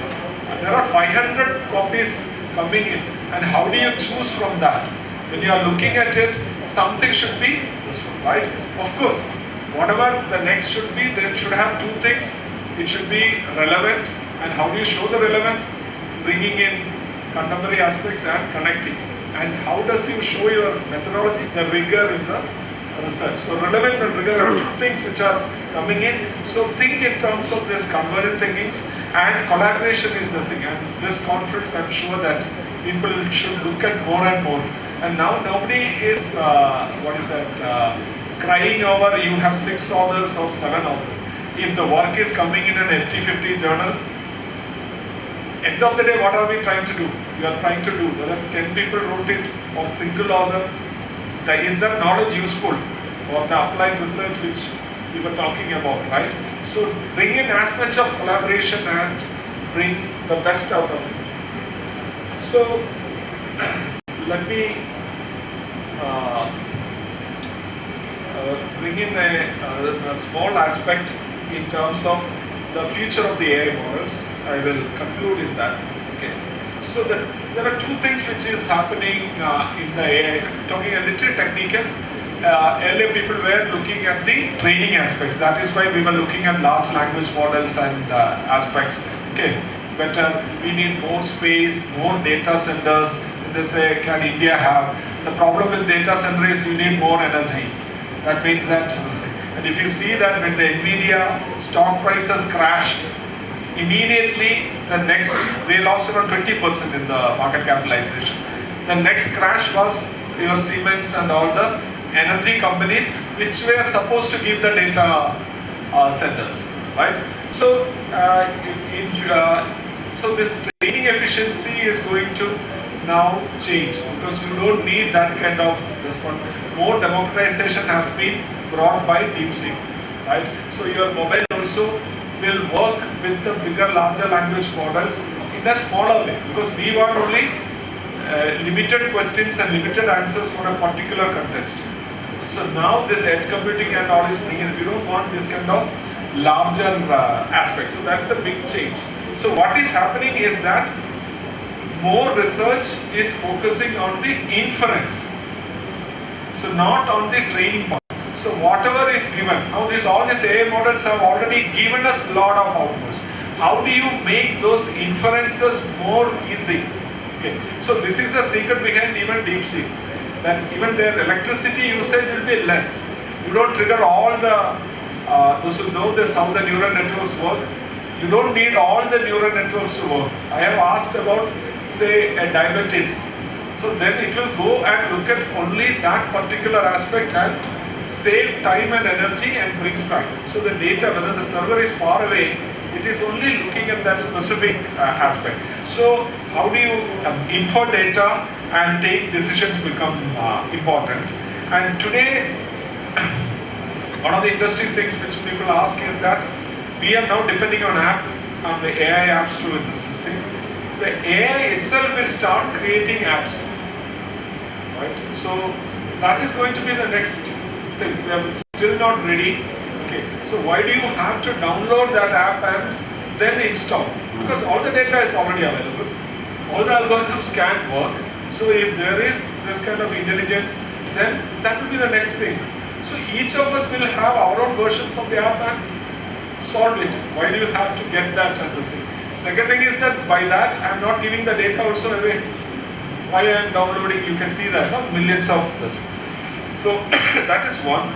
H: there are 500 copies coming in, and how do you choose from that? When you are looking at it, something should be this one, right? Of course, whatever the next should be, there should have two things. It should be relevant, and how do you show the relevant? Bringing in contemporary aspects and connecting. And how does you show your methodology? The rigor in the research. So relevant and rigor are two things which are coming in. So think in terms of this convergent thinkings, and collaboration is the thing. And this conference, I'm sure that people should look at more and more. And now nobody is, crying over you have 6 authors or 7 authors. If the work is coming in an FT50 journal, end of the day, what are we trying to do? We are trying to do, whether 10 people wrote it or single author, is that knowledge useful, or the applied research which we were talking about, right? So bring in as much of collaboration and bring the best out of it. So let me bring in a small aspect in terms of the future of the AI models. I will conclude in that. Okay. So there are two things which is happening in the AI. Talking a little technical. Earlier people were looking at the training aspects. That is why we were looking at large language models and aspects. Okay. Better, we need more space, more data centers. They say, can India have? The problem with data center is you need more energy. That means that, and if you see that when the Nvidia stock prices crashed, immediately they lost around 20% in the market capitalization. The next crash was your Siemens and all the energy companies which were supposed to give the data centers, right? So, so this training efficiency is going to now change, because you don't need that kind of response. More democratization has been brought by DeepSeek, right? So your mobile also will work with the bigger, larger language models in a smaller way, because we want only limited questions and limited answers for a particular contest. So now this edge computing and all is bringing in. We don't want this kind of larger aspect. So that's a big change. So what is happening is that more research is focusing on the inference. So not on the training part. So whatever is given, now all these AI models have already given us a lot of outputs. How do you make those inferences more easy? Okay. So this is the secret behind even DeepSeek, that even their electricity usage will be less. You don't trigger all the, those who know this, how the neural networks work, you don't need all the neural networks to work. I have asked about, say, a diabetes. So then it will go and look at only that particular aspect and save time and energy and brings back. So the data, whether the server is far away, it is only looking at that specific aspect. So how do you infer data and take decisions become important. And today, one of the interesting things which people ask is that we are now depending on the AI apps to win this thing. The AI itself will start creating apps, right? So that is going to be the next things. We are still not ready. Okay, so why do you have to download that app and then install? Because all the data is already available. All the algorithms can work. So if there is this kind of intelligence, then that will be the next thing. So each of us will have our own versions of the app and solve it. Why do you have to get that at the same? Second thing is that by that I am not giving the data also away. Why I am downloading, you can see that, no? Millions of this. So that is one.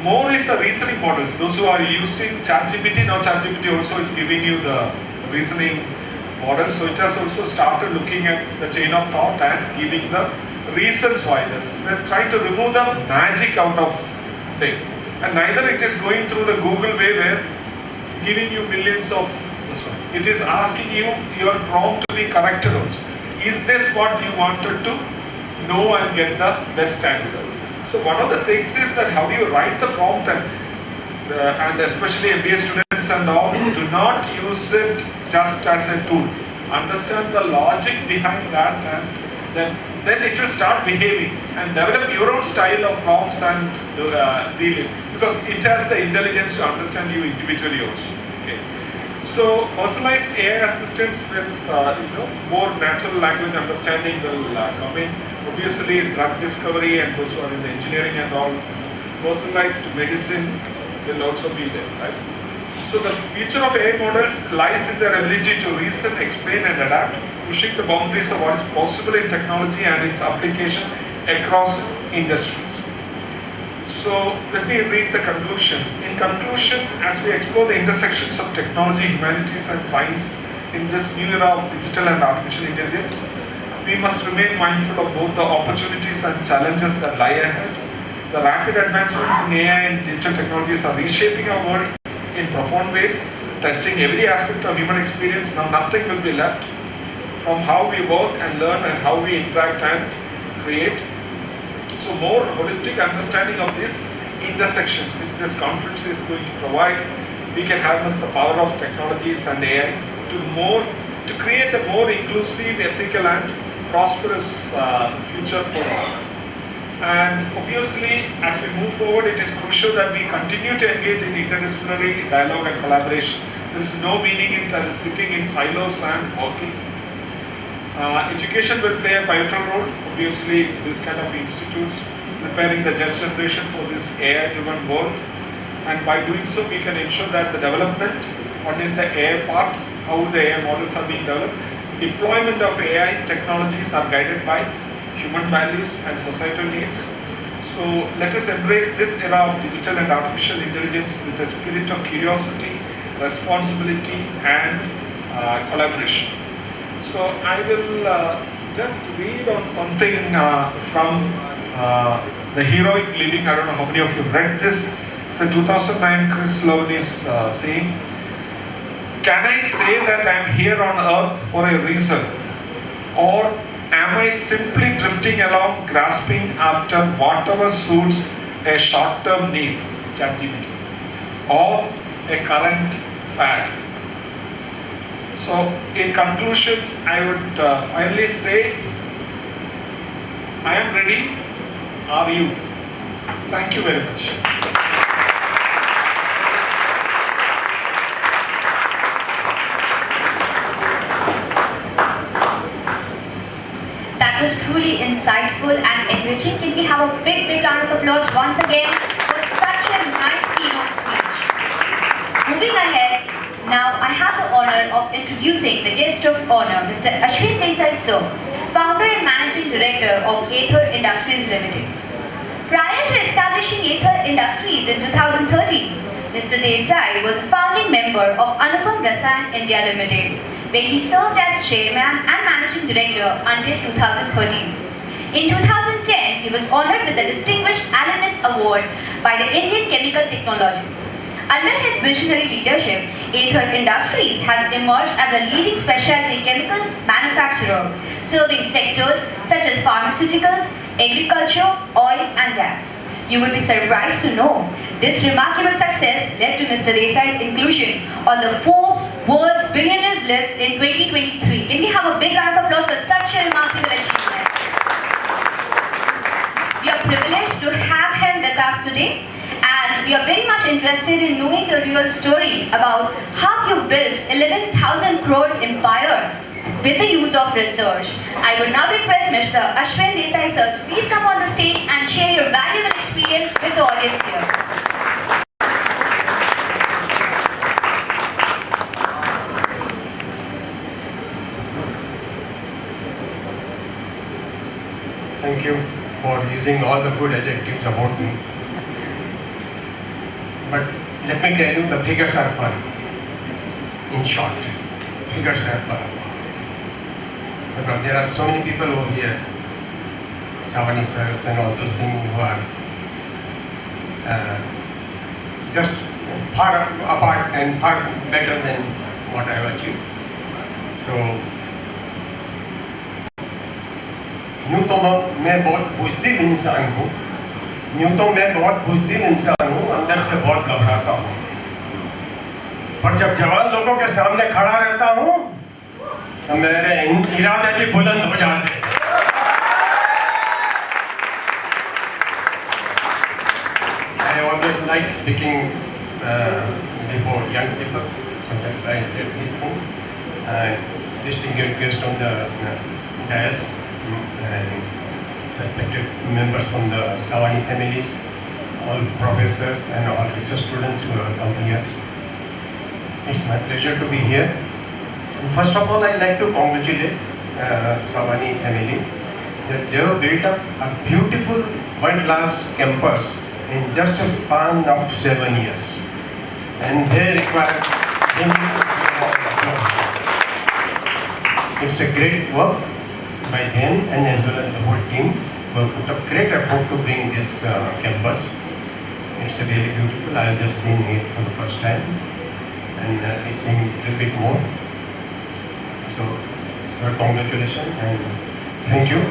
H: More is the reasoning models. Those who are using ChatGPT, now ChatGPT also is giving you the reasoning models. So it has also started looking at the chain of thought and giving the reasons why this. They're trying to remove the magic out of thing. And neither it is going through the Google way where giving you millions of this one. It is asking you your prompt to be corrected also. Is this what you wanted to know and get the best answer? So one of the things is that how do you write the prompt, and especially MBA students and all, do not use it just as a tool. Understand the logic behind that, and then it will start behaving and develop your own style of prompts and dealing, because it has the intelligence to understand you individually also. Okay. So personalized AI assistants with more natural language understanding will come in. Obviously, drug discovery and those who are in the engineering and all, personalized medicine will also be there, right? So the future of AI models lies in their ability to reason, explain and adapt, pushing the boundaries of what is possible in technology and its application across industries. So let me read the conclusion. In conclusion, as we explore the intersections of technology, humanities and science in this new era of digital and artificial intelligence, we must remain mindful of both the opportunities and challenges that lie ahead. The rapid advancements in AI and digital technologies are reshaping our world in profound ways, touching every aspect of human experience. Now nothing will be left, from how we work and learn and how we interact and create. So more holistic understanding of these intersections which this conference is going to provide, we can harness the power of technologies and AI to create a more inclusive, ethical and prosperous future for all. And obviously, as we move forward, it is crucial that we continue to engage in interdisciplinary dialogue and collaboration. There is no meaning in sitting in silos and working. Education will play a pivotal role. Obviously, this kind of institutes preparing the next generation for this AI-driven world. And by doing so, we can ensure that the development, what is the AI part, how the AI models are being developed, deployment of AI technologies are guided by human values and societal needs. So let us embrace this era of digital and artificial intelligence with a spirit of curiosity, responsibility and collaboration. So I will just read on something from The Heroic Living. I don't know how many of you read this. It's a 2009 Chris Lowney's saying. Can I say that I am here on earth for a reason? Or am I simply drifting along, grasping after whatever suits a short-term need, ChatGPT, or a current fad? So, in conclusion, I would finally say, I am ready. Are you? Thank you very much.
B: That was truly insightful and enriching. Can we have a big round of applause once again for such a nice keynote speech. Moving ahead, now I have the honor of introducing the guest of honor, Mr. Ashwin Desai sir, founder and managing director of Aether Industries Limited. Prior to establishing Aether Industries in 2013, Mr. Desai was a founding member of Anupam Rasayan India Limited, where he served as chairman and managing director until 2013. In 2010, he was honored with the Distinguished Alumnus Award by the Indian Chemical Technology. Under his visionary leadership, Aether Industries has emerged as a leading specialty chemicals manufacturer, serving sectors such as pharmaceuticals, agriculture, oil and gas. You will be surprised to know this remarkable success led to Mr. Desai's inclusion on the Forbes World's Billionaires list in 2023. Can we have a big round of applause for such a remarkable achievement? We are privileged to have him with us today, and we are very much interested in knowing the real story about how you built 11,000 crores empire with the use of research. I would now request Mr. Ashwin Desai sir to please come on the stage and share your valuable experience with the audience here.
I: Thank you for using all the good adjectives about me. But let me tell you, the figures are fun. In short, figures are fun. Because there are so many people over here, Savani sirs and all those things who are just far apart and far better than what I have achieved. So, यूँ तो मैं बहुत बुज़दिल इंसान हूँ, अंदर से बहुत घबराता हूँ, पर जब जवान लोगों के सामने खड़ा रहता हूँ तो मेरे इरादे भी बुलंद हो जाते हैं। I always like speaking before young people, sometimes I say these things. Distinguished guests on the dais and respected members from the Savani families, all professors and all research students who have come here. It's my pleasure to be here. First of all, I'd like to congratulate Savani family that they have built up a beautiful world-class campus in just a span of 7 years. And they require it's a great work by them and as well as the whole team who have put a great effort to bring this campus. It's really beautiful. I have just seen it for the first time and I seeing a little bit more. So, congratulations and thank you.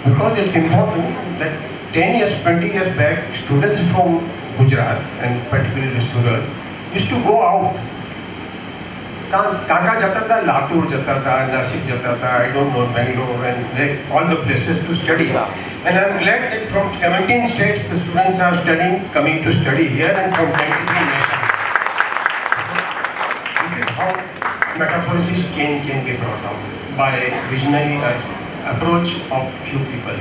I: Because it's important that 10 years, 20 years back, students from Gujarat and particularly Surat used to go out. Kaka jata tha, Latur jata tha, Nasik jata tha, I don't know, Bangalore and all the places to study. And I'm glad that from 17 states the students are studying, coming to study here and from 23 nations. This is how metaphysics can be brought out by visionary approach of few people.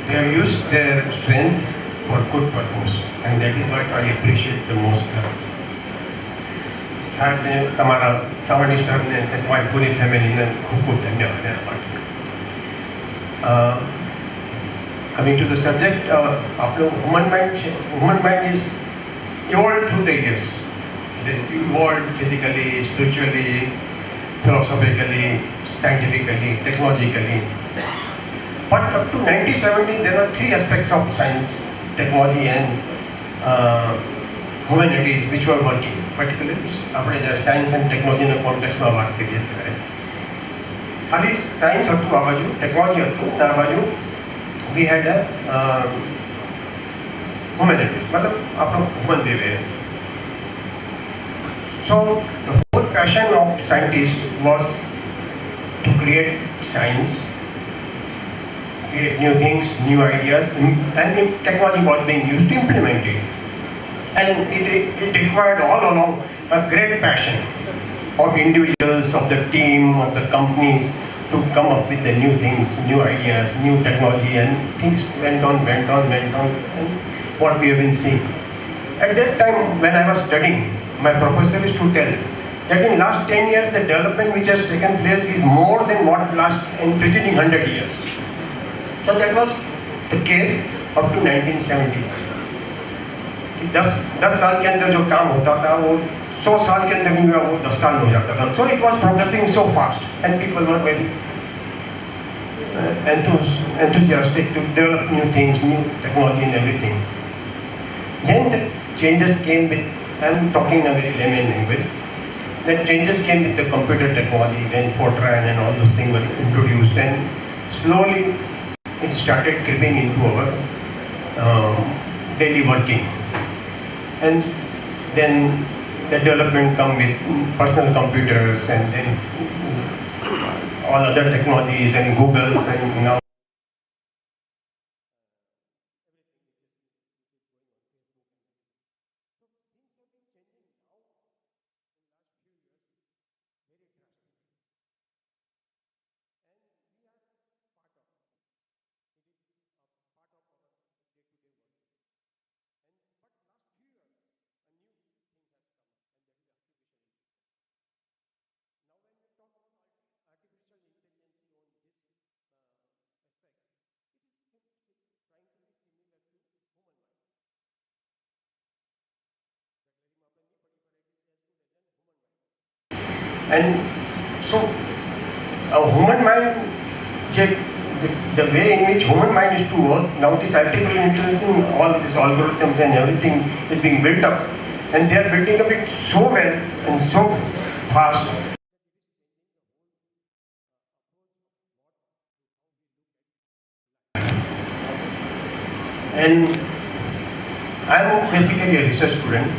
I: They have used their strength for good purpose and that is what I appreciate the most. Sir ने तमारा सावनी sir ने तुम्हारी पूरी family ने खूब धन्यवाद है। Coming to the subject, आप लोग human mind is evolved through the years. It evolved physically, spiritually, philosophically, scientifically, technologically. But up to 1970, there were three aspects of science, technology, and humanities which were working. Particularly, આપણે science and technology ના કોન્ટેક્સ્ટમાં વાત કરીએ ત્યારે ખાલી science હતું આ બાજુ, technology હતું ને આ બાજુ we had a humanities, मतलब આપણો human દેવે. So the whole passion of scientists was to create science, create new things, new ideas, and technology was being used to implement it. And it required all along a great passion of individuals, of the team, of the companies to come up with the new things, new ideas, new technology, and things went on, and what we have been seeing. At that time, when I was studying, my professor used to tell that in last 10 years, the development which has taken place is more than what last in preceding 100 years. So that was the case up to 1970s. 10 साल के अंदर जो काम होता था वो 100 साल के अंदर नहीं हुआ, वो 10 साल में हो जाता था. So it was progressing so fast, and people were very enthusiastic to develop new things, new technology and everything. Then the changes came with, I'm talking in a very layman language, the changes came with the computer technology, then Fortran and all those things were introduced, and slowly it started creeping into our daily working. And then the development come with personal computers, and then all other technologies and Googles, and now and so a human mind, the way in which human mind is to work, now this artificial intelligence, all these algorithms and everything is being built up, and they are building up it so well and so fast. And I am basically a research student.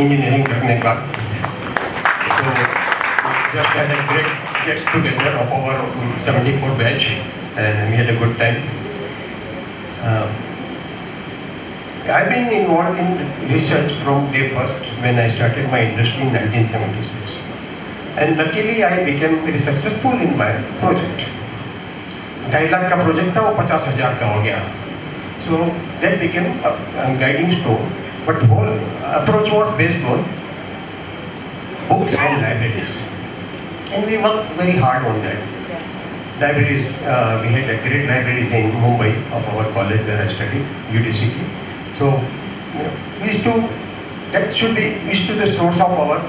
I: Engineering करने का, so just had a great get together of our 74 batch, and we had a good time. I've been involved in research from day first when I started my industry in 1976, and luckily I became very successful in my project. 2.5 lakh का project था, वो 50,000 का हो गया. So that became a guiding stone. But the whole approach was based on books and libraries, and we worked very hard on that. Libraries, we had a great library in Mumbai of our college where I studied, UDCT. So we used to, that should be, we used to the source of our.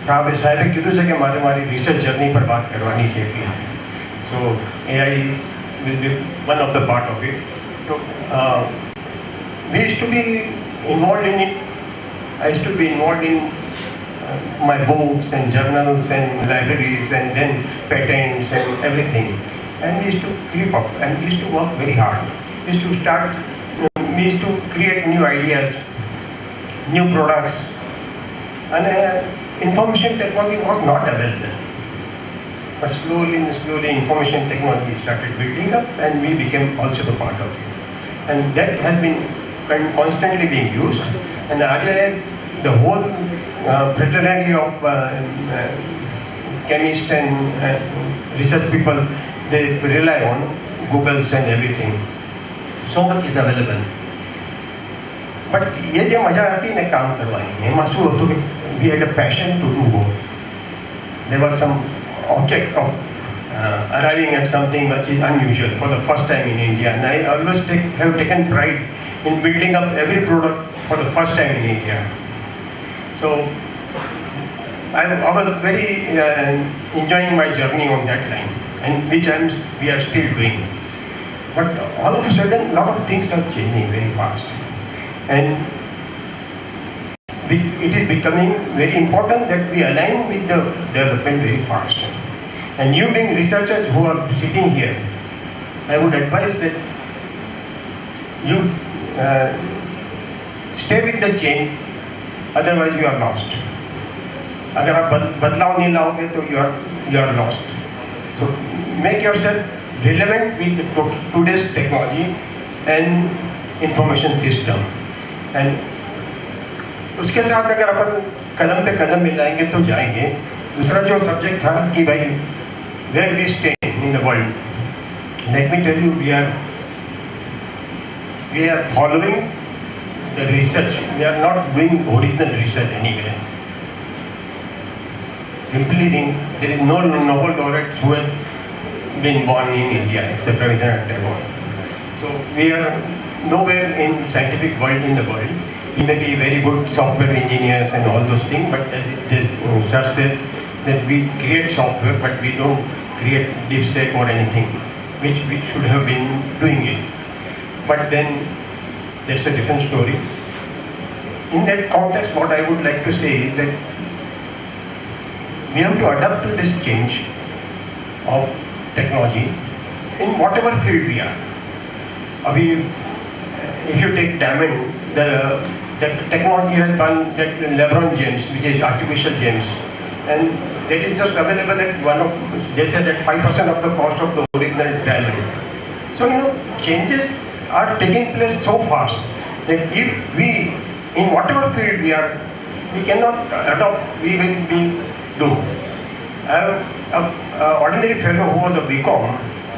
I: साहब कीधु से कि हमारी research journey पर बात करवानी चाहिए. So AI will be one of the part of it. So. We used to be involved in it. I used to be involved in my books and journals and libraries, and then patents and everything. And we used to creep up, and we used to work very hard. We used to start, we used to create new ideas, new products. And information technology was not available. But slowly information technology started building up, and we became also the part of it. And that has been constantly being used, and the whole fraternity of chemists and research people, they rely on Googles and everything. So much is available. But ये जो मजा आती है काम करवाने में, मासूम होते कि we had a passion to do both. There was some object of arriving at something which is unusual for the first time in India, and I always have taken pride in building up every product for the first time in India. So I was very enjoying my journey on that line, and which we are still doing. But all of a sudden, a lot of things are changing very fast, and it is becoming very important that we align with the development very fast. And you being researchers who are sitting here, I would advise that you stay with the change, otherwise you are lost. अगर आप बदलाव नहीं लाओगे तो you are lost. So make yourself relevant with today's technology and information system, and उसके साथ अगर अपन कदम पे कदम मिलाएंगे तो जाएंगे। दूसरा जो सब्जेक्ट था कि भाई where we stay in the world, let me tell you, we are following the research. We are not doing original research anywhere. Simply there is no Nobel laureate who has been born in India except Rabindranath Tagore. So we are nowhere in scientific world in the world. We may be very good software engineers and all those things, but as this sir said, that we create software, but we don't create DeepSeek or anything, which we should have been doing it. But then that's a different story. In that context, what I would like to say is that we have to adapt to this change of technology in whatever field we are. If you take diamond, the technology has done that LeBron James, which is artificial gems, and that is just available at they said at 5% of the cost of the original diamond. So changes are taking place so fast that if we, in whatever field we are, we cannot adopt, we will be doomed. An ordinary fellow who was a BCom,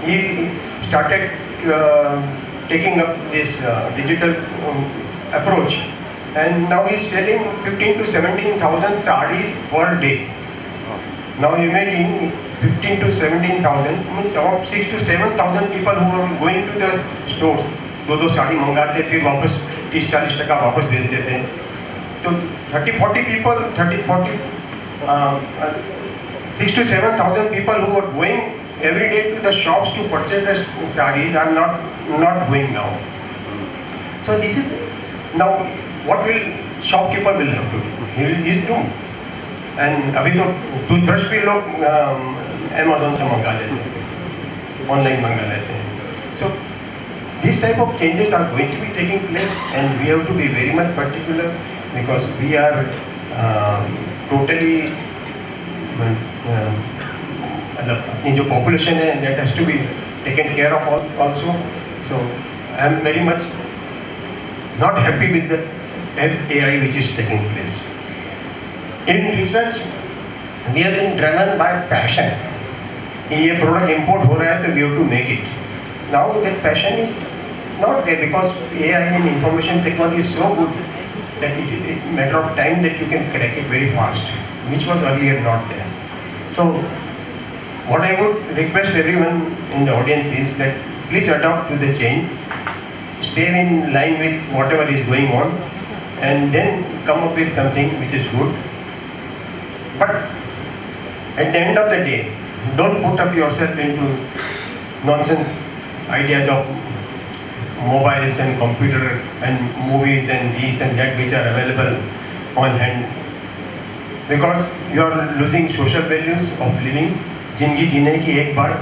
I: he started taking up this digital approach, and now he is selling 15 to 17,000 sarees per day. Now imagine 15 to 17,000 means about 6 to 7,000 people who are going to the stores. दो साड़ी मंगाते फिर वापस 30-40% वापस भेज देते हैं। तो 30-40 people, 6 to 7,000 people who are going every day to the shops to purchase the sarees are not going now. So this is now what will shopkeeper will have to do? He is doomed. And अभी तो toothbrush भी लोग Amazon से मंगा लेते हैं, online मंगा लेते हैं। So these type of changes are going to be taking place, and we have to be very much particular because we are totally अपनी जो population है that has to be taken care of also. So I am very much not happy with the AI which is taking place. In research, we have been driven by passion. ये product import हो रहा है तो we have to make it. Now that passion is not there because AI and information technology is so good that it is a matter of time that you can crack it very fast, which was earlier not there. So what I would request everyone in the audience is that please adapt to the change, stay in line with whatever is going on, and then come up with something which is good. But at the end of the day, don't put up yourself into nonsense ideas of mobiles and computer and movies and this and that which are available on hand, because you are losing social values of living. जिंदगी जीने की एक बार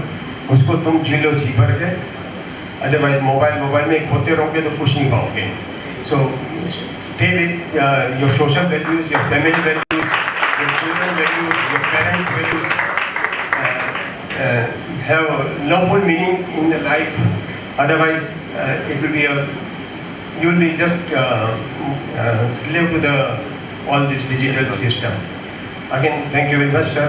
I: उसको तुम जी लो जी भर के, otherwise mobile में खोते रहोगे तो कुछ नहीं पाओगे. So stay with your social values, your family values, your children values, your parents values. Have lawful meaning in the life. Otherwise, it will be you will be just slave to all this digital system. Again, thank you very much, sir.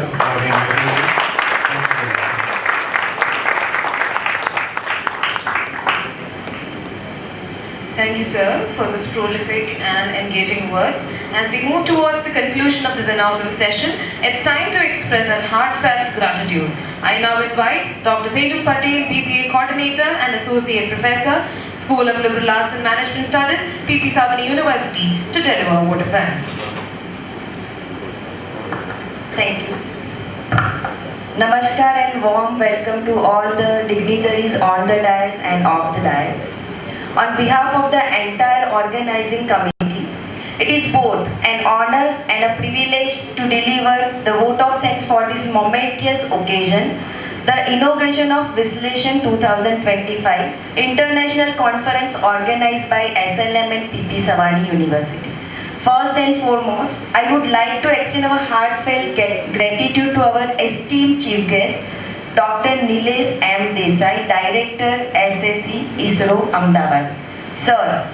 A: Thank you, sir, for those prolific and engaging words. As we move towards the conclusion of this inaugural session, it's time to express our heartfelt gratitude. I now invite Dr. Tejal Patel, BBA Coordinator and Associate Professor, School of Liberal Arts and Management Studies, PP Savani University, to deliver a vote of thanks.
J: Thank you. Namaskar and warm welcome to all the dignitaries on the dais and off the dais. On behalf of the entire organizing committee, it is both an honor and a privilege to deliver the vote of thanks for this momentous occasion, the inauguration of Vishleshan 2025 International Conference organized by SLM and PP Savani University. First and foremost, I would like to extend our heartfelt gratitude to our esteemed chief guest, Dr. Nilesh M. Desai, Director, SSC, ISRO, Ahmedabad. Sir,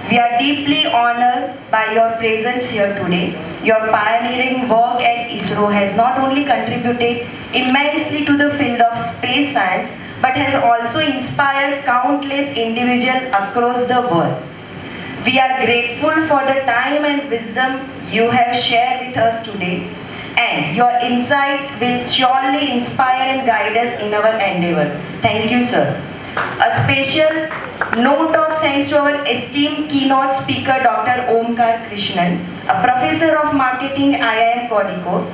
J: We are deeply honored by your presence here today. Your pioneering work at ISRO has not only contributed immensely to the field of space science, but has also inspired countless individuals across the world. We are grateful for the time and wisdom you have shared with us today, and your insight will surely inspire and guide us in our endeavor. Thank you, sir. A special note of thanks to our esteemed keynote speaker, Dr. Omkar Krishnan, a professor of marketing, IIM Kozhikode.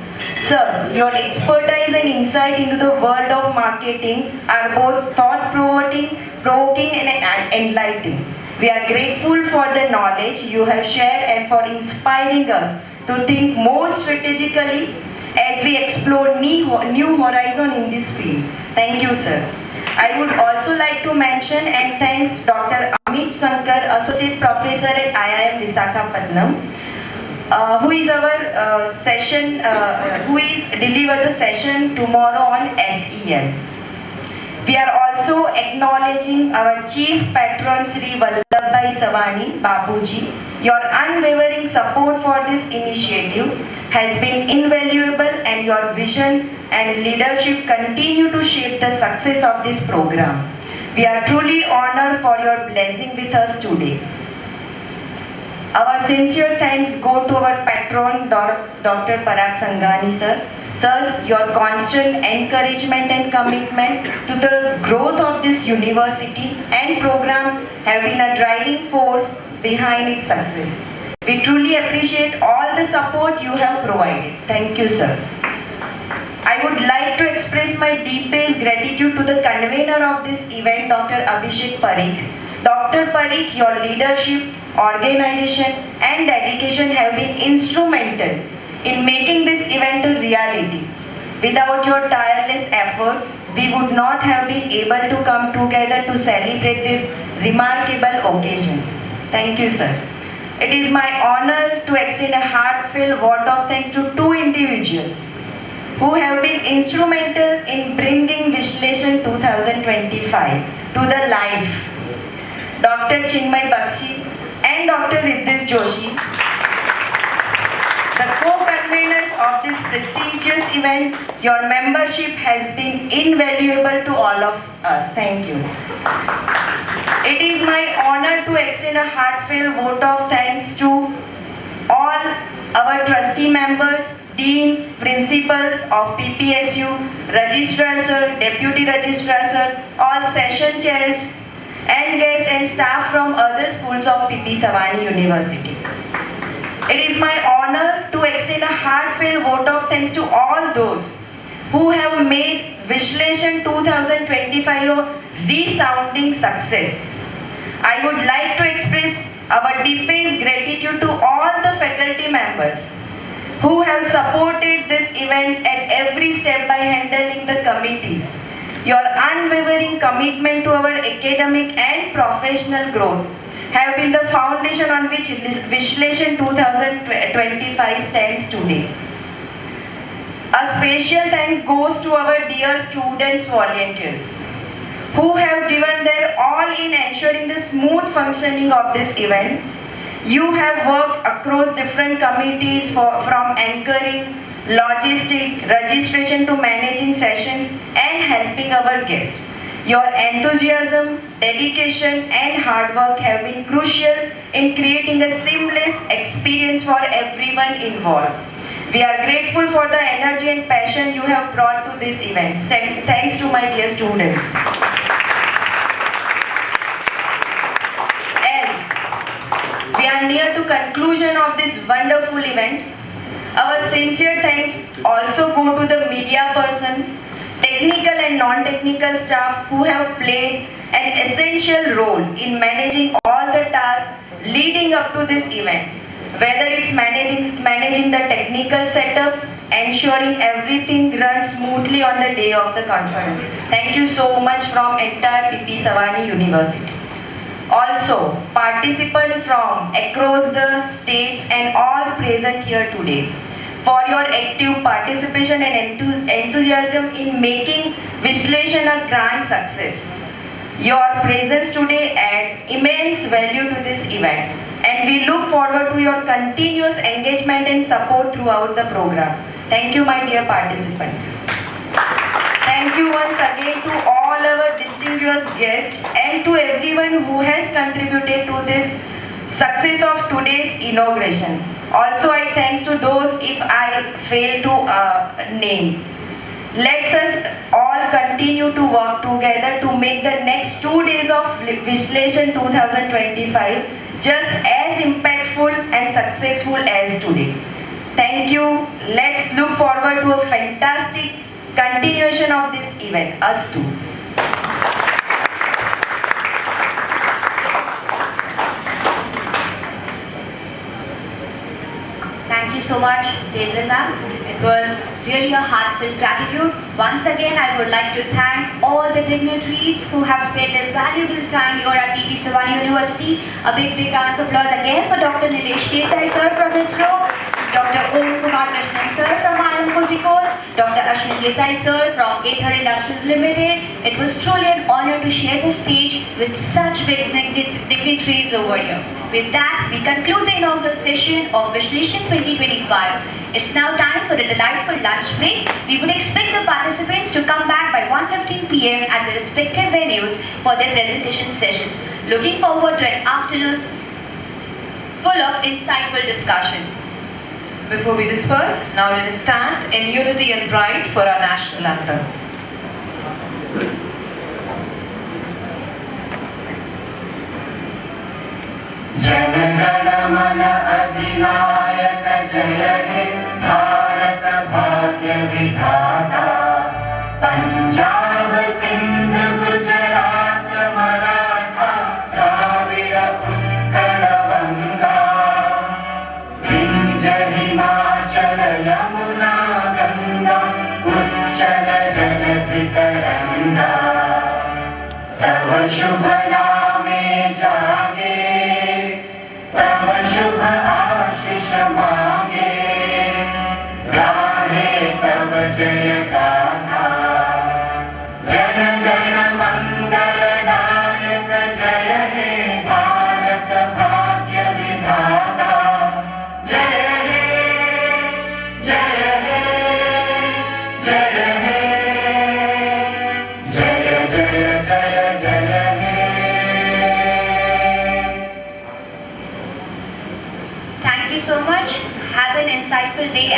J: Sir, your expertise and insight into the world of marketing are both thought-provoking and enlightening. We are grateful for the knowledge you have shared and for inspiring us to think more strategically as we explore new horizon in this field. Thank you, sir. I would also like to mention and thanks Dr. Amit Sankar, Associate Professor at IIM Visakhapatnam, who is delivered the session tomorrow on SEL. We are also acknowledging our Chief Patron Sri Vallabhbhai Savani, Bapuji. Your unwavering support for this initiative has been invaluable, and your vision and leadership continue to shape the success of this program. We are truly honored for your blessing with us today. Our sincere thanks go to our patron, Dr. Parag Sanghani, sir. Sir, your constant encouragement and commitment to the growth of this university and program have been a driving force behind its success. We truly appreciate all the support you have provided. Thank you, sir. I would like to express my deepest gratitude to the convener of this event, Dr. Abhishek Parikh. Dr. Parikh, your leadership, organization and dedication have been instrumental in making this event a reality. Without your tireless efforts, we would not have been able to come together to celebrate this remarkable occasion. Thank you, sir. It is my honor to extend a heartfelt vote of thanks to two individuals who have been instrumental in bringing Vishleshan 2025 to the life. Dr. Chinmay Bakshi and Dr. Riddhesh Joshi, the co-conveners of this prestigious event. Your membership has been invaluable to all of us. Thank you. It is my honor to extend a heartfelt vote of thanks to all our trustee members, deans, principals of PPSU, registrars, deputy registrars, all session chairs, and guests and staff from other schools of PP Savani University. It is my honor to extend a heartfelt vote of thanks to all those who have made Vishleshan 2025 a resounding success. I would like to express our deepest gratitude to all the faculty members who have supported this event at every step by handling the committees. Your unwavering commitment to our academic and professional growth have been the foundation on which Vishleshan 2025 stands today. A special thanks goes to our dear students volunteers who have given their all in ensuring the smooth functioning of this event. You have worked across different committees from anchoring, logistics, registration to managing sessions and helping our guests. Your enthusiasm, dedication and hard work have been crucial in creating a seamless experience for everyone involved. We are grateful for the energy and passion you have brought to this event. Thanks to my dear students. As we are near to conclusion of this wonderful event, our sincere thanks also go to the media person, technical and non-technical staff who have played an essential role in managing all the tasks leading up to this event. Whether it's managing the technical setup, ensuring everything runs smoothly on the day of the conference. Thank you so much from entire PP Savani University. Also, participants from across the states and all present here today for your active participation and enthusiasm in making Vishleshan a grand success. Your presence today adds immense value to this event. and we look forward to your continuous engagement and support throughout the program. Thank you, my dear participants. Thank you once again to all our distinguished guests and to everyone who has contributed to this success of today's inauguration. Also, I thanks to those if I fail to name. Let us all continue to work together to make the next 2 days of Vishleshan 2025 just as impactful and successful as today. Thank you. Let's look forward to a fantastic continuation of this event. Us too.
B: Thank you so much, Tejal ma'am. It was really a heartfelt gratitude. Once again, I would like to thank all the dignitaries who have spent their valuable time here at Savani University. A big round of applause again for Dr. Nilesh Desai sir from ISRO, Dr. Om Kumar Krishnan sir from IIM Kozhikode, Dr. Ashwin Desai sir from Aether Industries Limited. It was truly an honor to share the stage with such big dignitaries over here. With that, we conclude the inaugural session of Vishleshan 2025. It's now time for a delightful lunch break. We would expect the participants to come back by 1:15 p.m. at their respective venues for their presentation sessions. Looking forward to an afternoon full of insightful discussions.
A: Before we disperse, now let us stand in unity and pride for our national anthem.
K: जनगण मन अधिनायक जय हे भारत भाग्य विधाता पंजाब सिंध गुजरात मराठा द्राविड़ उत्कल गंगा विंध्य हिमाचल यमुना गंगा उच्चल जलधि तरंगा तव शुभ नामे जागे तव शुभ आशीष मांगे गाहे तव जय गाथा जन गण मंगल नायक जय हे भारत भाग्य विधाता जय हे जय हे जय हे जय जय जय जय हे
B: Thank you so much. Have an insightful day.